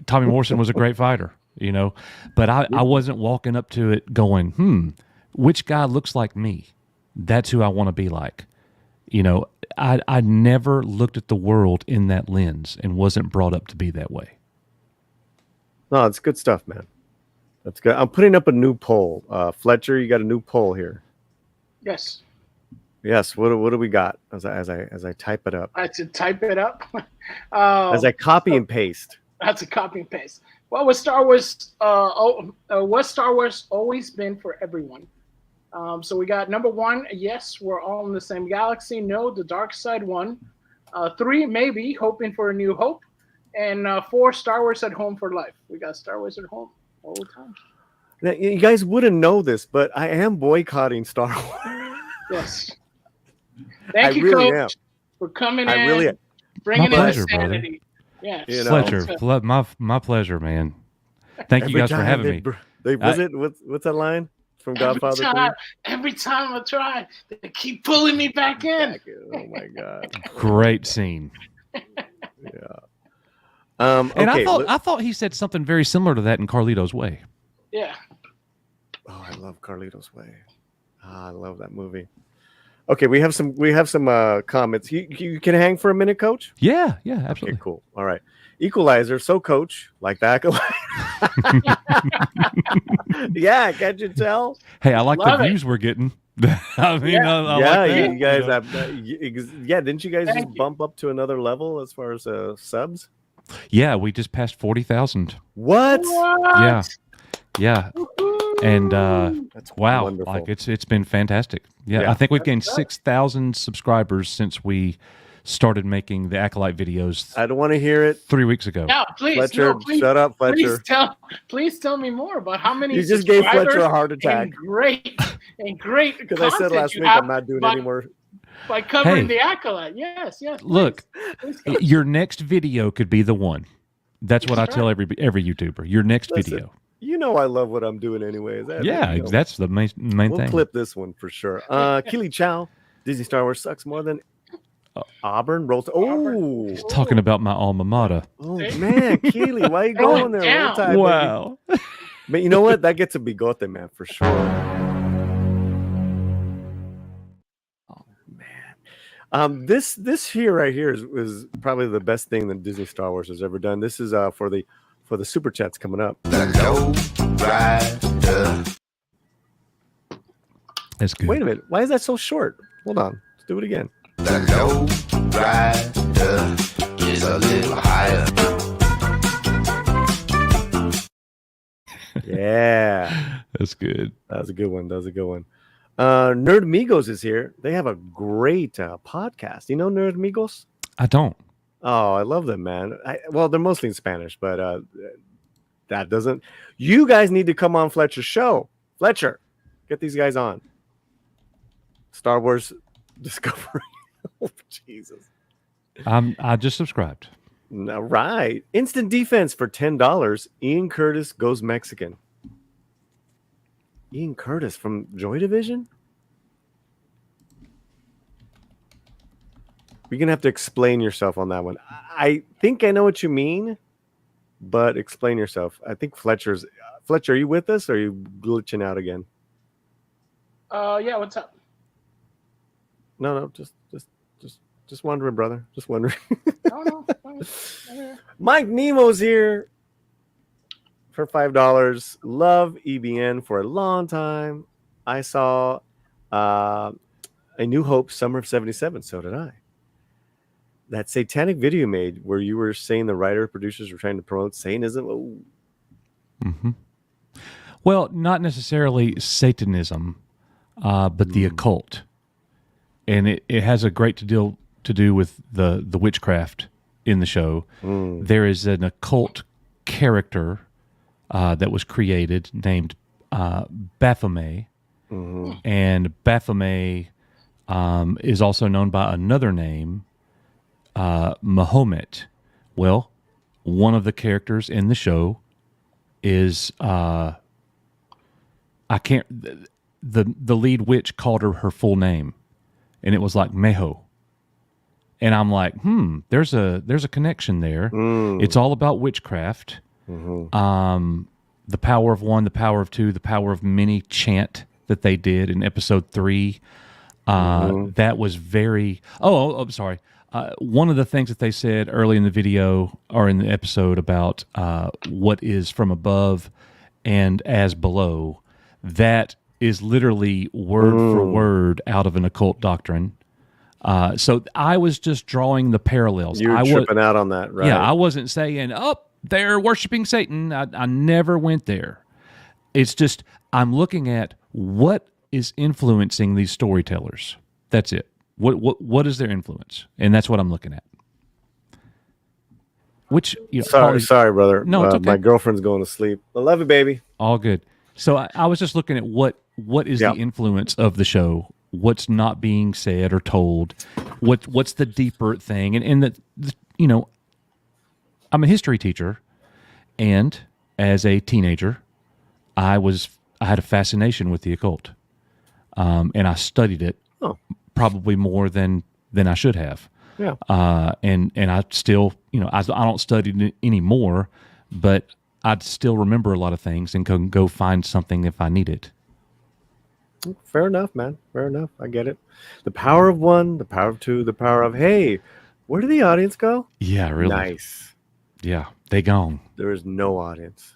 Tommy Morrison was a great fighter, you know, but I wasn't walking up to it going, which guy looks like me? That's who I want to be like. You know, I never looked at the world in that lens and wasn't brought up to be that way. No, it's good stuff, man. That's good. I'm putting up a new poll. Fletcher, you got a new poll here. Yes. Yes. What do we got as I type it up? I should type it up. As I copy and paste. That's a copy and paste. What was Star Wars? What's Star Wars always been for everyone? So we got number 1. Yes, we're all in the same galaxy. No, the dark side won. 3, maybe hoping for a new hope. And 4, Star Wars at home for life. We got Star Wars at home all the time. Now, you guys wouldn't know this, but I am boycotting Star Wars. Yes. Thank you, really Coach, for coming I in, really am. bringing My pleasure, in sanity. Yes. You know, Fletcher, my pleasure, man. Thank you guys for having me. What's that line from Godfather 3? Every time I try, they keep pulling me back in. Oh my God! Great scene. Yeah. And okay, I thought he said something very similar to that in Carlito's Way. Yeah. Oh, I love Carlito's Way. I love that movie. Okay, we have some comments. You can hang for a minute, Coach? Yeah, absolutely. Okay, cool. All right. Equalizer. So, Coach, like that. Yeah, can't you tell? Hey, I like the views we're getting. I mean, Yeah. I like that, you guys know. have. Didn't you guys just bump up to another level as far as subs? Yeah, we just passed 40,000. What? Yeah. And That's wow, wonderful. like it's been fantastic. Yeah, I think we've gained 6,000 subscribers since we started making the Acolyte videos. I don't want to hear it. 3 weeks ago. Yeah, please, Fletcher, please, shut up, Fletcher. Please tell me more about how many. You just gave Fletcher a subscribers heart attack. And great Because I said last week I'm not doing any more. By covering Hey. the accolade. Yes, yes. Look, please go. your next video could be the one. That's what I That's tell every YouTuber. Your next Listen, video. You know I love what I'm doing anyways. Yeah, that's the main we'll thing. clip this one for sure. Keely Chow, Disney Star Wars sucks more than Auburn rolls. Oh, He's talking about my alma mater. oh man, Keely, why you going there? down. Roll Tide, baby. Wow. But you know what? That gets a bigote, man, for sure. Oh man, this here right here is probably the best thing that Disney Star Wars has ever done. This is for the super chats coming up. That's good. Wait a minute, why is that so short? Hold on, let's do it again. Is a little higher. Yeah, That's good. that was a good one. Nerd Amigos is here. They have a great podcast. You know Nerd Amigos? I don't. Oh, I love them, man. Well, they're mostly in Spanish, but that doesn't. You guys need to come on Fletcher's show. Fletcher, get these guys on. Star Wars Discovery. Oh, Jesus. I just subscribed. All right. Instant defense for $10. Ian Curtis goes Mexican. Ian Curtis from Joy Division? You're going to have to explain yourself on that one. I think I know what you mean, but explain yourself. I think Fletcher, are you with us or are you glitching out again? Yeah, what's up? No, just wondering, brother. Just wondering. No. Mike Nemo's here for $5. Love EBN for a long time. I saw A New Hope Summer of 77. So did I. That satanic video you made where you were saying the writer producers were trying to promote Satanism. Oh. Mm-hmm. Well, not necessarily Satanism, but the occult. And it has a great deal to do with the witchcraft in the show. There is an occult character that was created named Baphomet. And Baphomet is also known by another name, Mahomet. Well, one of the characters in the show is I can't. The lead witch called her full name, and it was like Meho. And I'm like, there's a connection there. It's all about witchcraft. The power of one, the power of two, the power of many chant that they did in episode 3. That was very. I'm sorry. One of the things that they said early in the video or in the episode about what is from above and as below, that is literally word for word out of an occult doctrine. So I was just drawing the parallels. You were tripping out on that, right? Yeah, I wasn't saying, they're worshiping Satan. I never went there. It's just I'm looking at what is influencing these storytellers. That's it. What is their influence? And that's what I'm looking at. Which sorry, brother. No, it's okay. My girlfriend's going to sleep. I love you, baby. All good. So I was just looking at what is the influence of the show. What's not being said or told? What's the deeper thing? And I'm a history teacher, and as a teenager, I had a fascination with the occult, and I studied it probably more than I should have. Yeah. And I still, I don't study it anymore, but I'd still remember a lot of things and can go find something if I need it. Fair enough, man. Fair enough. I get it. The power of one, the power of two, the power of, hey, where did the audience go? Yeah, really. Nice. Yeah, they gone. There is no audience.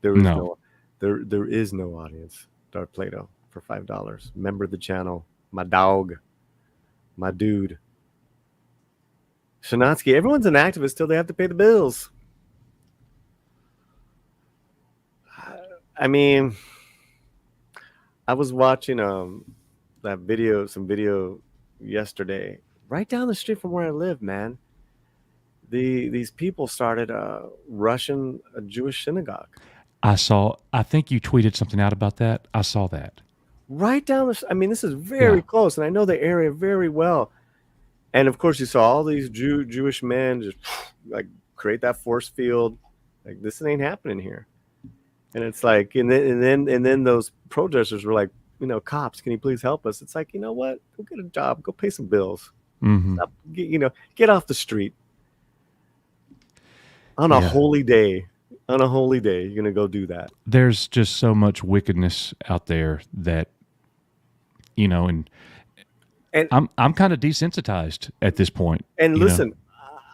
There is no audience. Dark Plato for $5. Member of the channel. My dog. My dude. Shanatsky, everyone's an activist till they have to pay the bills. I mean, I was watching some video yesterday, right down the street from where I live, man. These people started rushing a Jewish synagogue. I think you tweeted something out about that. I saw that. right down the. I mean, this is very close, and I know the area very well. And of course, you saw all these Jewish men just like create that force field. Like this ain't happening here. And it's like, and then those protesters were like, cops, can you please help us? It's like, you know what? Go get a job. Go pay some bills. Stop, get off the street. On a holy day. On a holy day, you're gonna go do that. There's just so much wickedness out there that, and I'm kind of desensitized at this point. And listen,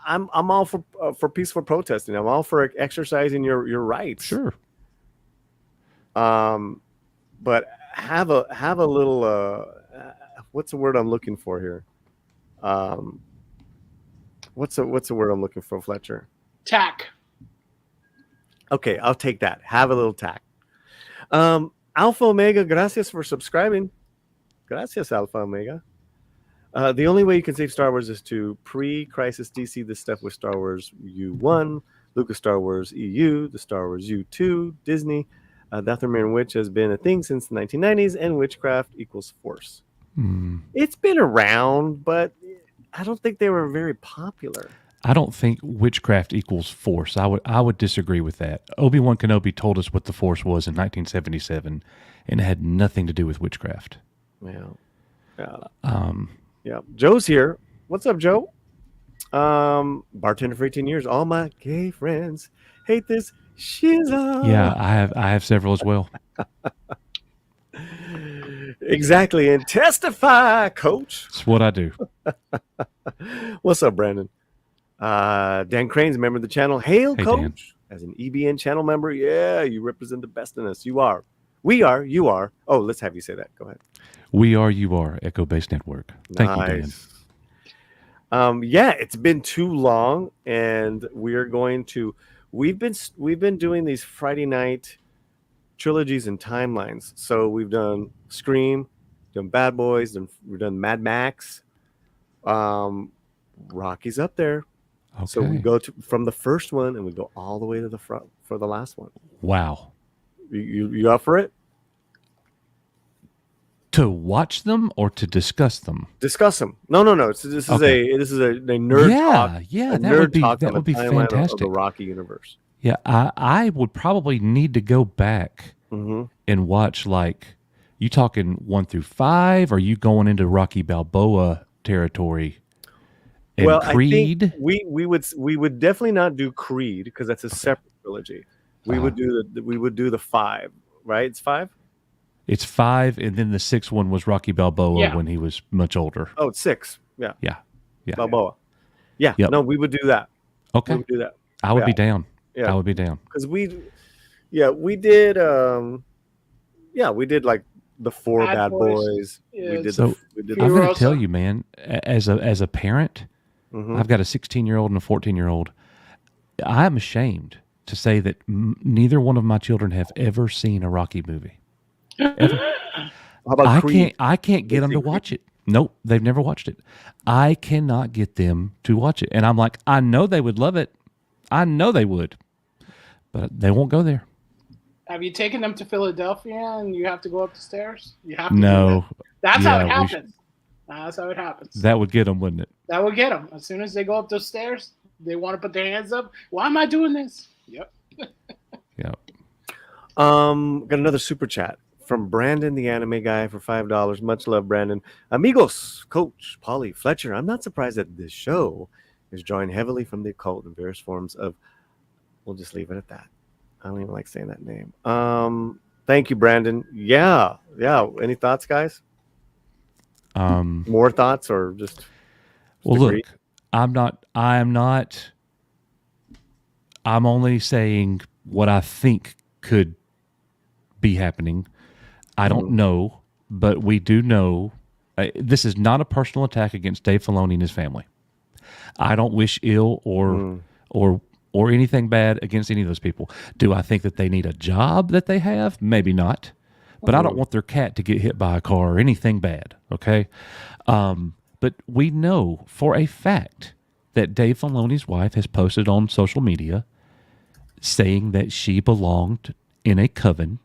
I'm all for peaceful protesting. I'm all for exercising your rights. Sure. But have a little what's the word I'm looking for here? What's the word I'm looking for, Fletcher? Tack. Okay, I'll take that. Have a little tact. Alpha Omega, gracias for subscribing. Gracias, Alpha Omega. The only way you can save Star Wars is to pre-Crisis DC this stuff with Star Wars U1, Lucas Star Wars EU, the Star Wars U2, Disney. Dathomir Witch has been a thing since the 1990s, and witchcraft equals force. It's been around, but I don't think they were very popular. I don't think witchcraft equals force. I would disagree with that. Obi-Wan Kenobi told us what the force was in 1977, and it had nothing to do with witchcraft. Yeah. Joe's here. What's up, Joe? Bartender for 18 years. All my gay friends hate this shiza. Yeah, I have several as well. Exactly. And testify, coach. That's what I do. What's up, Brandon? Dan Crane's a member of the channel. Hail, hey, coach. Dan. As an EBN channel member, yeah, you represent the best in us. You are. We are. You are. Oh, let's have you say that. Go ahead. We are, you are, Echo Base Network. Thank you, Dan. Yeah, it's been too long, and we're going to. We've been doing these Friday night trilogies and timelines. So we've done Scream, done Bad Boys, we've done Mad Max. Rocky's up there. Okay. So we go from the first one and we go all the way to the front for the last one. Wow. You up for it? To watch them or to discuss them? Discuss them. No. This is a nerd talk. Yeah, that would be fantastic. Of the Rocky universe. Yeah, I would probably need to go back and watch, like, you talking 1 through 5? Or are you going into Rocky Balboa territory? And Creed? I think we would definitely not do Creed because that's a separate trilogy. We would do the 5, right? It's 5. It's 5, and then the 6th one was Rocky Balboa when he was much older. Oh, it's 6. Yeah. Balboa. Yeah. Yep. No, we would do that. Okay. We would do that. I would be down. Yeah. I would be down. Because we did like the 4 Bad Boys. Yeah, we did I'm going to tell you, man, as a parent, Mm-hmm. I've got a 16-year-old and a 14-year-old. I'm ashamed to say that neither one of my children have ever seen a Rocky movie. Ever. How about Creed? I can't get them to watch it. Nope, they've never watched it. I cannot get them to watch it. And I'm like, I know they would love it. I know they would. But they won't go there. Have you taken them to Philadelphia and you have to go up the stairs? You have to. No. That's how it happens. That's how it happens. That would get them, wouldn't it? That would get them. As soon as they go up those stairs, they want to put their hands up. Why am I doing this? Yep. Yep. Got another super chat from Brandon, the anime guy, for $5. Much love, Brandon. Amigos, Coach, Paullie, Fletcher. I'm not surprised that this show is drawing heavily from the occult in various forms of. We'll just leave it at that. I don't even like saying that name. Thank you, Brandon. Yeah. Any thoughts, guys? More thoughts or just well, agree? Look, I'm only saying what I think could be happening. I don't know, but we do know this is not a personal attack against Dave Filoni and his family. I don't wish ill or anything bad against any of those people. Do I think that they need a job that they have? Maybe not. But I don't want their cat to get hit by a car or anything bad, okay? But we know for a fact that Dave Filoni's wife has posted on social media saying that she belonged in a coven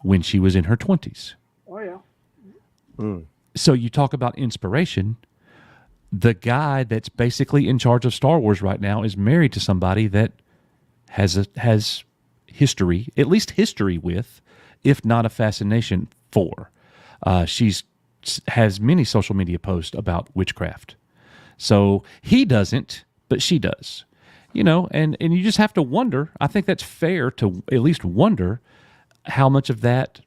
when she was in her 20s. Oh, yeah. So you talk about inspiration. The guy that's basically in charge of Star Wars right now is married to somebody that has history, at least history with, if not a fascination for. She's has many social media posts about witchcraft. So he doesn't, but she does. You know, and you just have to wonder. I think that's fair to at least wonder how much of that,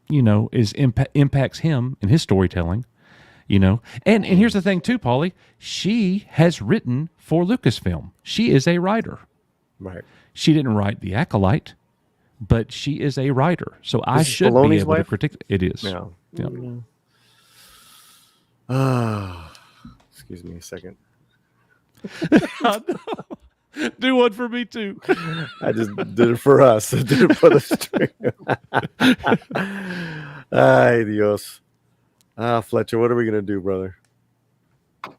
you know, is impacts him and his storytelling. You know, and here's the thing too, Paullie. She has written for Lucasfilm. She is a writer. Right. She didn't write The Acolyte, but she is a writer. So I should be Filoni's able to wife? critique. It is. Yeah. Yeah. Excuse me a second. Do one for me too. I just did it for us. I did it for the stream. Ay, Dios. Fletcher, what are we going to do, brother?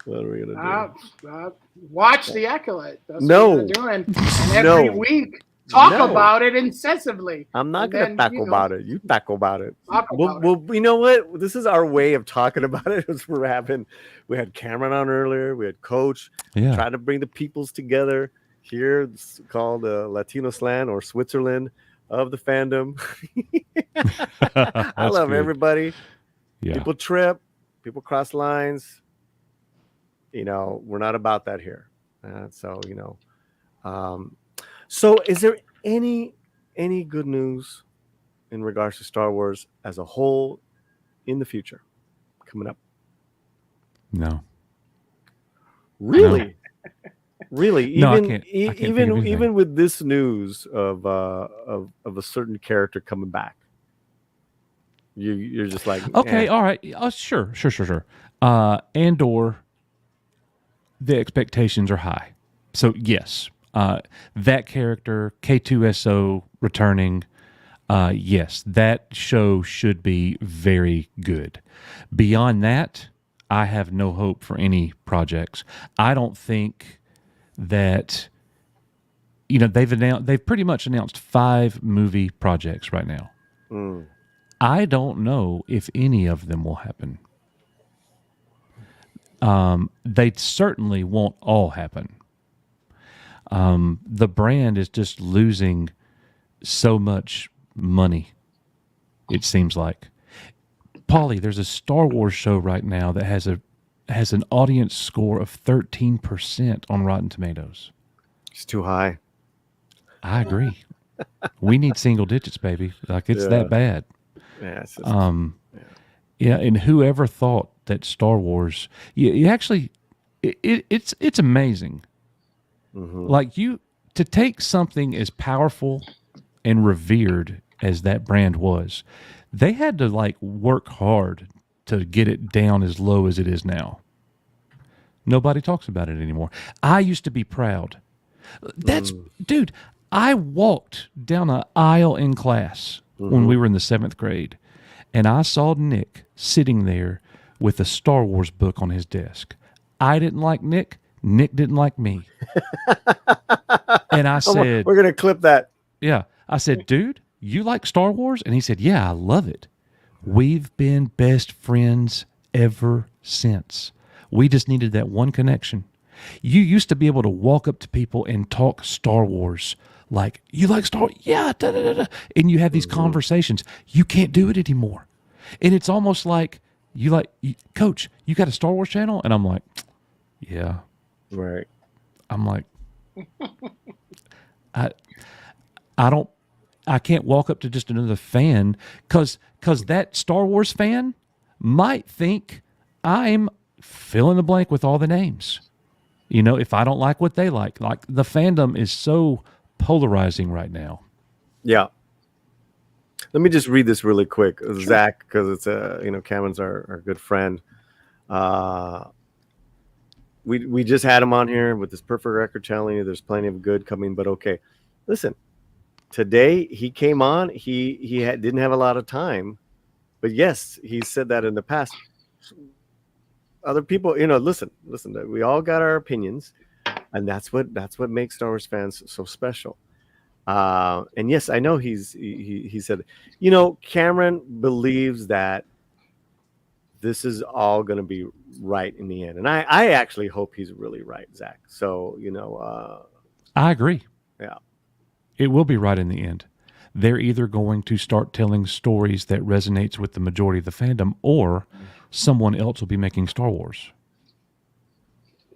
What are we going to do? Watch The Acolyte. That's No. what you're doing. And every week, talk about it incessantly. I'm not going to talk about it. You talk about it. Talk about Well, you know what? This is our way of talking about it. We had Cameron on earlier. We had Coach. Yeah. Trying to bring the peoples together here. It's called Latino Slant or Switzerland of the fandom. I love everybody. Yeah. People trip. People cross lines. You know, we're not about that here. So, you know. So is there any good news in regards to Star Wars as a whole in the future coming up? No. Really? No. Really? No, I even can't think of anything. even with this news of a certain character coming back, you're just like, okay, all right, sure. Andor, the expectations are high, so yes, that character K2SO returning, yes, that show should be very good. Beyond that, I have no hope for any projects. I don't think that, you know, they've pretty much announced 5 movie projects right now. I don't know if any of them will happen. They certainly won't all happen. The brand is just losing so much money, it seems like. Paullie, there's a Star Wars show right now that has an audience score of 13% on Rotten Tomatoes. It's too high. I agree. We need single digits, baby. Like it's that bad. Yeah. It's just, yeah. And whoever thought that Star Wars? You actually, it's amazing. Like to take something as powerful and revered as that brand was, they had to like work hard to get it down as low as it is now. Nobody talks about it anymore. I used to be proud. Dude, I walked down an aisle in class when we were in the 7th grade, and I saw Nick sitting there with a Star Wars book on his desk. I didn't like Nick. Nick didn't like me. And I said, we're going to clip that. Yeah. I said, dude, you like Star Wars? And he said, yeah, I love it. We've been best friends ever since. We just needed that one connection. You used to be able to walk up to people and talk Star Wars. Like, you like Star Wars? Yeah. Da, da, da, da. And you have these conversations. You can't do it anymore. And it's almost like, Coach, you got a Star Wars channel? And I'm like, yeah. Right. I'm like, I can't walk up to just another fan because that Star Wars fan might think I'm fill in the blank with all the names. You know, if I don't like what they like the fandom is so polarizing right now. Yeah. Let me just read this really quick, Zach, because it's Cameron's our good friend. We just had him on here with this perfect record telling you there's plenty of good coming, but okay. Listen, today he came on. He didn't have a lot of time, but yes, he said that in the past. Other people, listen. We all got our opinions, and that's what makes Star Wars fans so special. And yes, I know he said, Cameron believes that this is all going to be right in the end. And I actually hope he's really right, Zach. So, I agree. Yeah. It will be right in the end. They're either going to start telling stories that resonates with the majority of the fandom, or someone else will be making Star Wars.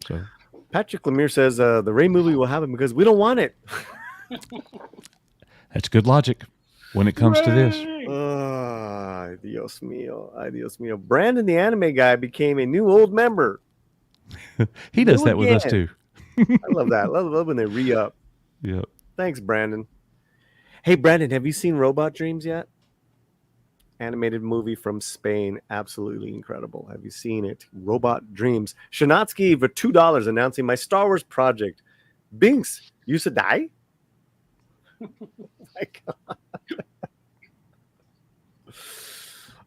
So Patrick Lemire says the Rey movie will happen because we don't want it. That's good logic when it comes to this. Ay, Dios mío. Ay, Dios mío. Brandon, the anime guy, became a new old member. He does that with us too. I love that. Love when they re-up. Yep. Thanks, Brandon. Hey, Brandon, have you seen Robot Dreams yet? Animated movie from Spain. Absolutely incredible. Have you seen it? Robot Dreams. Shanatsky for $2 announcing my Star Wars project. Binks, you should die? My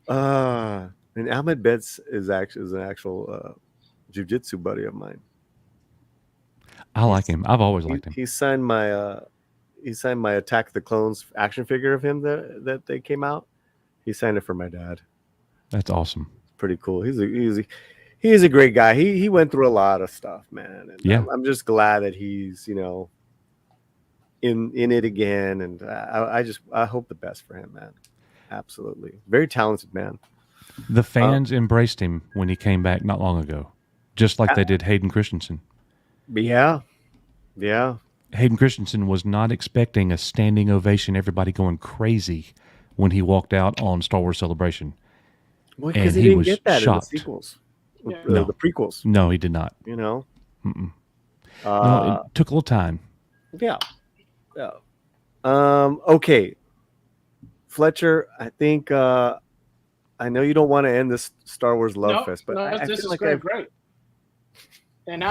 God. And Ahmed Betts is an actual jiu-jitsu buddy of mine. I like him. I've always liked him. He signed my Attack of the Clones action figure of him that they came out. He signed it for my dad. That's awesome. Pretty cool. He's a great guy. He went through a lot of stuff, man. And yeah. I'm just glad that he's in it again, and I hope the best for him, man. Absolutely, very talented man. The fans embraced him when he came back not long ago, just like they did Hayden Christensen. Yeah. Hayden Christensen was not expecting a standing ovation, everybody going crazy when he walked out on Star Wars Celebration. Well, because he didn't get that shocked. in the sequels, No. the prequels. No, he did not. No, it took a little time. Yeah. Okay, Fletcher. I think I know you don't want to end this Star Wars Love Fest, but this feel is like great. And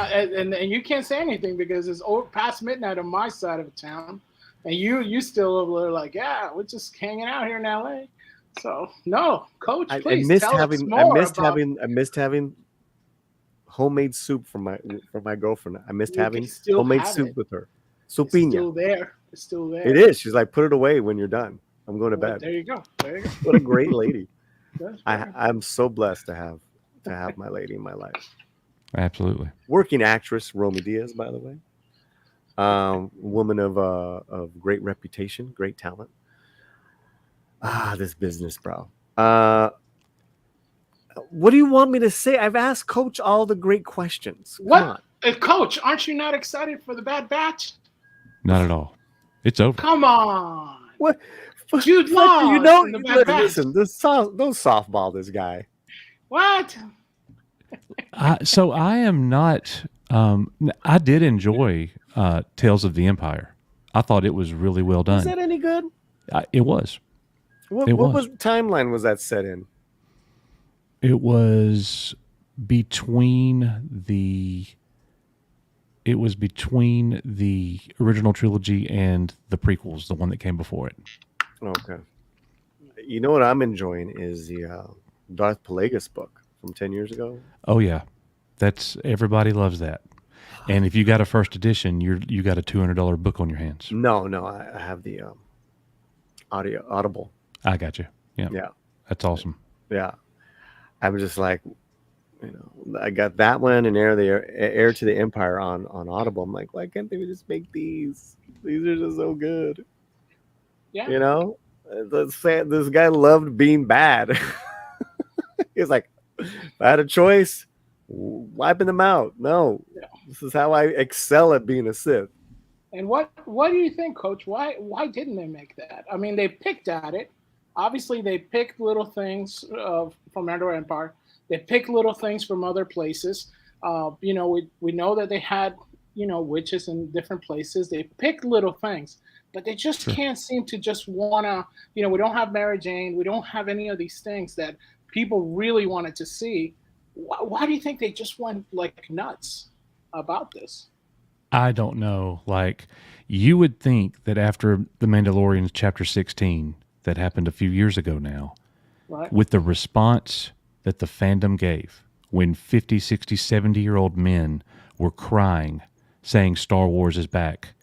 you can't say anything because it's past midnight on my side of town, and you still over there like, yeah, we're just hanging out here in LA. So no, Coach, please tell us more. I missed having homemade soup from my girlfriend. I missed having homemade soup with her. Supinha. It's still there. It is. She's like, put it away when you're done. I'm going to bed. There you go. What a great lady. I'm so blessed to have my lady in my life. Absolutely. Working actress Romy Diaz, by the way. Woman of great reputation, great talent. This business, bro. What do you want me to say? I've asked Coach all the great questions. What? Coach, aren't you not excited for the Bad Batch? Not at all. It's over. Come on. What? Jude Law. Listen, don't softball this guy. What? So I am not. I did enjoy Tales of the Empire. I thought it was really well done. Was that any good? It was. What timeline was that set in? It was between the original trilogy and the prequels, the one that came before it. Okay. You know what I'm enjoying is the Darth Plagueis book from 10 years ago. Oh yeah, everybody loves that. And if you got a first edition, you got a $200 book on your hands. No, I have the Audible. I got you. Yeah, that's awesome. Yeah, I'm just like, I got that one and Heir to the Empire on Audible. I'm like, why can't they just make these? These are just so good. Yeah. This guy loved being bad. He's like, if I had a choice, wiping them out. No, This is how I excel at being a Sith. And what do you think, Coach? Why didn't they make that? I mean, they picked at it. Obviously, they picked little things from Andor Empire. They picked little things from other places. We know that they had witches in different places. They picked little things, but they just can't seem to just wanna. We don't have Mary Jane. We don't have any of these things that people really wanted to see. Why do you think they just went like nuts about this? I don't know. Like, you would think that after The Mandalorian Chapter 16 that happened a few years ago now, right, with the response that the fandom gave when 50, 60, 70-year-old men were crying, saying Star Wars is back,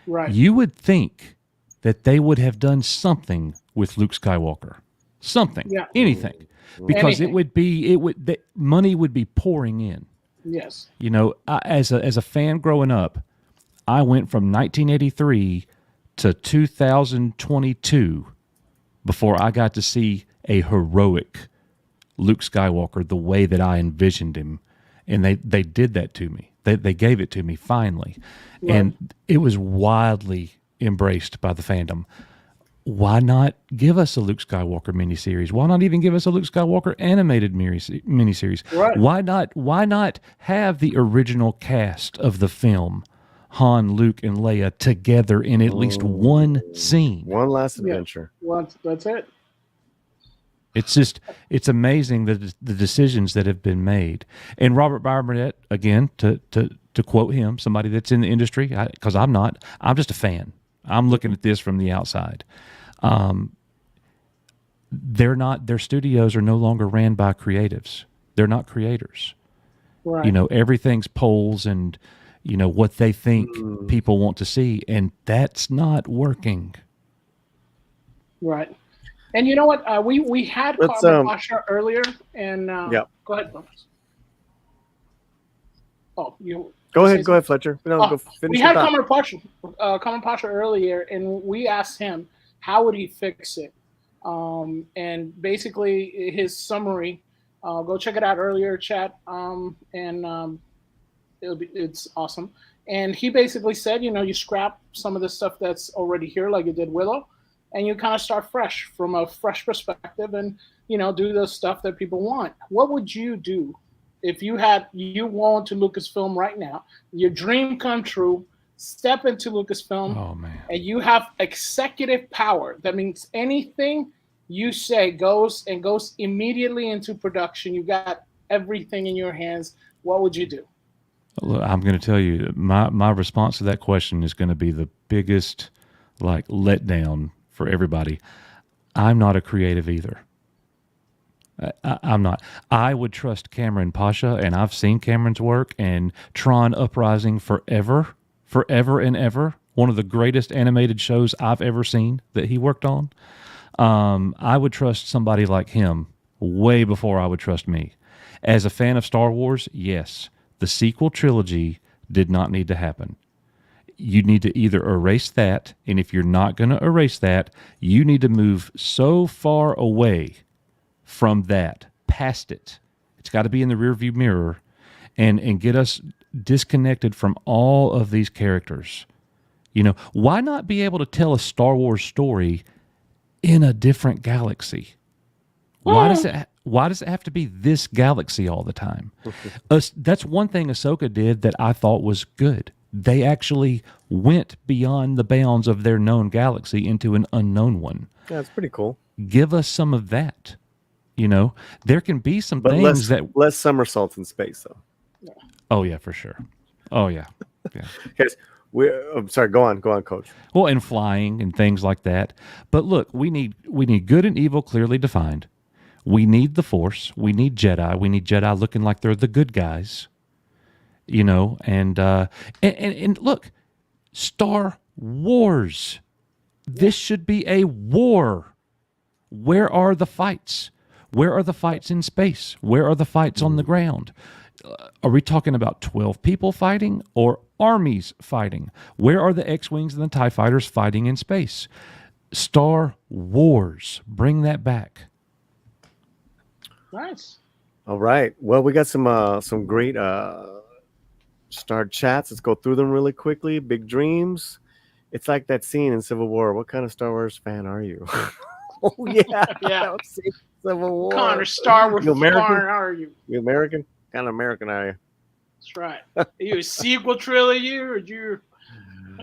right, you would think that they would have done something with Luke Skywalker. something, Yeah. anything, because Anything. the money would be pouring in. Yes. You know, as a fan growing up, I went from 1983 to 2022 before I got to see a heroic Luke Skywalker the way that I envisioned him. And they did that to me. They gave it to me finally. Right. And it was widely embraced by the fandom. Why not give us a Luke Skywalker miniseries? Why not even give us a Luke Skywalker animated miniseries? Right. Why not have the original cast of the film, Han, Luke, and Leia, together in at least one scene? One last adventure. Well, that's it. It's amazing the decisions that have been made. And Robert Burnett, again, to quote him, somebody that's in the industry, because I'm not, I'm just a fan. I'm looking at this from the outside. Their studios are no longer ran by creatives. They're not creators. Right. You know, everything's polls and, you know, what they think people want to see, and that's not working. Right. And you know what? We had Carmen Pasha earlier, and yeah. Go ahead, Fletcher. Oh, you go ahead, Fletcher. No, go finish. We had Carmen Pasha earlier, and we asked him how would he fix it. And basically, his summary. Go check it out earlier, chat. It's awesome. And he basically said, you know, you scrap some of the stuff that's already here, like you did Willow, and you kind of start fresh from a fresh perspective, and you know, do the stuff that people want. What would you do if you go into Lucasfilm right now, your dream come true, step into Lucasfilm, and you have executive power? That means anything you say goes immediately into production. You got everything in your hands. What would you do? Look, I'm going to tell you, my response to that question is going to be the biggest letdown for everybody. I'm not a creative either. I'm not. I would trust Cameron Pasha, and I've seen Cameron's work, and Tron Uprising forever and ever. One of the greatest animated shows I've ever seen that he worked on. I would trust somebody like him way before I would trust me. As a fan of Star Wars, yes, the sequel trilogy did not need to happen. You need to either erase that, and if you're not going to erase that, you need to move so far away from that, past it. It's got to be in the rearview mirror, and get us disconnected from all of these characters. You know, why not be able to tell a Star Wars story in a different galaxy? Why does it have to be this galaxy all the time? That's one thing Ahsoka did that I thought was good. They actually went beyond the bounds of their known galaxy into an unknown one. Yeah, it's pretty cool. Give us some of that. You know, there can be some things less somersaults in space, though. Yeah. Oh yeah, for sure. Oh yeah, yeah. Because I'm sorry. Go on, Coach. Well, and flying and things like that. But look, we need good and evil clearly defined. We need the Force. We need Jedi. We need Jedi looking like they're the good guys. You know, and look, Star Wars. This should be a war. Where are the fights? Where are the fights in space? Where are the fights on the ground? Are we talking about 12 people fighting or armies fighting? Where are the X-Wings and the TIE fighters fighting in space? Star Wars. Bring that back. Nice. All right. Well, we got some great Star chats. Let's go through them really quickly. Big dreams. It's like that scene in Civil War. What kind of Star Wars fan are you? Oh yeah, yeah. Civil War. What kind of Star Wars You American? fan are you? You American? What kind of American are you? That's right. Are you a sequel trilogy or you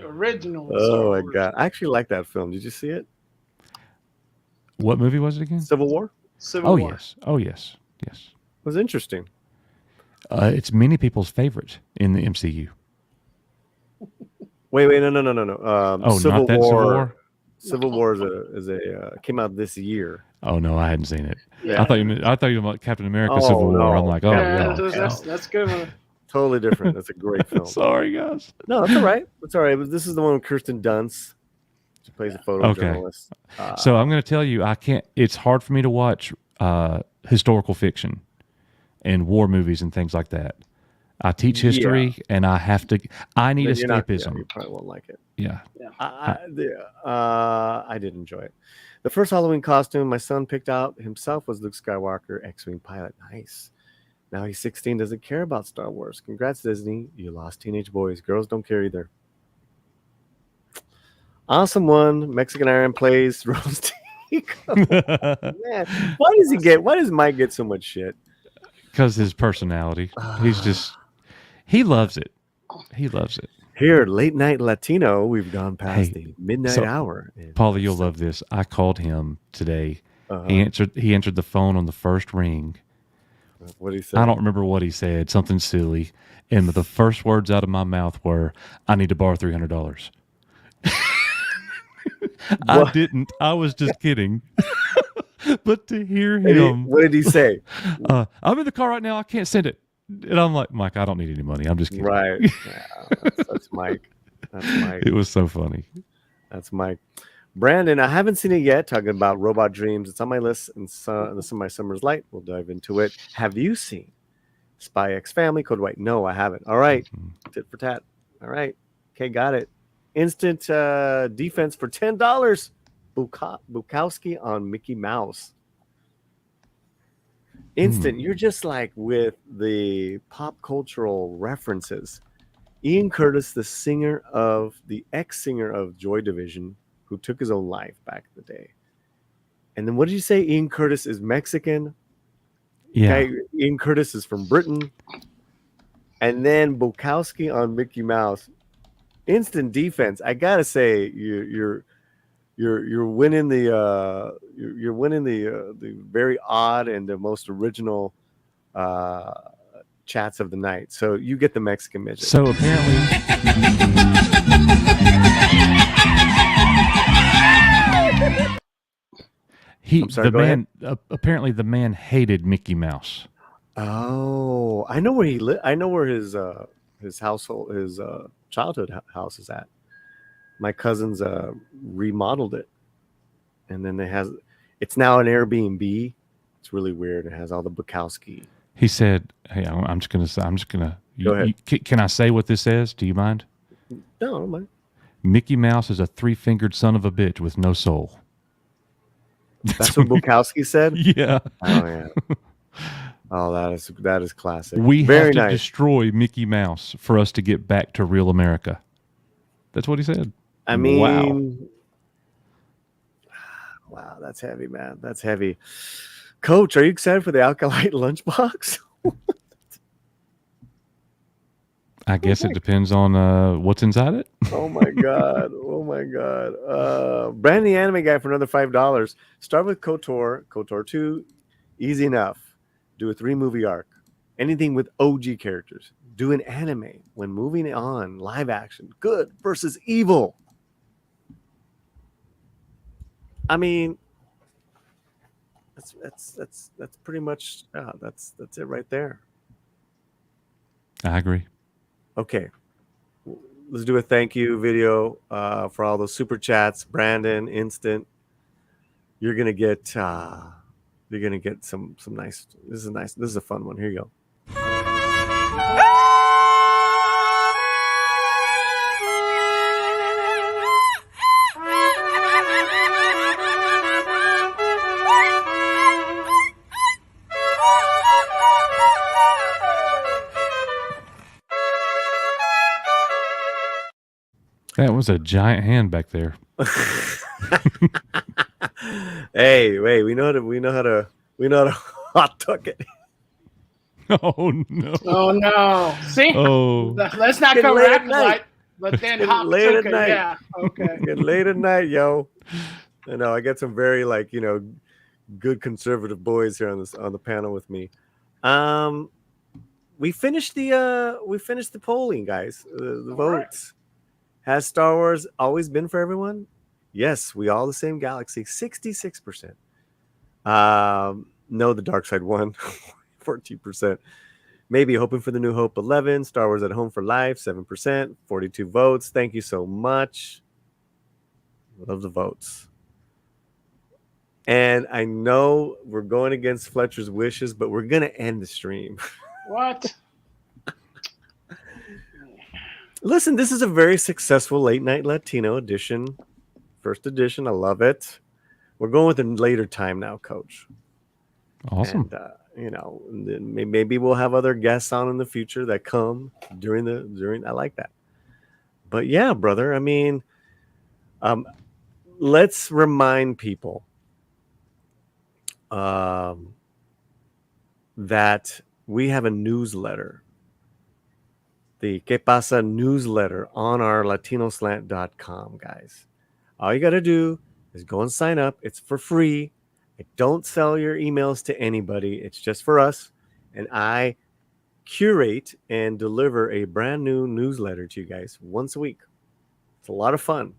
original? Oh my God, I actually like that film. Did you see it? What movie was it again? Civil War. Civil War. Yes. Oh yes. Yes. It was interesting. It's many people's favorite in the MCU. Wait, no. Civil War. Civil War. Civil War is came out this year. Oh no, I hadn't seen it. Yeah. I thought you meant about Captain America Civil War. I'm like, that's good one. Totally different. That's a great film. Sorry, guys. No, that's all right. That's all right. This is the one with Kirsten Dunst. plays a photojournalist. So I'm going to tell you, I can't. It's hard for me to watch historical fiction and war movies and things like that. I teach history, and I have to. I need escapism. You probably won't like it. Yeah. I did enjoy it. The first Halloween costume my son picked out himself was Luke Skywalker, X-wing pilot. Nice. Now he's 16, doesn't care about Star Wars. Congrats, Disney. You lost teenage boys. Girls don't care either. Awesome one. Mexican Iron plays roasting. Man, why does Mike get so much shit? Because his personality. He loves it. He loves it. Here, late night Latino, we've gone past the midnight hour. Paullie, you'll love this. I called him today. He answered the phone on the first ring. What did he say? I don't remember what he said. Something silly. And the first words out of my mouth were, "I need to borrow $300." I didn't. I was just kidding. But to hear him, what did he say? I'm in the car right now. I can't send it. And I'm like, Mike, I don't need any money. I'm just kidding. Right. Yeah, that's Mike. That's Mike. It was so funny. That's Mike. Brandon, I haven't seen it yet. Talking about Robot Dreams. It's on my list. And this is my Summer's Light. We'll dive into it. Have you seen Spy X Family Code White? No, I haven't. All right. Tit for tat. All right. Okay, got it. Instant defense for $10. Bukowski on Mickey Mouse. Instant. You're just like with the pop cultural references. Ian Curtis, the ex-singer of Joy Division, who took his own life back in the day. And then what did you say? Ian Curtis is Mexican. Yeah. Okay, Ian Curtis is from Britain. And then Bukowski on Mickey Mouse. Instant defense. I gotta say, you're winning the you're winning the very odd and the most original chats of the night. So you get the Mexican midget. So apparently, apparently the man hated Mickey Mouse. Oh, I know where he lived. I know where his household, his childhood house is at. My cousins remodeled it, and then it's now an Airbnb. It's really weird. It has all the Bukowski. He said, "Hey, I'm just gonna. Go ahead. Can I say what this says? Do you mind?" No, I don't mind. Mickey Mouse is a three-fingered son of a bitch with no soul. That's what Bukowski said. Yeah. Oh yeah. Oh, that is classic. We Very have to nice. destroy Mickey Mouse for us to get back to real America. That's what he said. I mean, wow, that's heavy, man. That's heavy. Coach, are you excited for the Alkalite lunchbox? I guess it depends on what's inside it. Oh my god! Oh my god! Brand the anime guy for another $5. Start with KOTOR. KOTOR 2, easy enough. Do a 3-movie arc. Anything with OG characters. Do an anime when moving on. Live action. Good versus evil. I mean, that's pretty much that's it right there. I agree. Okay, let's do a thank you video for all those super chats. Brandon, Instant, you're gonna get some nice. This is nice. This is a fun one. Here you go. That was a giant hand back there. Hey, wait, we know how to hot tuck it. Oh no! Oh no! See? Oh, let's not go late at rapid night. light, but then hot Late at tuck it. night. Yeah. Okay. Getting late at night, yo. I know I got some very good conservative boys here on the panel with me. We finished the polling, guys. The votes. Has Star Wars always been for everyone? Yes, we all the same galaxy. 66%. No, the dark side won. 14%. Maybe hoping for the New Hope. 11. Star Wars at home for life. 7%. 42 votes. Thank you so much. Love the votes. And I know we're going against Fletcher's wishes, but we're going to end the stream. What? Listen, this is a very successful late night Latino edition. First edition. I love it. We're going with a later time now, Coach. Awesome. And, maybe we'll have other guests on in the future that come during. I like that. But yeah, brother. I mean, let's remind people that we have a newsletter, the Que Pasa newsletter on our latinoslant.com, guys. All you got to do is go and sign up. It's for free. I don't sell your emails to anybody. It's just for us. And I curate and deliver a brand new newsletter to you guys once a week. It's a lot of fun.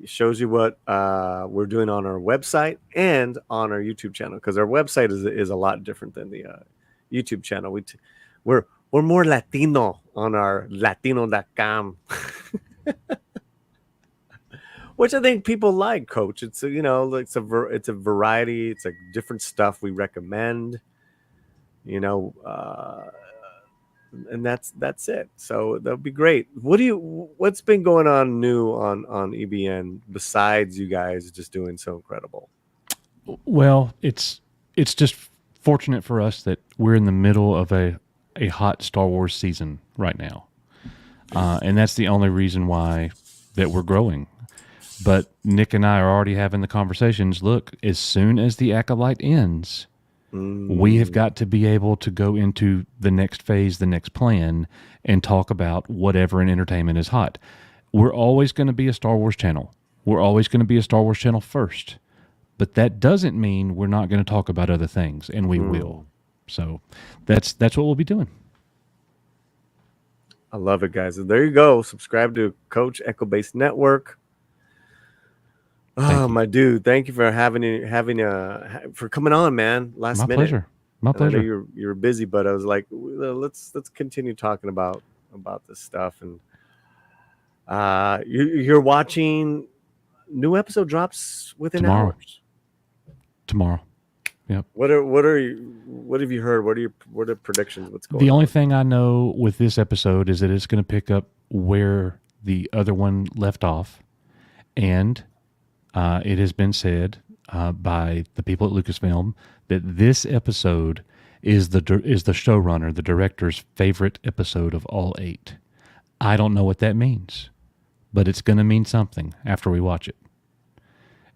It shows you what we're doing on our website and on our YouTube channel, because our website is a lot different than the YouTube channel. We're more Latino on our latino.com. Which I think people like, Coach. It's it's a variety. It's like different stuff we recommend. And that's it. So that'll be great. What's been going on new on EBN besides you guys just doing so incredible? Well, it's just fortunate for us that we're in the middle of a hot Star Wars season right now, and that's the only reason why that we're growing. But Nick and I are already having the conversations. Look, as soon as the Acolyte ends, we have got to be able to go into the next phase, the next plan, and talk about whatever in entertainment is hot. We're always going to be a Star Wars channel. We're always going to be a Star Wars channel first. But that doesn't mean we're not going to talk about other things, and we will. So that's what we'll be doing. I love it, guys. And there you go. Subscribe to Coach Echo Base Network. Oh, my dude! Thank you for for coming on, man. Last minute. Pleasure. My pleasure. I know you're busy, but I was like, let's continue talking about this stuff. And you're watching. New episode drops within hours. Tomorrow. Yep. What have you heard? What are predictions? What's going on? The only thing I know with this episode is that it's going to pick up where the other one left off, and it has been said by the people at Lucasfilm that this episode is the showrunner, the director's favorite episode of all 8. I don't know what that means, but it's going to mean something after we watch it.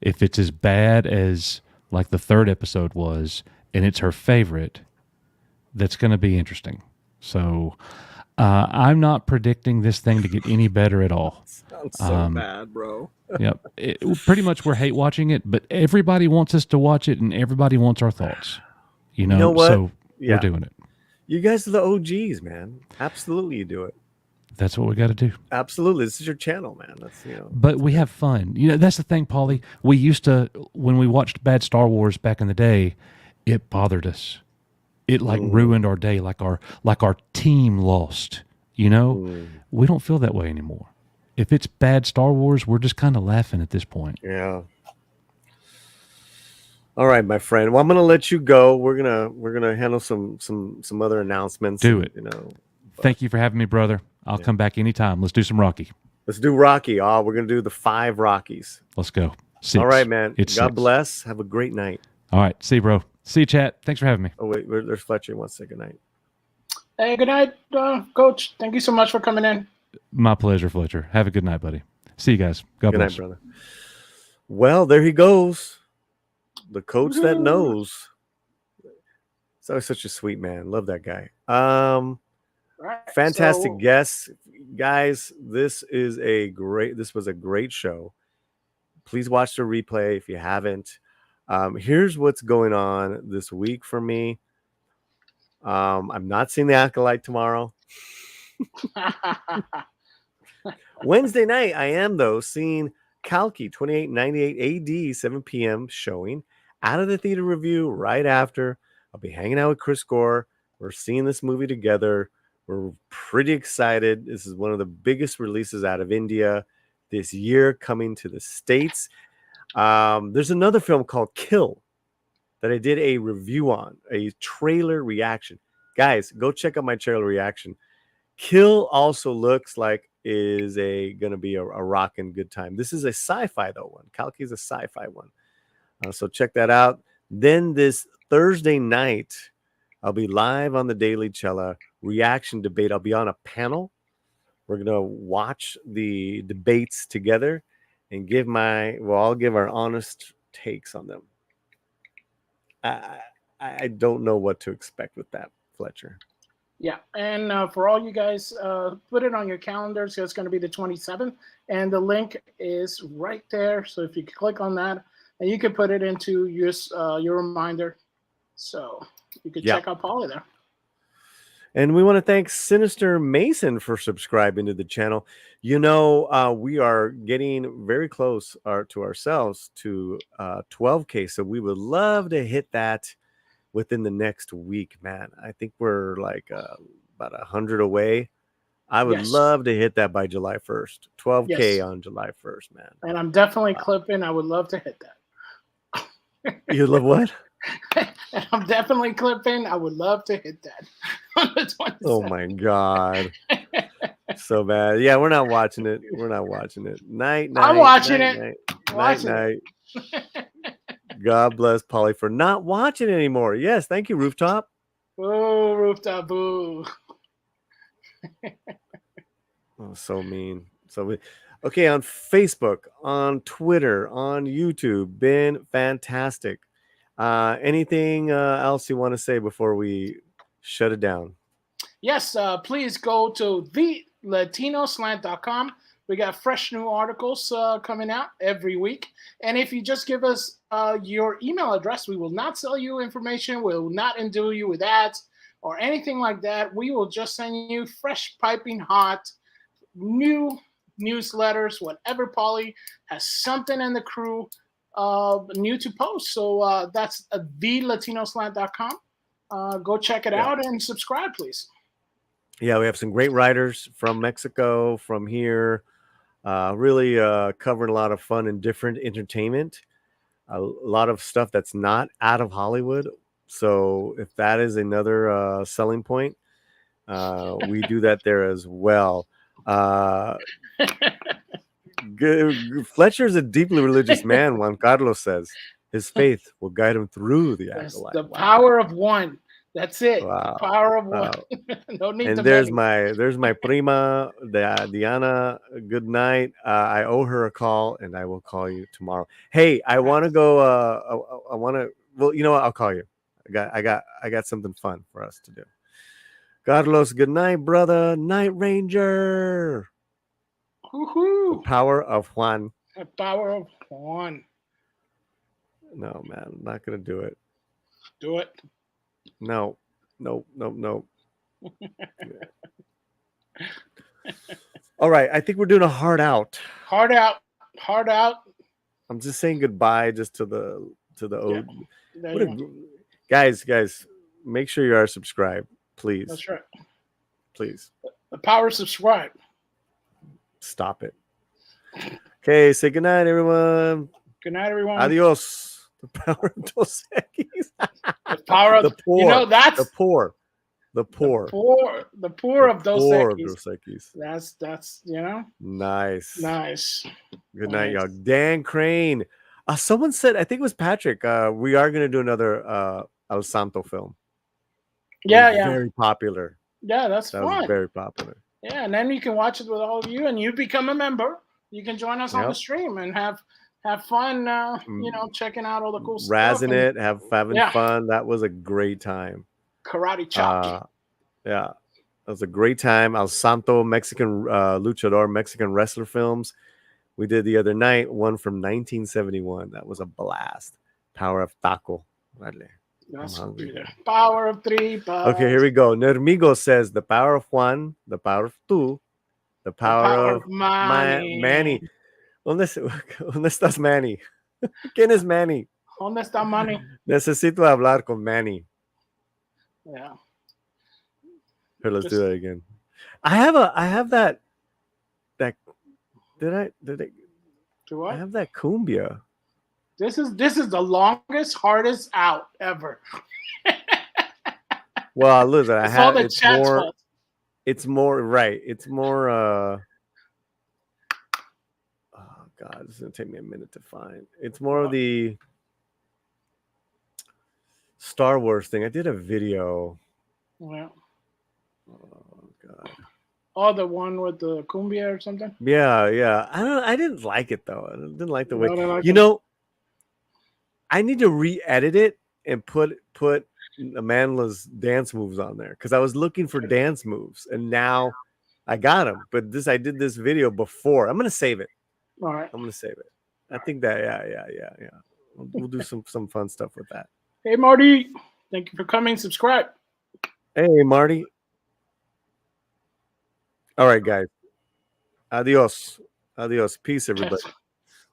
If it's as bad as like the 3rd episode was, and it's her favorite, that's going to be interesting. So I'm not predicting this thing to get any better at all. Sounds so bad, bro. Yep. Pretty much we're hate watching it, but everybody wants us to watch it, and everybody wants our thoughts. You know what? So we're doing it. You guys are the OGs, man. Absolutely, you do it. That's what we got to do. Absolutely. This is your channel, man. But we have fun. That's the thing, Paullie. We used to, when we watched bad Star Wars back in the day, it bothered us. It ruined our day, like our team lost. We don't feel that way anymore. If it's bad Star Wars, we're just kind of laughing at this point. Yeah. All right, my friend. Well, I'm gonna let you go. We're gonna handle some other announcements. Do it. Thank you for having me, brother. I'll come back anytime. Let's do some Rocky. Let's do Rocky. We're gonna do the 5 Rockies. Let's go. 6. All right, man. It's God 6. bless. Have a great night. All right. See you, bro. See you, chat. Thanks for having me. Oh wait, there's Fletcher. He wants to say good night. Hey, good night, Coach. Thank you so much for coming in. My pleasure, Fletcher. Have a good night, buddy. See you guys. God Good bless. night, brother. Well, there he goes. The coach that knows. He's always such a sweet man. Love that guy. Fantastic guests. Guys, this was a great show. Please watch the replay if you haven't. Here's what's going on this week for me. I'm not seeing the Acolyte tomorrow. Wednesday night, I am, though, seeing Kalki 2898 AD, 7 p.m. showing. Out of the theater review right after. I'll be hanging out with Chris Gore. We're seeing this movie together. We're pretty excited. This is one of the biggest releases out of India. this year coming to the States. There's another film called Kill that I did a review on, a trailer reaction. Guys, go check out my trailer reaction. Kill also looks like is gonna be a rockin' good time. This is a sci-fi though one. Kalki is a sci-fi one. So check that out. Then this Thursday night, I'll be live on the Daily Chela reaction debate. I'll be on a panel. We're gonna watch the debates together and I'll give our honest takes on them. I don't know what to expect with that, Fletcher. Yeah, and for all you guys, put it on your calendars. It's going to be the 27th, and the link is right there. So if you click on that, and you can put it into your reminder, so you can check out Paullie there. And we want to thank Sinister Mason for subscribing to the channel. You know, we are getting very close to ourselves to 12K, so we would love to hit that within the next week, man. I think we're like about 100 away. I would love to hit that by July 1st. 12K on July 1st, man. And I'm definitely clipping. I would love to hit that. You love what? I'm definitely clipping. I would love to hit that on the 27th. Oh my God. So bad. Yeah, we're not watching it. We're not watching it. Night. I'm watching it. Night. God bless Paullie for not watching anymore. Yes, thank you, Rooftop. Oh, Rooftop, boo. Oh, so mean. Okay, on Facebook, on Twitter, on YouTube, been fantastic. Anything else you want to say before we shut it down? Yes, please go to thelatinoslant.com. We got fresh new articles coming out every week. And if you just give us your email address, we will not sell you information. We will not endue you with ads or anything like that. We will just send you fresh, piping hot, new newsletters, whatever. Paullie has something in the crew new to post. So that's thelatinoslant.com. Go check it out and subscribe, please. Yeah, we have some great writers from Mexico, from here. Really covering a lot of fun and different entertainment, a lot of stuff that's not out of Hollywood. So if that is another selling point, we do that there as well. Fletcher is a deeply religious man. Juan Carlos says his faith will guide him through the afterlife. The power of one. That's it. Wow. Power of one. No need and to there's my prima, Diana. Good night. I owe her a call, and I will call you tomorrow. Hey, I want to go. I want to. Well, you know what? I'll call you. I got something fun for us to do. Carlos, good night, brother. Night Ranger. Woohoo! The power of Juan. The power of Juan. No, man, I'm not gonna do it. Do it. No. All right, I think we're doing a hard out. Hard out. I'm just saying goodbye just to the guys, make sure you are subscribed, please. That's right. Please. The power of subscribe. Stop it. Okay, say good night, everyone. Good night, everyone. Adios. The power of Dos Equis. The power of the poor. You know, that's the poor. The poor. The poor of Dos Equis. That's you know. Nice. Good night, y'all. Dan Crane. Someone said, I think it was Patrick. We are gonna do another El Santo film. Yeah. Very popular. Yeah, that fun. Was very popular. Yeah, and then you can watch it with all of you, and you become a member. You can join us on the stream and have fun. You know, checking out all the cool stuff. Razzing it, having fun. That was a great time. Karate chop. Yeah, that was a great time. El Santo, Mexican luchador, Mexican wrestler films. We did the other night, one from 1971. That was a blast. Power of Taco. That's power of three. Okay, here we go. Nermigo says the power of Juan, the power of tú, the power of Manny. ¿Dónde estás, Manny? ¿Quién es Manny? ¿Dónde está Manny? Necesito hablar con Manny. Yeah. Here, let's do that again. I have that Did I Do what? I have that cumbia? This is the longest, hardest out ever. Well, listen, I It's all have the chat's fault. it's more right. It's more oh god, it's gonna take me a minute to find. It's more of the Star Wars thing. I did a video. Well, Oh god. oh, the one with the cumbia or something. Yeah. I didn't like it though. I didn't like the way. No, no, You know, I need to re-edit it and put Amanda's dance moves on there because I was looking for dance moves and now I got them. But I did this video before. I'm gonna save it. All right. I'm gonna save it. I think that yeah. We'll do some fun stuff with that. Hey, Marty. Thank you for coming. Subscribe. Hey, Marty. All right, guys. Adios. Peace, everybody.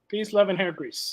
Peace, love, and hair grease.